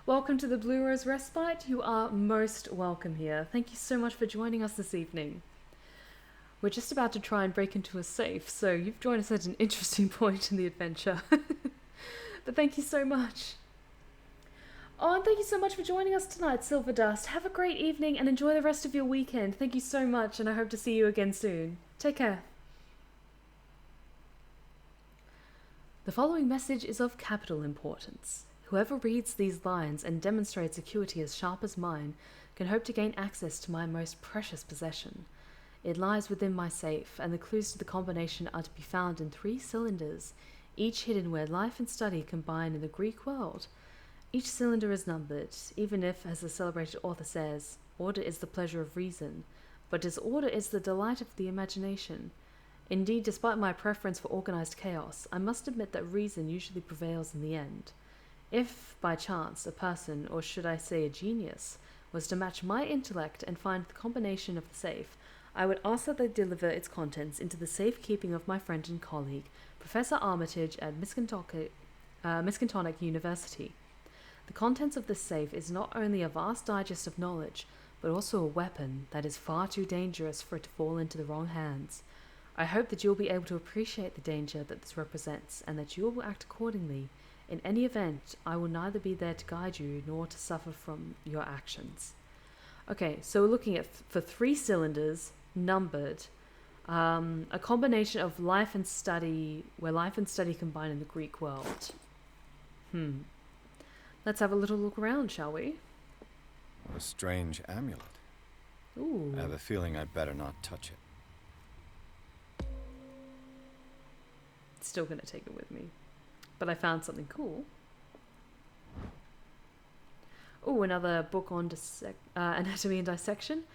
A: Welcome to the Blue Rose Respite. You are most welcome here. Thank you so much for joining us this evening. We're just about to try and break into a safe, so you've joined us at an interesting point in the adventure. But thank you so much. Oh, and thank you so much for joining us tonight, Silver Dust. Have a great evening and enjoy the rest of your weekend. Thank you so much, and I hope to see you again soon. Take care. The following message is of capital importance. Whoever reads these lines and demonstrates acuity as sharp as mine can hope to gain access to my most precious possession. It lies within my safe, and the clues to the combination are to be found in 3 cylinders, each hidden where life and study combine in the Greek world. Each cylinder is numbered, even if, as the celebrated author says, order is the pleasure of reason, but disorder is the delight of the imagination. Indeed, despite my preference for organized chaos, I must admit that reason usually prevails in the end. If, by chance, a person, or should I say a genius, was to match my intellect and find the combination of the safe, I would ask that they deliver its contents into the safekeeping of my friend and colleague, Professor Armitage at Miskatonic University. The contents of this safe is not only a vast digest of knowledge, but also a weapon that is far too dangerous for it to fall into the wrong hands. I hope that you will be able to appreciate the danger that this represents, and that you will act accordingly. In any event, I will neither be there to guide you, nor to suffer from your actions. Okay, so we're looking at for 3 cylinders, numbered, a combination of life and study, where life and study combine in the Greek world. Let's have a little look around, shall we?
J: What a strange amulet.
A: Ooh.
J: I have a feeling I'd better not touch it.
A: Still gonna take it with me. But I found something cool. Oh, another book on anatomy and dissection.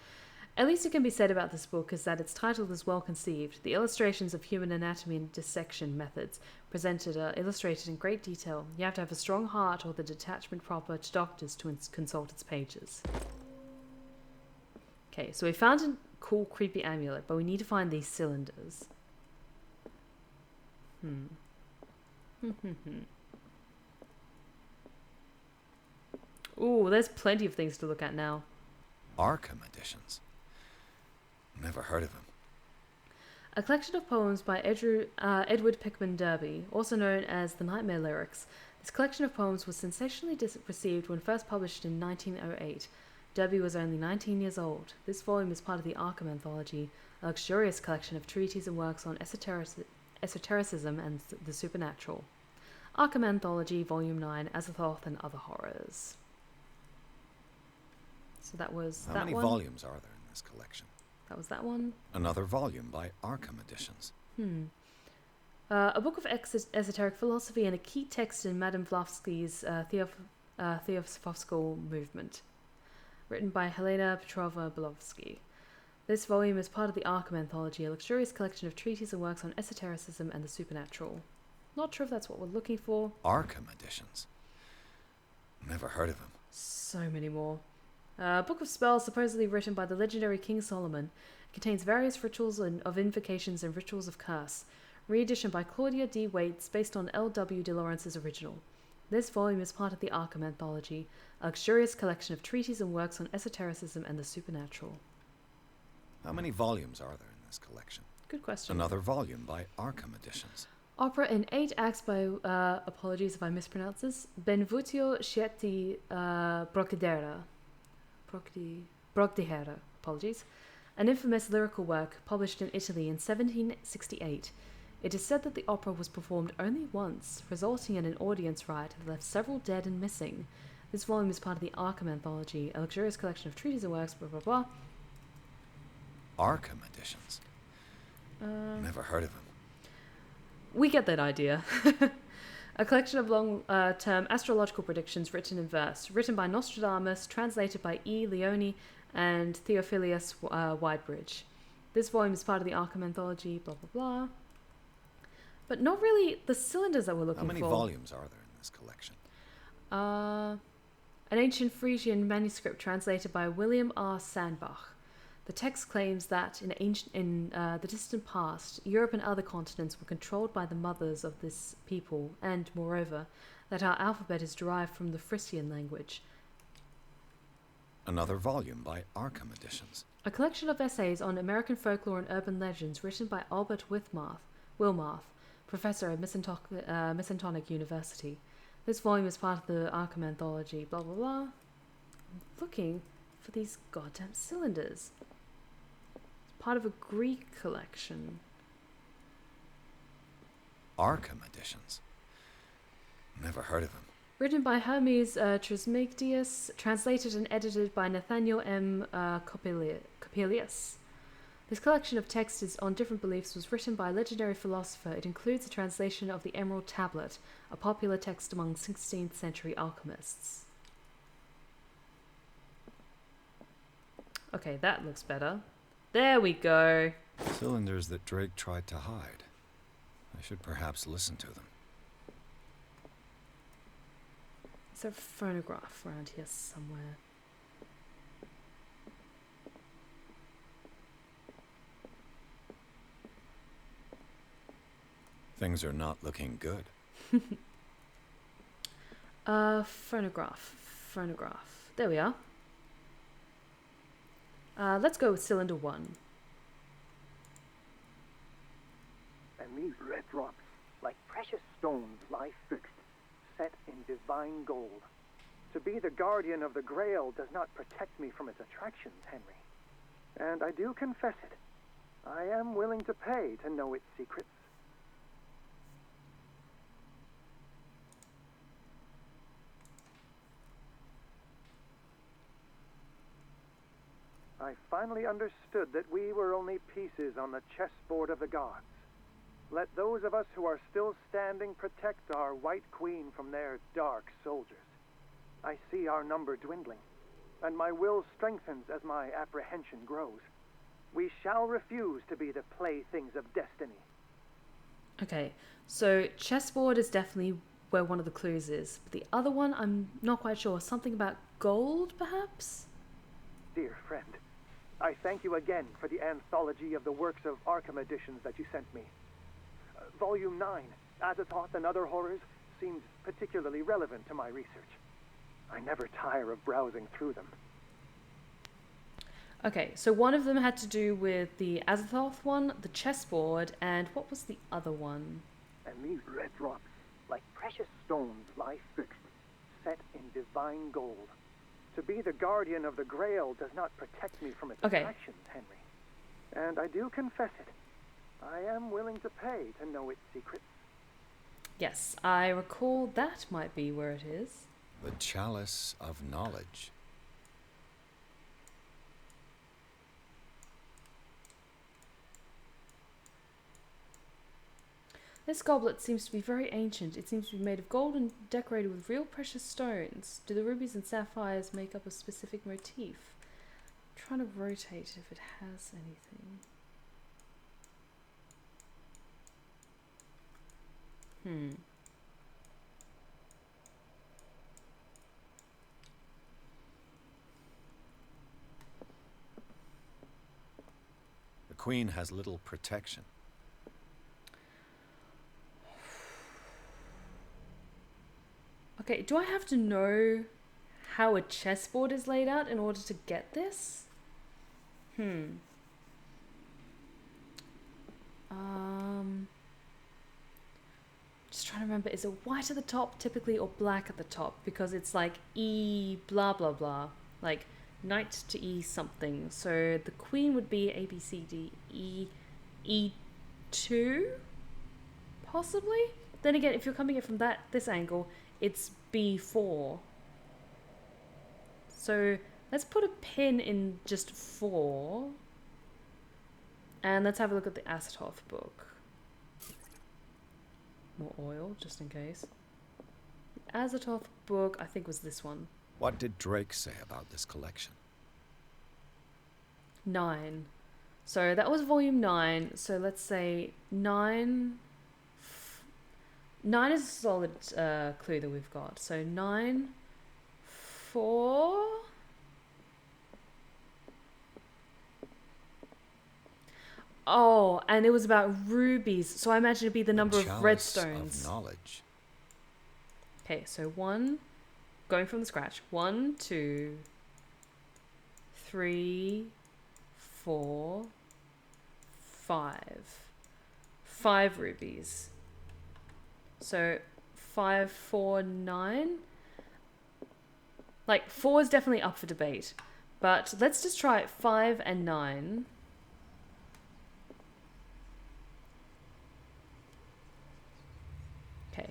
A: At least it can be said about this book is that its title is well conceived. The illustrations of human anatomy and dissection methods presented are illustrated in great detail. You have to have a strong heart or the detachment proper to doctors to consult its pages. Okay, so we found a cool, creepy amulet, but we need to find these cylinders. Ooh, there's plenty of things to look at now.
J: Arkham editions. Never heard of him.
A: A collection of poems by Edward Pickman Derby, also known as the Nightmare Lyrics. This collection of poems was sensationally received when first published in 1908. Derby was only 19 years old. This volume is part of the Arkham Anthology, a luxurious collection of treatises and works on esotericism and the supernatural. Arkham Anthology, Volume 9, Azathoth and Other Horrors. So that was
J: How
A: that
J: many
A: one.
J: volumes are there in this collection?
A: That was that one.
J: Another volume by Arkham Editions.
A: A book of esoteric philosophy and a key text in Madame Blavatsky's Theosophical movement, written by Helena Petrova Blavatsky. This volume is part of the Arkham Anthology, a luxurious collection of treatises and works on esotericism and the supernatural. Not sure if that's what we're looking for.
J: Arkham Editions. Never heard of him.
A: So many more. A book of spells supposedly written by the legendary King Solomon. It contains various rituals of invocations and rituals of curse. Reedition by Claudia D. Waits based on L.W. de Lawrence's original. This volume is part of the Arkham Anthology, a luxurious collection of treatises and works on esotericism and the supernatural.
J: How many volumes are there in this collection?
A: Good question.
J: Another volume by Arkham Editions.
A: Opera in 8 acts by, apologies if I mispronounce this, Benvenuto Scetti Brogdihera, apologies, an infamous lyrical work published in Italy in 1768. It is said that the opera was performed only once, resulting in an audience riot that left several dead and missing. This volume is part of the Arkham Anthology, a luxurious collection of treatises and works, blah blah blah.
J: Arkham Editions. Never heard of him.
A: We get that idea. A collection of long-term astrological predictions written in verse, written by Nostradamus, translated by E. Leone and Theophilus Widebridge. This volume is part of the Arkham Anthology, blah blah blah. But not really the cylinders that we're looking for.
J: How many volumes are there in this collection?
A: An ancient Frisian manuscript translated by William R. Sandbach. The text claims that in the distant past, Europe and other continents were controlled by the mothers of this people, and, moreover, that our alphabet is derived from the Frisian language.
J: Another volume by Arkham Editions.
A: A collection of essays on American folklore and urban legends written by Albert Wilmarth, professor at Miskatonic University. This volume is part of the Arkham Anthology, blah blah blah. I'm looking for these goddamn cylinders. Part of a Greek collection.
J: Arkham Editions. Never heard of him.
A: Written by Hermes Trismegistus, translated and edited by Nathaniel M. Coppelius. This collection of texts on different beliefs was written by a legendary philosopher. It includes a translation of the Emerald Tablet, a popular text among 16th century alchemists. Okay, that looks better. There we go.
J: Cylinders that Drake tried to hide. I should perhaps listen to them.
A: Is there a phonograph around here somewhere?
J: Things are not looking good.
A: Phonograph. There we are. Let's go with cylinder 1.
K: And these red drops, like precious stones, lie fixed, set in divine gold. To be the guardian of the Grail does not protect me from its attractions, Henry. And I do confess it. I am willing to pay to know its secrets. I finally understood that we were only pieces on the chessboard of the gods. Let those of us who are still standing protect our White Queen from their dark soldiers. I see our number dwindling, and my will strengthens as my apprehension grows. We shall refuse to be the playthings of destiny.
A: Okay, so chessboard is definitely where one of the clues is, but the other one I'm not quite sure. Something about gold, perhaps?
K: Dear friend, I thank you again for the anthology of the works of Arkham editions that you sent me. Volume 9, Azathoth and Other Horrors, seemed particularly relevant to my research. I never tire of browsing through them.
A: Okay, so one of them had to do with the Azathoth one, the chessboard, and what was the other one?
K: And these red drops, like precious stones, lie fixed, set in divine gold. To be the guardian of the Grail does not protect me from its attractions, Henry. And I do confess it. I am willing to pay to know its secrets.
A: Yes, I recall that might be where it is.
J: The Chalice of Knowledge.
A: This goblet seems to be very ancient. It seems to be made of gold and decorated with real precious stones. Do the rubies and sapphires make up a specific motif? I'm trying to rotate if it has anything.
J: The Queen has little protection.
A: Okay, do I have to know how a chessboard is laid out in order to get this? Just trying to remember, is it white at the top typically or black at the top? Because it's like E blah blah blah, like knight to E something. So the queen would be A, B, C, D, E, E2, possibly? Then again, if you're coming in from this angle, it's B4. So let's put a pin in just 4. And let's have a look at the Azathoth book. More oil, just in case. The Azathoth book, I think, was this one.
J: What did Drake say about this collection?
A: 9. So that was volume 9. So let's say 9. 9 is a solid clue that we've got. So 9, 4. Oh, and it was about rubies. So I imagine it'd be the number of red stones.
J: Of knowledge.
A: Okay, so 1, going from the scratch. 1, 2, 3, 4, 5. 5 rubies. So 5, 4, 9. Like 4 is definitely up for debate, but let's just try 5 and 9. Okay.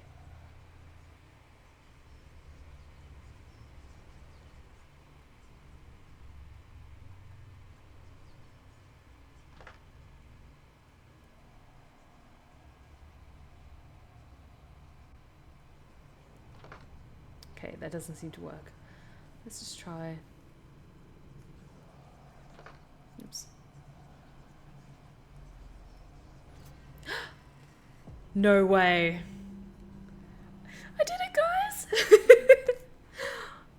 A: Okay, that doesn't seem to work. Let's just try. Oops. No way. I did it, guys!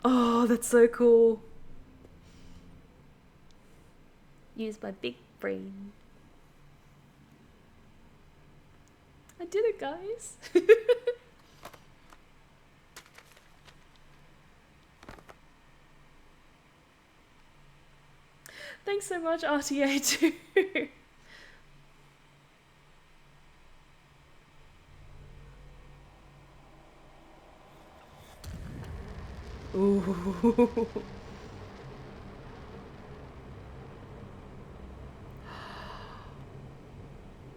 A: Oh, that's so cool. Use my big brain. I did it, guys. Thanks so much, RTA too. Ooh.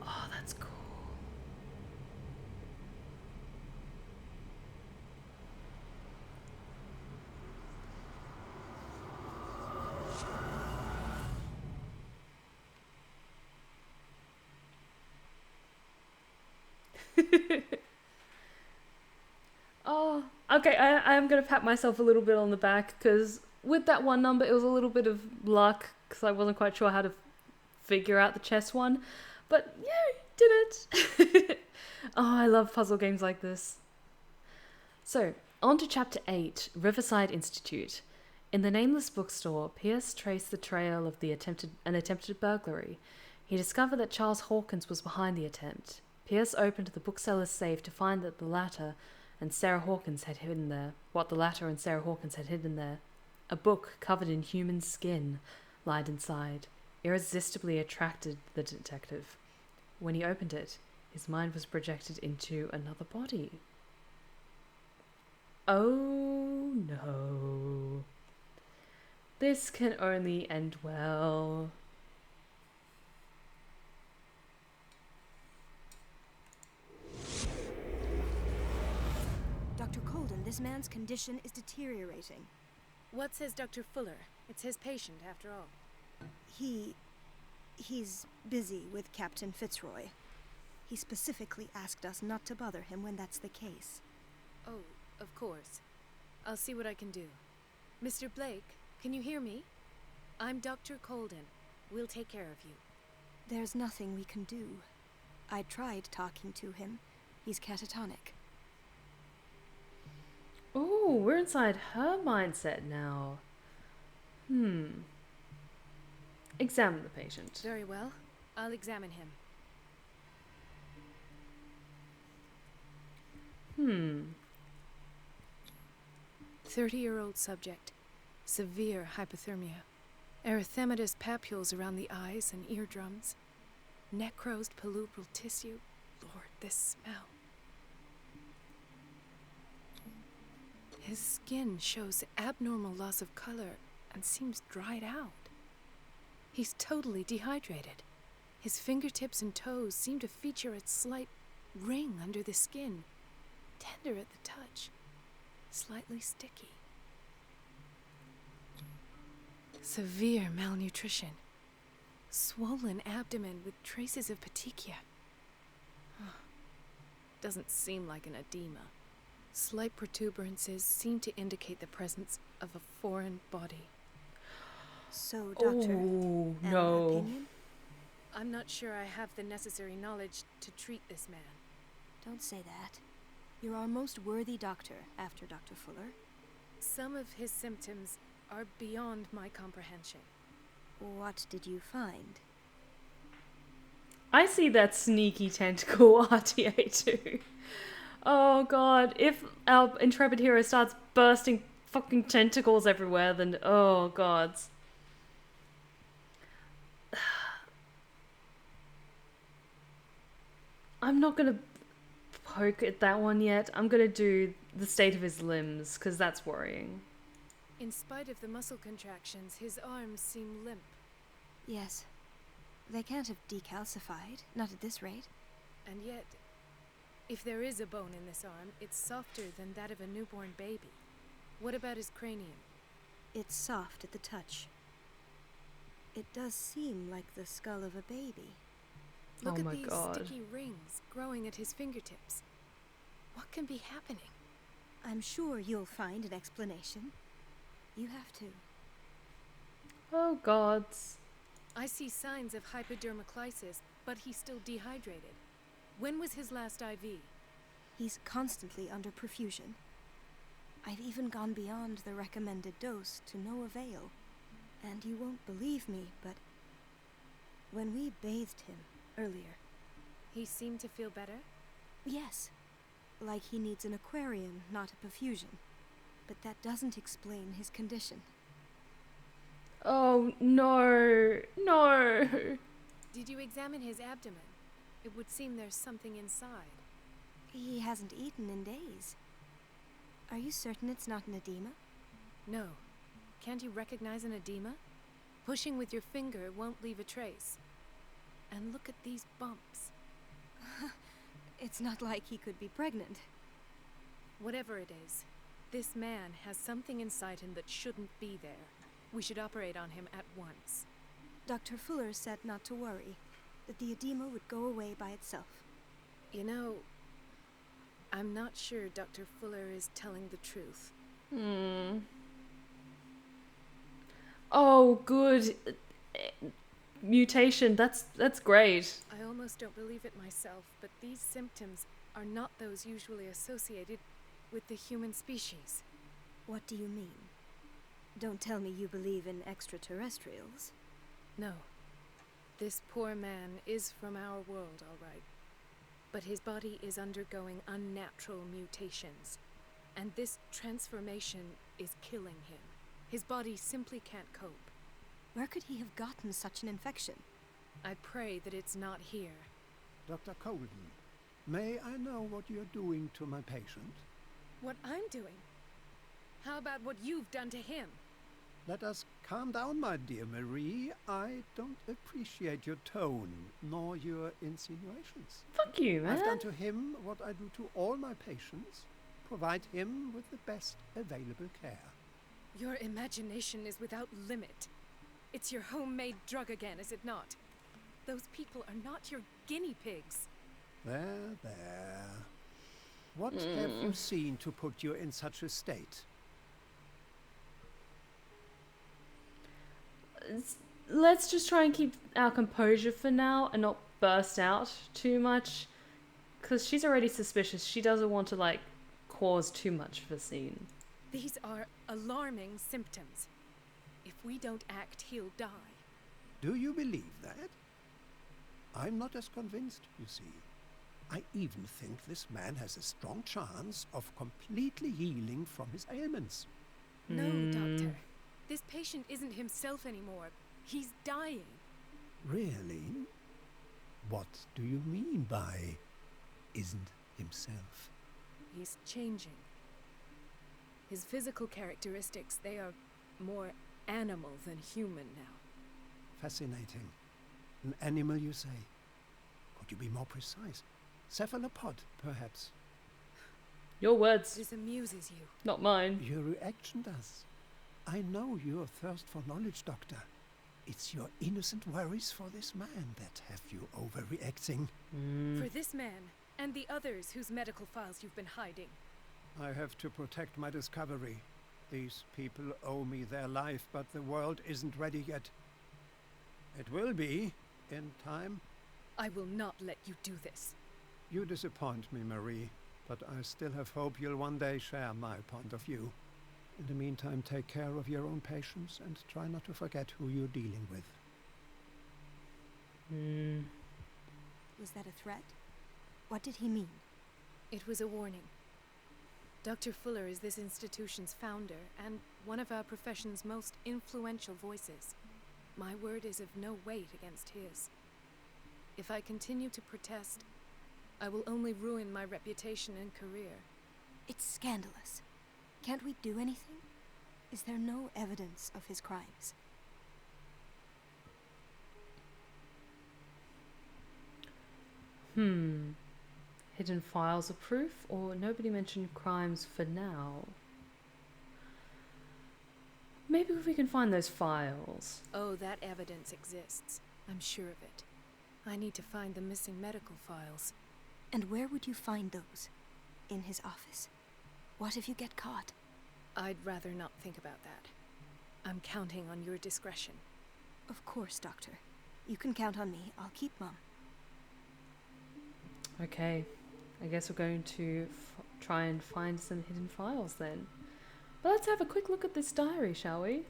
A: Oh, that's cool. Oh, okay, I am going to pat myself a little bit on the back, because with that one number, it was a little bit of luck, because I wasn't quite sure how to figure out the chess one. But, yeah, did it! Oh, I love puzzle games like this. So, on to Chapter 8, Riverside Institute. In the nameless bookstore, Pierce traced the trail of an attempted burglary. He discovered that Charles Hawkins was behind the attempt. Pierce opened the bookseller's safe to find that the latter and Sarah Hawkins had hidden there. A book covered in human skin lied inside, irresistibly attracted the detective. When he opened it, his mind was projected into another body. Oh no. This can only end well.
L: Dr. Colden, this man's condition is deteriorating.
H: What says Dr. Fuller? It's his patient, after all.
L: He's busy with Captain Fitzroy. He specifically asked us not to bother him when that's the case.
H: Oh, of course. I'll see what I can do. Mr. Blake, can you hear me? I'm Dr. Colden. We'll take care of you.
L: There's nothing we can do. I tried talking to him. He's catatonic.
A: Oh, we're inside her mindset now. Examine the patient.
H: Very well. I'll examine him. 30-year-old subject. Severe hypothermia. Erythematous papules around the eyes and eardrums. Necrosed palpebral tissue. Lord, this smell. His skin shows abnormal loss of color and seems dried out. He's totally dehydrated. His fingertips and toes seem to feature a slight ring under the skin, tender at the touch, slightly sticky. Severe malnutrition. Swollen abdomen with traces of petechia. Doesn't seem like an edema. Slight protuberances seem to indicate the presence of a foreign body.
L: So, Doctor,
A: Oh,
L: an
A: no.
L: opinion?
H: I'm not sure I have the necessary knowledge to treat this man.
L: Don't say that. You're our most worthy doctor after Dr. Fuller.
H: Some of his symptoms are beyond my comprehension.
L: What did you find?
A: I see that sneaky tentacle RTA too. Oh god, if our intrepid hero starts bursting fucking tentacles everywhere, then oh gods. I'm not gonna poke at that one yet. I'm gonna do the state of his limbs, because that's worrying.
H: In spite of the muscle contractions, his arms seem limp.
L: Yes. They can't have decalcified, not at this rate.
H: And yet, if there is a bone in this arm, it's softer than that of a newborn baby. What about his cranium?
L: It's soft at the touch. It does seem like the skull of a baby.
H: Look
A: Oh
H: at
A: my
H: these
A: God.
H: sticky rings growing at his fingertips. What can be happening?
L: I'm sure you'll find an explanation. You have to.
A: Oh, gods.
H: I see signs of hypodermoclysis, but he's still dehydrated. When was his last IV?
L: He's constantly under perfusion. I've even gone beyond the recommended dose to no avail. And you won't believe me, but when we bathed him earlier...
H: He seemed to feel better?
L: Yes. Like he needs an aquarium, not a perfusion. But that doesn't explain his condition.
A: Oh, no. No.
H: Did you examine his abdomen? It would seem there's something inside.
L: He hasn't eaten in days. Are you certain it's not an edema?
H: No. Can't you recognize an edema? Pushing with your finger won't leave a trace. And look at these bumps.
L: It's not like he could be pregnant.
H: Whatever it is, this man has something inside him that shouldn't be there. We should operate on him at once.
L: Dr. Fuller said not to worry, that the edema would go away by itself.
H: You know, I'm not sure Dr. Fuller is telling the truth.
A: Oh, good. Mutation, that's great.
H: I almost don't believe it myself, but these symptoms are not those usually associated with the human species.
L: What do you mean? Don't tell me you believe in extraterrestrials.
H: No. This poor man is from our world, all right. But his body is undergoing unnatural mutations, and this transformation is killing him. His body simply can't cope.
L: Where could he have gotten such an infection?
H: I pray that it's not here.
D: Dr. Colden, may I know what you're doing to my patient?
H: What I'm doing? How about what you've done to him?
D: Let us calm down, my dear Marie. I don't appreciate your tone, nor your insinuations.
A: Fuck you, man.
D: I've done to him what I do to all my patients. Provide him with the best available care.
H: Your imagination is without limit. It's your homemade drug again, is it not? Those people are not your guinea pigs.
D: There, there. What have you seen to put you in such a state?
A: Let's just try and keep our composure for now and not burst out too much. Because she's already suspicious. She doesn't want to, like, cause too much of a scene.
H: These are alarming symptoms. If we don't act, he'll die.
D: Do you believe that? I'm not as convinced, you see. I even think this man has a strong chance of completely healing from his ailments.
H: No, Doctor. This patient isn't himself anymore. He's dying.
D: Really? What do you mean by isn't himself?
H: He's changing. His physical characteristics, they are more animal than human now.
D: Fascinating. An animal, you say? Could you be more precise? Cephalopod, perhaps?
A: Your words.
H: This amuses you.
A: Not mine.
D: Your reaction does. I know your thirst for knowledge, Doctor. It's your innocent worries for this man that have you overreacting.
H: For this man, and the others whose medical files you've been hiding.
D: I have to protect my discovery. These people owe me their life, but the world isn't ready yet. It will be, in time.
H: I will not let you do this.
D: You disappoint me, Marie, but I still have hope you'll one day share my point of view. In the meantime, take care of your own patients and try not to forget who you're dealing with.
L: Was that a threat? What did he mean?
H: It was a warning. Dr. Fuller is this institution's founder and one of our profession's most influential voices. My word is of no weight against his. If I continue to protest, I will only ruin my reputation and career.
L: It's scandalous. Can't we do anything? Is there no evidence of his crimes?
A: Hidden files of proof, or nobody mentioned crimes for now. Maybe if we can find those files.
H: Oh, that evidence exists. I'm sure of it. I need to find the missing medical files.
L: And where would you find those? In his office? What if you get caught?
H: I'd rather not think about that. I'm counting on your discretion.
L: Of course, Doctor. You can count on me. I'll keep Mum.
A: Okay. I guess we're going to try and find some hidden files then. But let's have a quick look at this diary, shall we?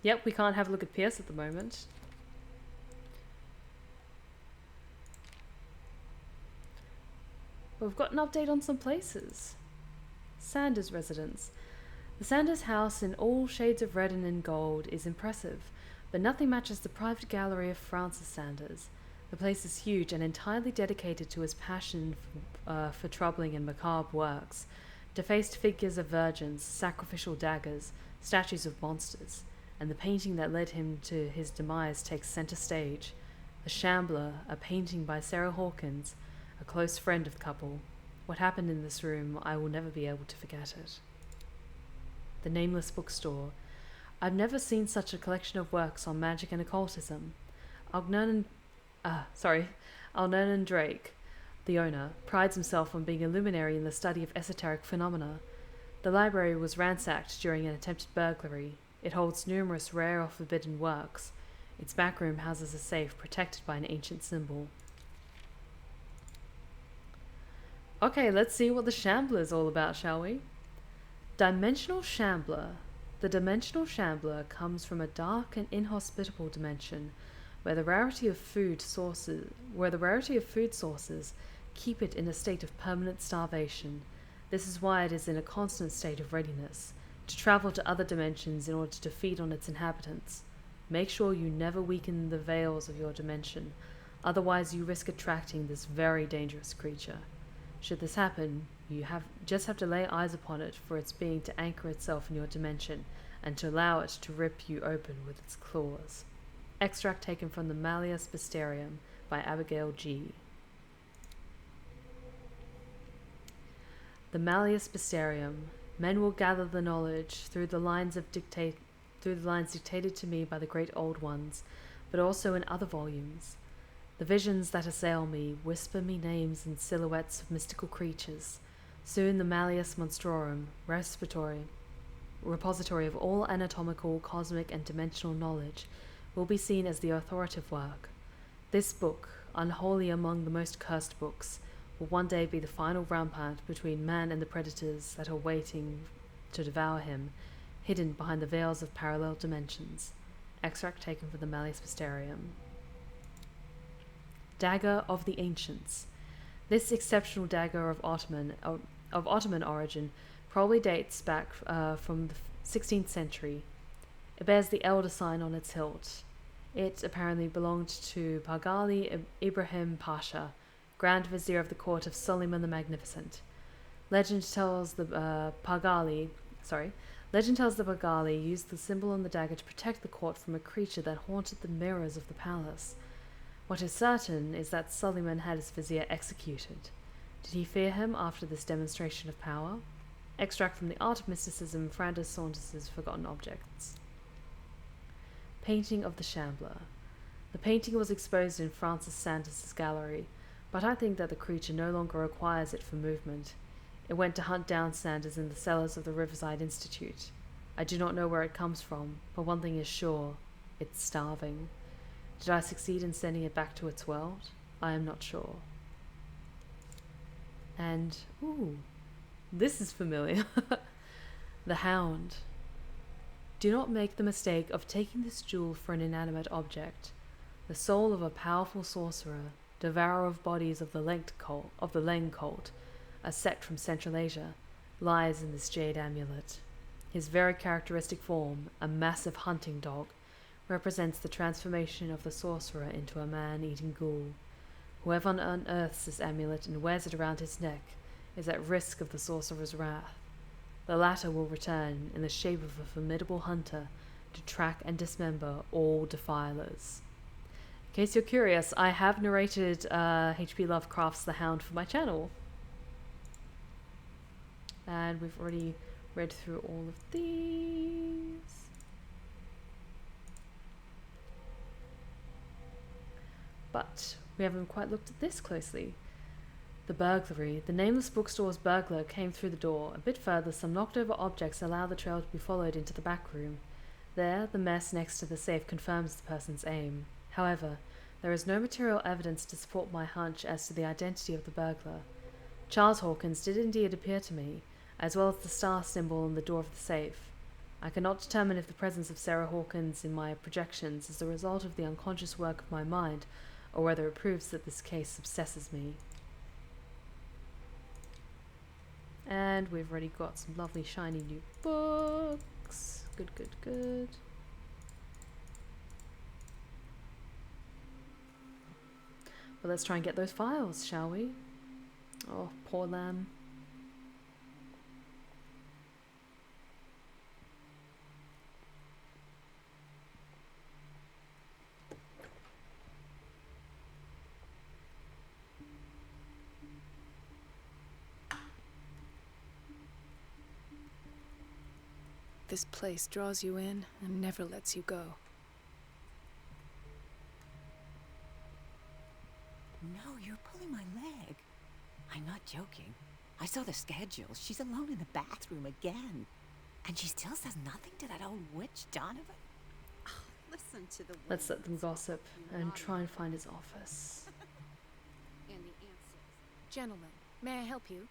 A: Yep, we can't have a look at Pierce at the moment. But we've got an update on some places. Sanders' residence. The Sanders house in all shades of red and in gold is impressive, but nothing matches the private gallery of Francis Sanders. The place is huge and entirely dedicated to his passion for troubling and macabre works. Defaced figures of virgins, sacrificial daggers, statues of monsters, and the painting that led him to his demise takes center stage. The Shambler, a painting by Sarah Hawkins, a close friend of the couple. What happened in this room, I will never be able to forget it. The Nameless Bookstore. I've never seen such a collection of works on magic and occultism. Algernon Drake, the owner, prides himself on being a luminary in the study of esoteric phenomena. The library was ransacked during an attempted burglary. It holds numerous rare or forbidden works. Its back room houses a safe protected by an ancient symbol. Okay, let's see what the Shambler is all about, shall we? Dimensional Shambler. The Dimensional Shambler comes from a dark and inhospitable dimension where the rarity of food sources keep it in a state of permanent starvation. This is why it is in a constant state of readiness to travel to other dimensions in order to feed on its inhabitants. Make sure you never weaken the veils of your dimension, otherwise you risk attracting this very dangerous creature. Should this happen, you just have to lay eyes upon it for its being to anchor itself in your dimension and to allow it to rip you open with its claws. Extract taken from the Malleus Mysterium by Abigail G. The Malleus Mysterium. Men will gather the knowledge through the lines dictated to me by the great old ones, but also in other volumes. The visions that assail me whisper me names and silhouettes of mystical creatures. Soon the Malleus Monstrorum, repository of all anatomical, cosmic, and dimensional knowledge, will be seen as the authoritative work. This book, unholy among the most cursed books, will one day be the final rampart between man and the predators that are waiting to devour him, hidden behind the veils of parallel dimensions. Extract taken from the Malleus Mysterium. Dagger of the Ancients. This exceptional dagger of Ottoman origin probably dates back from the 16th century. It bears the Elder sign on its hilt. It apparently belonged to Pagali Ibrahim Pasha, Grand Vizier of the court of Suleiman the Magnificent. Legend tells the Pagali used the symbol on the dagger to protect the court from a creature that haunted the mirrors of the palace. What is certain is that Suleiman had his vizier executed. Did he fear him after this demonstration of power? Extract from the Art of Mysticism, Francis Saunders's Forgotten Objects. Painting of the Shambler. The painting was exposed in Francis Sanders' gallery, but I think that the creature no longer requires it for movement. It went to hunt down Sanders in the cellars of the Riverside Institute. I do not know where it comes from, but one thing is sure, it's starving. Did I succeed in sending it back to its world? I am not sure. And, ooh, this is familiar. The Hound. Do not make the mistake of taking this jewel for an inanimate object. The soul of a powerful sorcerer, devourer of bodies of the Leng cult, a sect from Central Asia, lies in this jade amulet. His very characteristic form, a massive hunting dog, represents the transformation of the sorcerer into a man-eating ghoul. Whoever unearths this amulet and wears it around his neck is at risk of the sorcerer's wrath. The latter will return in the shape of a formidable hunter to track and dismember all defilers. In case you're curious, I have narrated H.P. Lovecraft's The Hound for my channel. And we've already read through all of these. But we haven't quite looked at this closely. The burglary. The nameless bookstore's burglar came through the door. A bit further, some knocked-over objects allow the trail to be followed into the back room. There, the mess next to the safe confirms the person's aim. However, there is no material evidence to support my hunch as to the identity of the burglar. Charles Hawkins did indeed appear to me, as well as the star symbol on the door of the safe. I cannot determine if the presence of Sarah Hawkins in my projections is the result of the unconscious work of my mind, or whether it proves that this case obsesses me. And we've already got some lovely shiny new books. Good, good, good. Well, let's try and get those files, shall we? Oh, poor lamb.
H: This place draws you in and never lets you go.
C: No, you're pulling my leg. I'm not joking. I saw the schedule. She's alone in the bathroom again. And she still says nothing to that old witch, Donovan.
M: Oh, listen to the
A: Let's let them gossip and try and find his office.
M: And the answers.
H: Gentlemen, may I help you?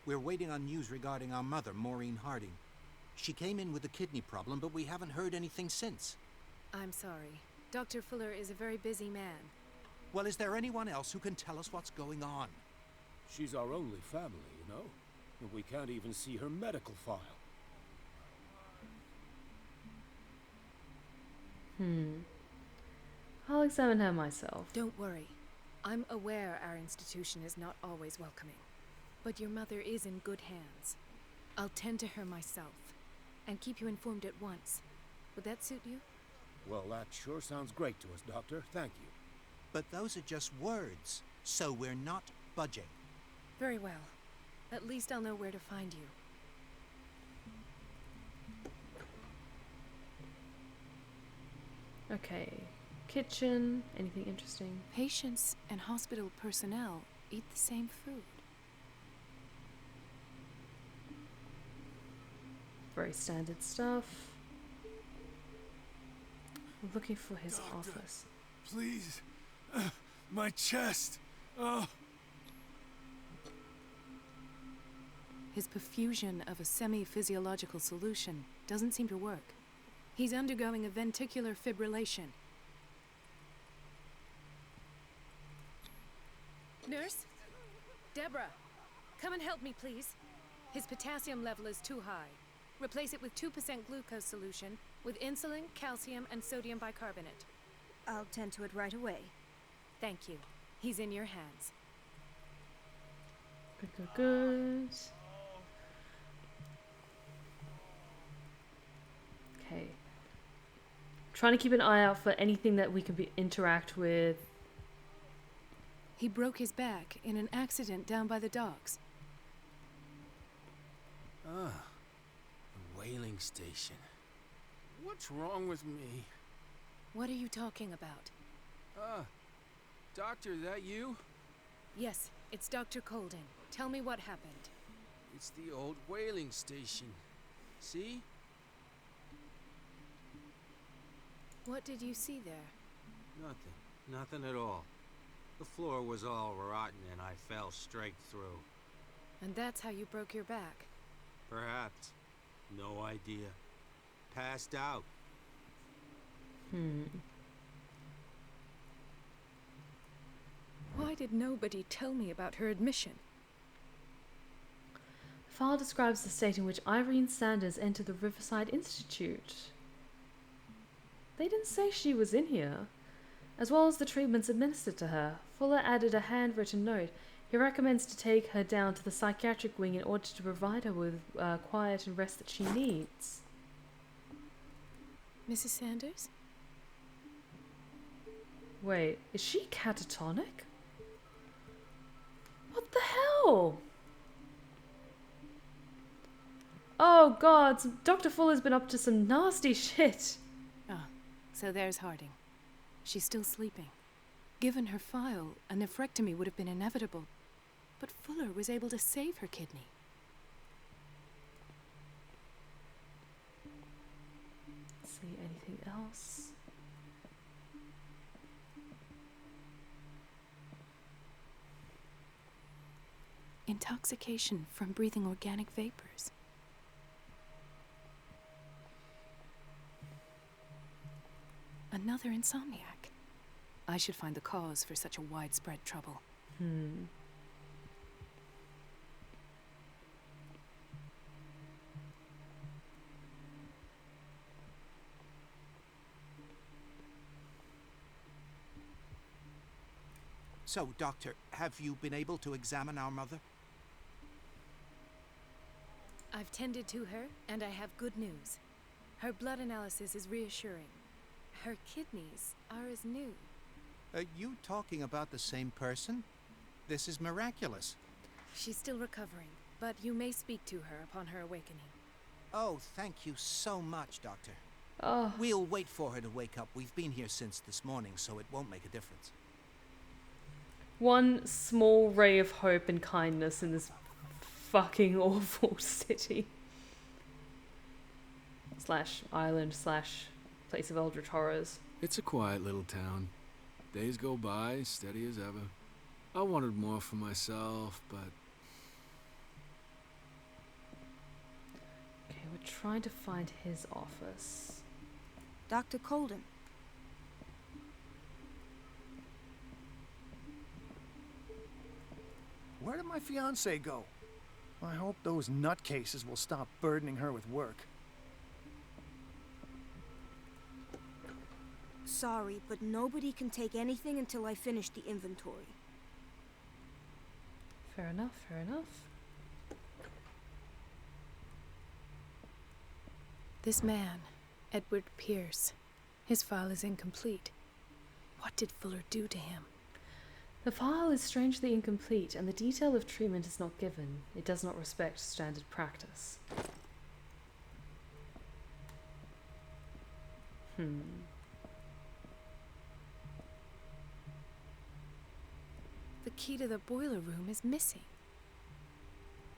N: We're waiting on news regarding our mother, Maureen Harding. She came in with a kidney problem, but we haven't heard anything since.
H: I'm sorry. Dr. Fuller is a very busy man.
N: Well, is there anyone else who can tell us what's going on?
F: She's our only family, you know? And we can't even see her medical file.
A: I'll examine her myself.
H: Don't worry. I'm aware our institution is not always welcoming. But your mother is in good hands. I'll tend to her myself. And keep you informed at once. Would that suit you?
F: Well, that sure sounds great to us, Doctor. Thank you.
N: But those are just words, so we're not budging.
H: Very well. At least I'll know where to find you.
A: Okay. Kitchen. Anything interesting?
H: Patients and hospital personnel eat the same food.
A: Very standard stuff. We're looking for his
B: Doctor,
A: office.
B: Please. My chest. Oh.
H: His perfusion of a semi-physiological solution doesn't seem to work. He's undergoing a ventricular fibrillation. Nurse? Deborah, come and help me, please. His potassium level is too high. Replace it with 2% glucose solution with insulin, calcium, and sodium bicarbonate.
L: I'll tend to it right away.
H: Thank you. He's in your hands.
A: Good, good, good. Okay. Trying to keep an eye out for anything that we can interact with.
H: He broke his back in an accident down by the docks.
B: Ah. Whaling station. What's wrong with me?
H: What are you talking about?
B: Doctor, that you?
H: Yes, it's Dr. Colden. Tell me what happened.
B: It's the old whaling station. See?
H: What did you see there?
O: Nothing. Nothing at all. The floor was all rotten and I fell straight through.
H: And that's how you broke your back?
O: Perhaps. No idea. Passed out.
H: Why did nobody tell me about her admission?
A: The file describes the state in which Irene Sanders entered the Riverside Institute. They didn't say she was in here. As well as the treatments administered to her, Fuller added a handwritten note. He recommends to take her down to the psychiatric wing in order to provide her with quiet and rest that she needs.
H: Mrs. Sanders?
A: Wait, is she catatonic? What the hell? Oh god, Dr. Fuller's been up to some nasty shit.
H: Ah, so there's Harding. She's still sleeping. Given her file, a nephrectomy would have been inevitable. But Fuller was able to save her kidney.
A: Let's see, anything else?
H: Intoxication from breathing organic vapors. Another insomniac. I should find the cause for such a widespread trouble.
N: So, Doctor, have you been able to examine our mother?
H: I've tended to her, and I have good news. Her blood analysis is reassuring. Her kidneys are as new.
N: Are you talking about the same person? This is miraculous.
H: She's still recovering, but you may speak to her upon her awakening.
N: Oh, thank you so much, Doctor.
A: Oh.
N: We'll wait for her to wake up. We've been here since this morning, so it won't make a difference.
A: One small ray of hope and kindness in this fucking awful city. / island / place of eldritch horrors.
F: It's a quiet little town. Days go by, steady as ever. I wanted more for myself, but...
A: Okay, we're trying to find his office.
L: Dr. Colden.
K: Where did my fiancée go? I hope those nutcases will stop burdening her with work.
L: Sorry, but nobody can take anything until I finish the inventory.
A: Fair enough, fair enough.
H: This man, Edward Pierce, his file is incomplete. What did Fuller do to him?
A: The file is strangely incomplete, and the detail of treatment is not given. It does not respect standard practice.
H: The key to the boiler room is missing.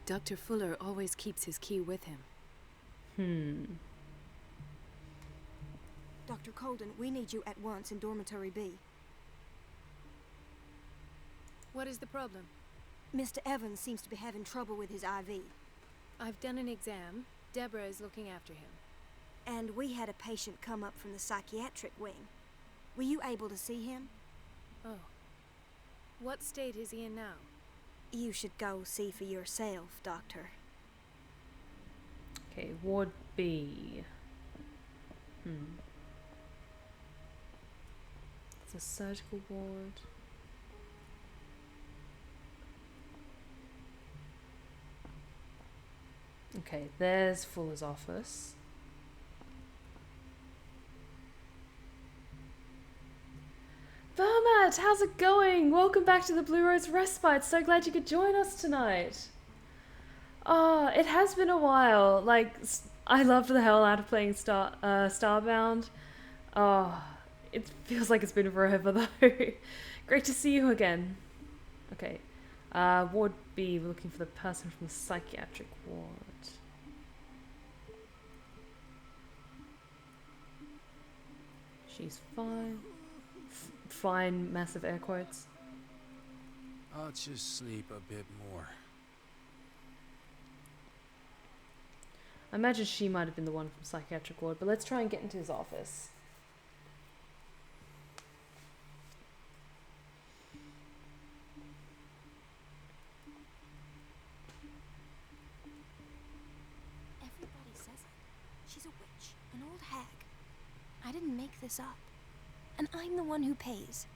H: Dr. Fuller always keeps his key with him.
L: Dr. Colden, we need you at once in Dormitory B.
H: What is the problem?
L: Mr. Evans seems to be having trouble with his IV.
H: I've done an exam. Deborah is looking after him.
L: And we had a patient come up from the psychiatric wing. Were you able to see him?
H: Oh. What state is he in now?
L: You should go see for yourself, Doctor.
A: Okay, Ward B. It's a surgical ward. Okay, there's Fuller's office. Vermat, how's it going? Welcome back to the Blue Rose Respite. So glad you could join us tonight. It has been a while. Like, I loved the hell out of playing Starbound. It feels like it's been forever though. Great to see you again. Okay, Ward B, we're looking for the person from the psychiatric ward. She's fine. Fine, massive air quotes.
F: I'll just sleep a bit more.
A: I imagine she might have been the one from psychiatric ward, but let's try and get into his office.
L: Everybody says it. She's a witch, an old hag. I didn't make this up. And I'm the one who pays.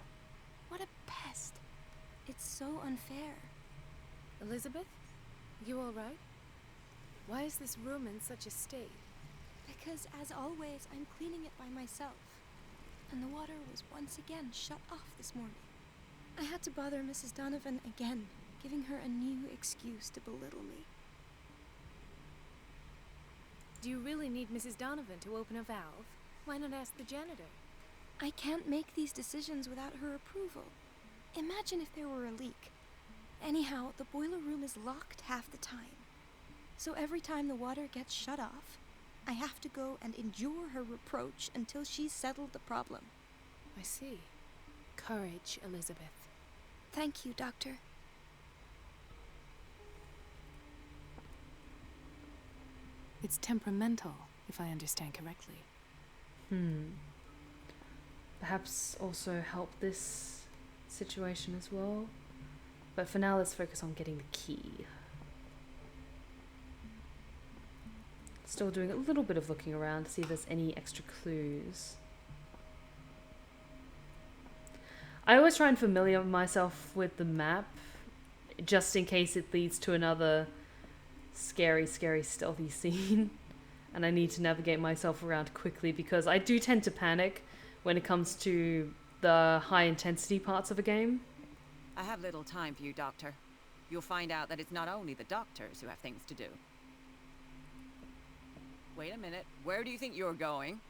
L: What a pest. It's so unfair.
H: Elizabeth? You all right? Why is this room in such a state?
L: Because, as always, I'm cleaning it by myself. And the water was once again shut off this morning. I had to bother Mrs. Donovan again, giving her a new excuse to belittle me.
H: Do you really need Mrs. Donovan to open a valve? Why not ask the janitor?
L: I can't make these decisions without her approval. Imagine if there were a leak. Anyhow, the boiler room is locked half the time. So every time the water gets shut off, I have to go and endure her reproach until she's settled the problem.
H: I see. Courage, Elizabeth.
L: Thank you, Doctor.
H: It's temperamental, if I understand correctly.
A: Perhaps also help this situation as well. But for now, let's focus on getting the key. Still doing a little bit of looking around to see if there's any extra clues. I always try and familiar myself with the map, just in case it leads to another scary, stealthy scene. And I need to navigate myself around quickly because I do tend to panic when it comes to the high intensity parts of a game.
C: I have little time for you, Doctor. You'll find out that it's not only the doctors who have things to do. Wait a minute. Where do you think you're going?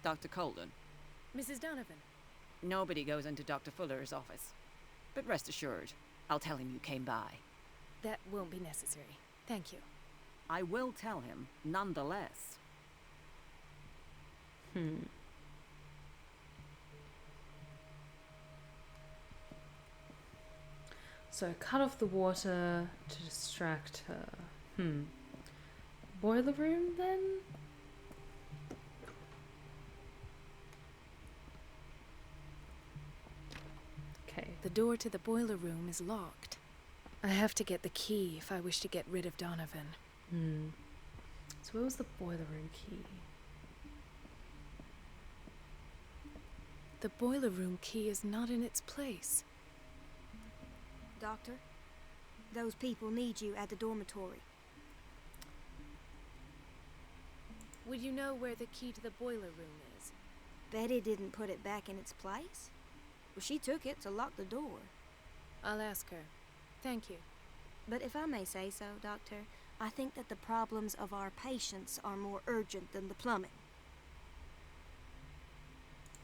C: Dr. Colden.
H: Mrs. Donovan.
C: Nobody goes into Dr. Fuller's office. But rest assured, I'll tell him you came by.
H: That won't be necessary. Thank you.
C: I will tell him, nonetheless.
A: So cut off the water to distract her. Boiler room then? Okay.
H: The door to the boiler room is locked. I have to get the key if I wish to get rid of Donovan.
A: So where was the boiler room key?
H: The boiler room key is not in its place.
L: Doctor, those people need you at the dormitory.
H: Would you know where the key to the boiler room is?
L: Betty didn't put it back in its place. Well, she took it to lock the door.
H: I'll ask her. Thank you.
L: But if I may say so, Doctor, I think that the problems of our patients are more urgent than the plumbing.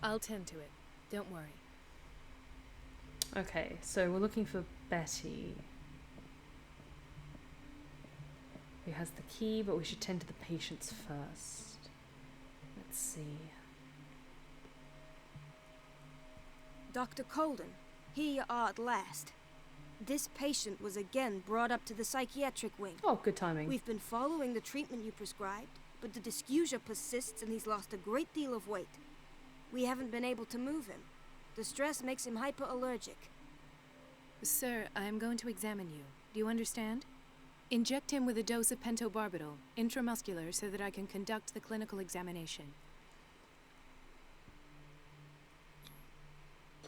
H: I'll tend to it. Don't worry.
A: Okay, so we're looking for Betty, who has the key, but we should tend to the patients first. Let's see.
L: Dr. Colden, here you are at last. This patient was again brought up to the psychiatric wing.
A: Oh, good timing.
L: We've been following the treatment you prescribed, but the dysgeusia persists and he's lost a great deal of weight. We haven't been able to move him. The stress makes him hyperallergic.
H: Sir, I am going to examine you. Do you understand? Inject him with a dose of pentobarbital, intramuscular, so that I can conduct the clinical examination.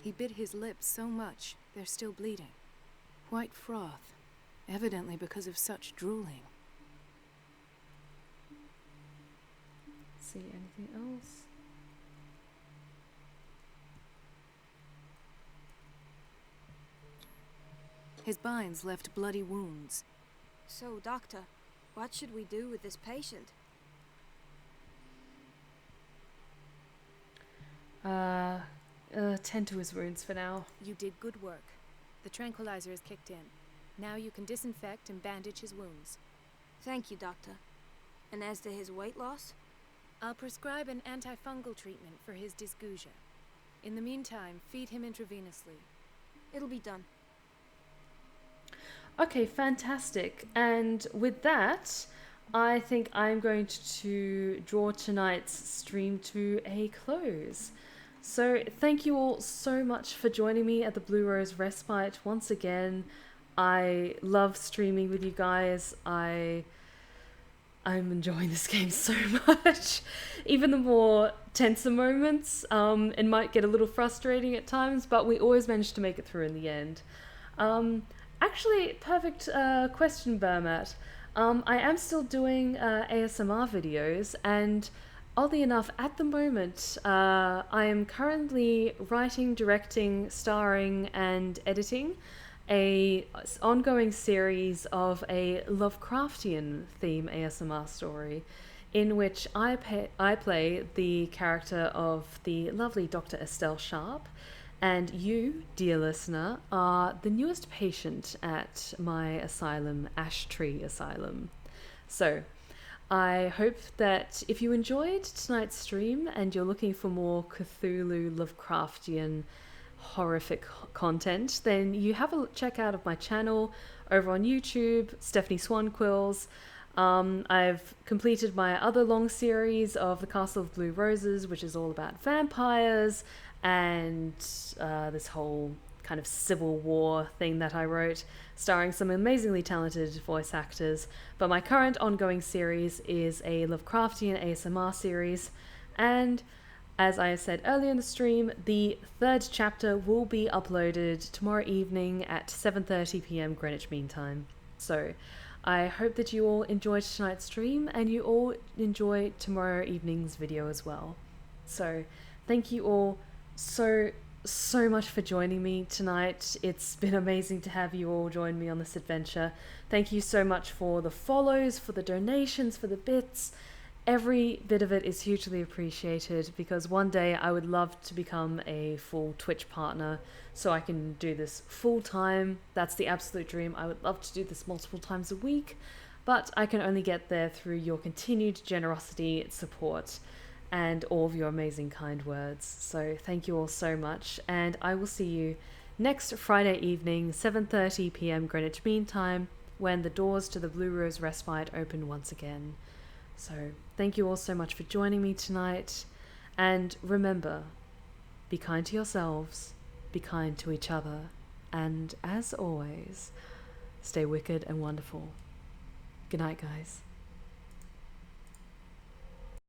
H: He bit his lips so much, they're still bleeding. White froth, evidently because of such drooling.
A: See anything else?
H: His binds left bloody wounds.
L: So, Doctor, what should we do with this patient?
A: Tend to his wounds for now.
H: You did good work. The tranquilizer is kicked in. Now you can disinfect and bandage his wounds.
L: Thank you, Doctor. And as to his weight loss?
H: I'll prescribe an antifungal treatment for his dysgeusia. In the meantime, feed him intravenously.
L: It'll be done.
A: Okay, fantastic. And with that, I think I'm going to draw tonight's stream to a close. So thank you all so much for joining me at the Blue Rose Respite once again. I love streaming with you guys. I'm enjoying this game so much. Even the more tenser moments, it might get a little frustrating at times, but we always manage to make it through in the end. Actually, perfect question, Burmat. I am still doing ASMR videos, and oddly enough, at the moment, I am currently writing, directing, starring, and editing a ongoing series of a Lovecraftian theme ASMR story, in which I play the character of the lovely Dr. Estelle Sharp, And you, dear listener, are the newest patient at my asylum, Ash Tree Asylum. So, I hope that if you enjoyed tonight's stream and you're looking for more Cthulhu Lovecraftian horrific content, then you have a check out of my channel over on YouTube, Stephanie Swan Quills. I've completed my other long series of The Castle of Blue Roses, which is all about vampires and this whole kind of civil war thing that I wrote, starring some amazingly talented voice actors. But my current ongoing series is a Lovecraftian ASMR series, and as I said earlier in the stream, the third chapter will be uploaded tomorrow evening at 7:30 p.m. Greenwich Mean Time. So I hope that you all enjoyed tonight's stream and you all enjoy tomorrow evening's video as well. So thank you all so much for joining me tonight. It's been amazing to have you all join me on this adventure. Thank you so much for the follows, for the donations, for the bits. Every bit of it is hugely appreciated, because one day I would love to become a full Twitch partner so I can do this full time. That's the absolute dream. I would love to do this multiple times a week, but I can only get there through your continued generosity, support, and all of your amazing kind words. So thank you all so much, and I will see you next Friday evening, 7:30 p.m. Greenwich Mean Time, when the doors to the Blue Rose Respite open once again. So thank you all so much for joining me tonight, and remember, be kind to yourselves, be kind to each other, and as always, stay wicked and wonderful. Good night, guys.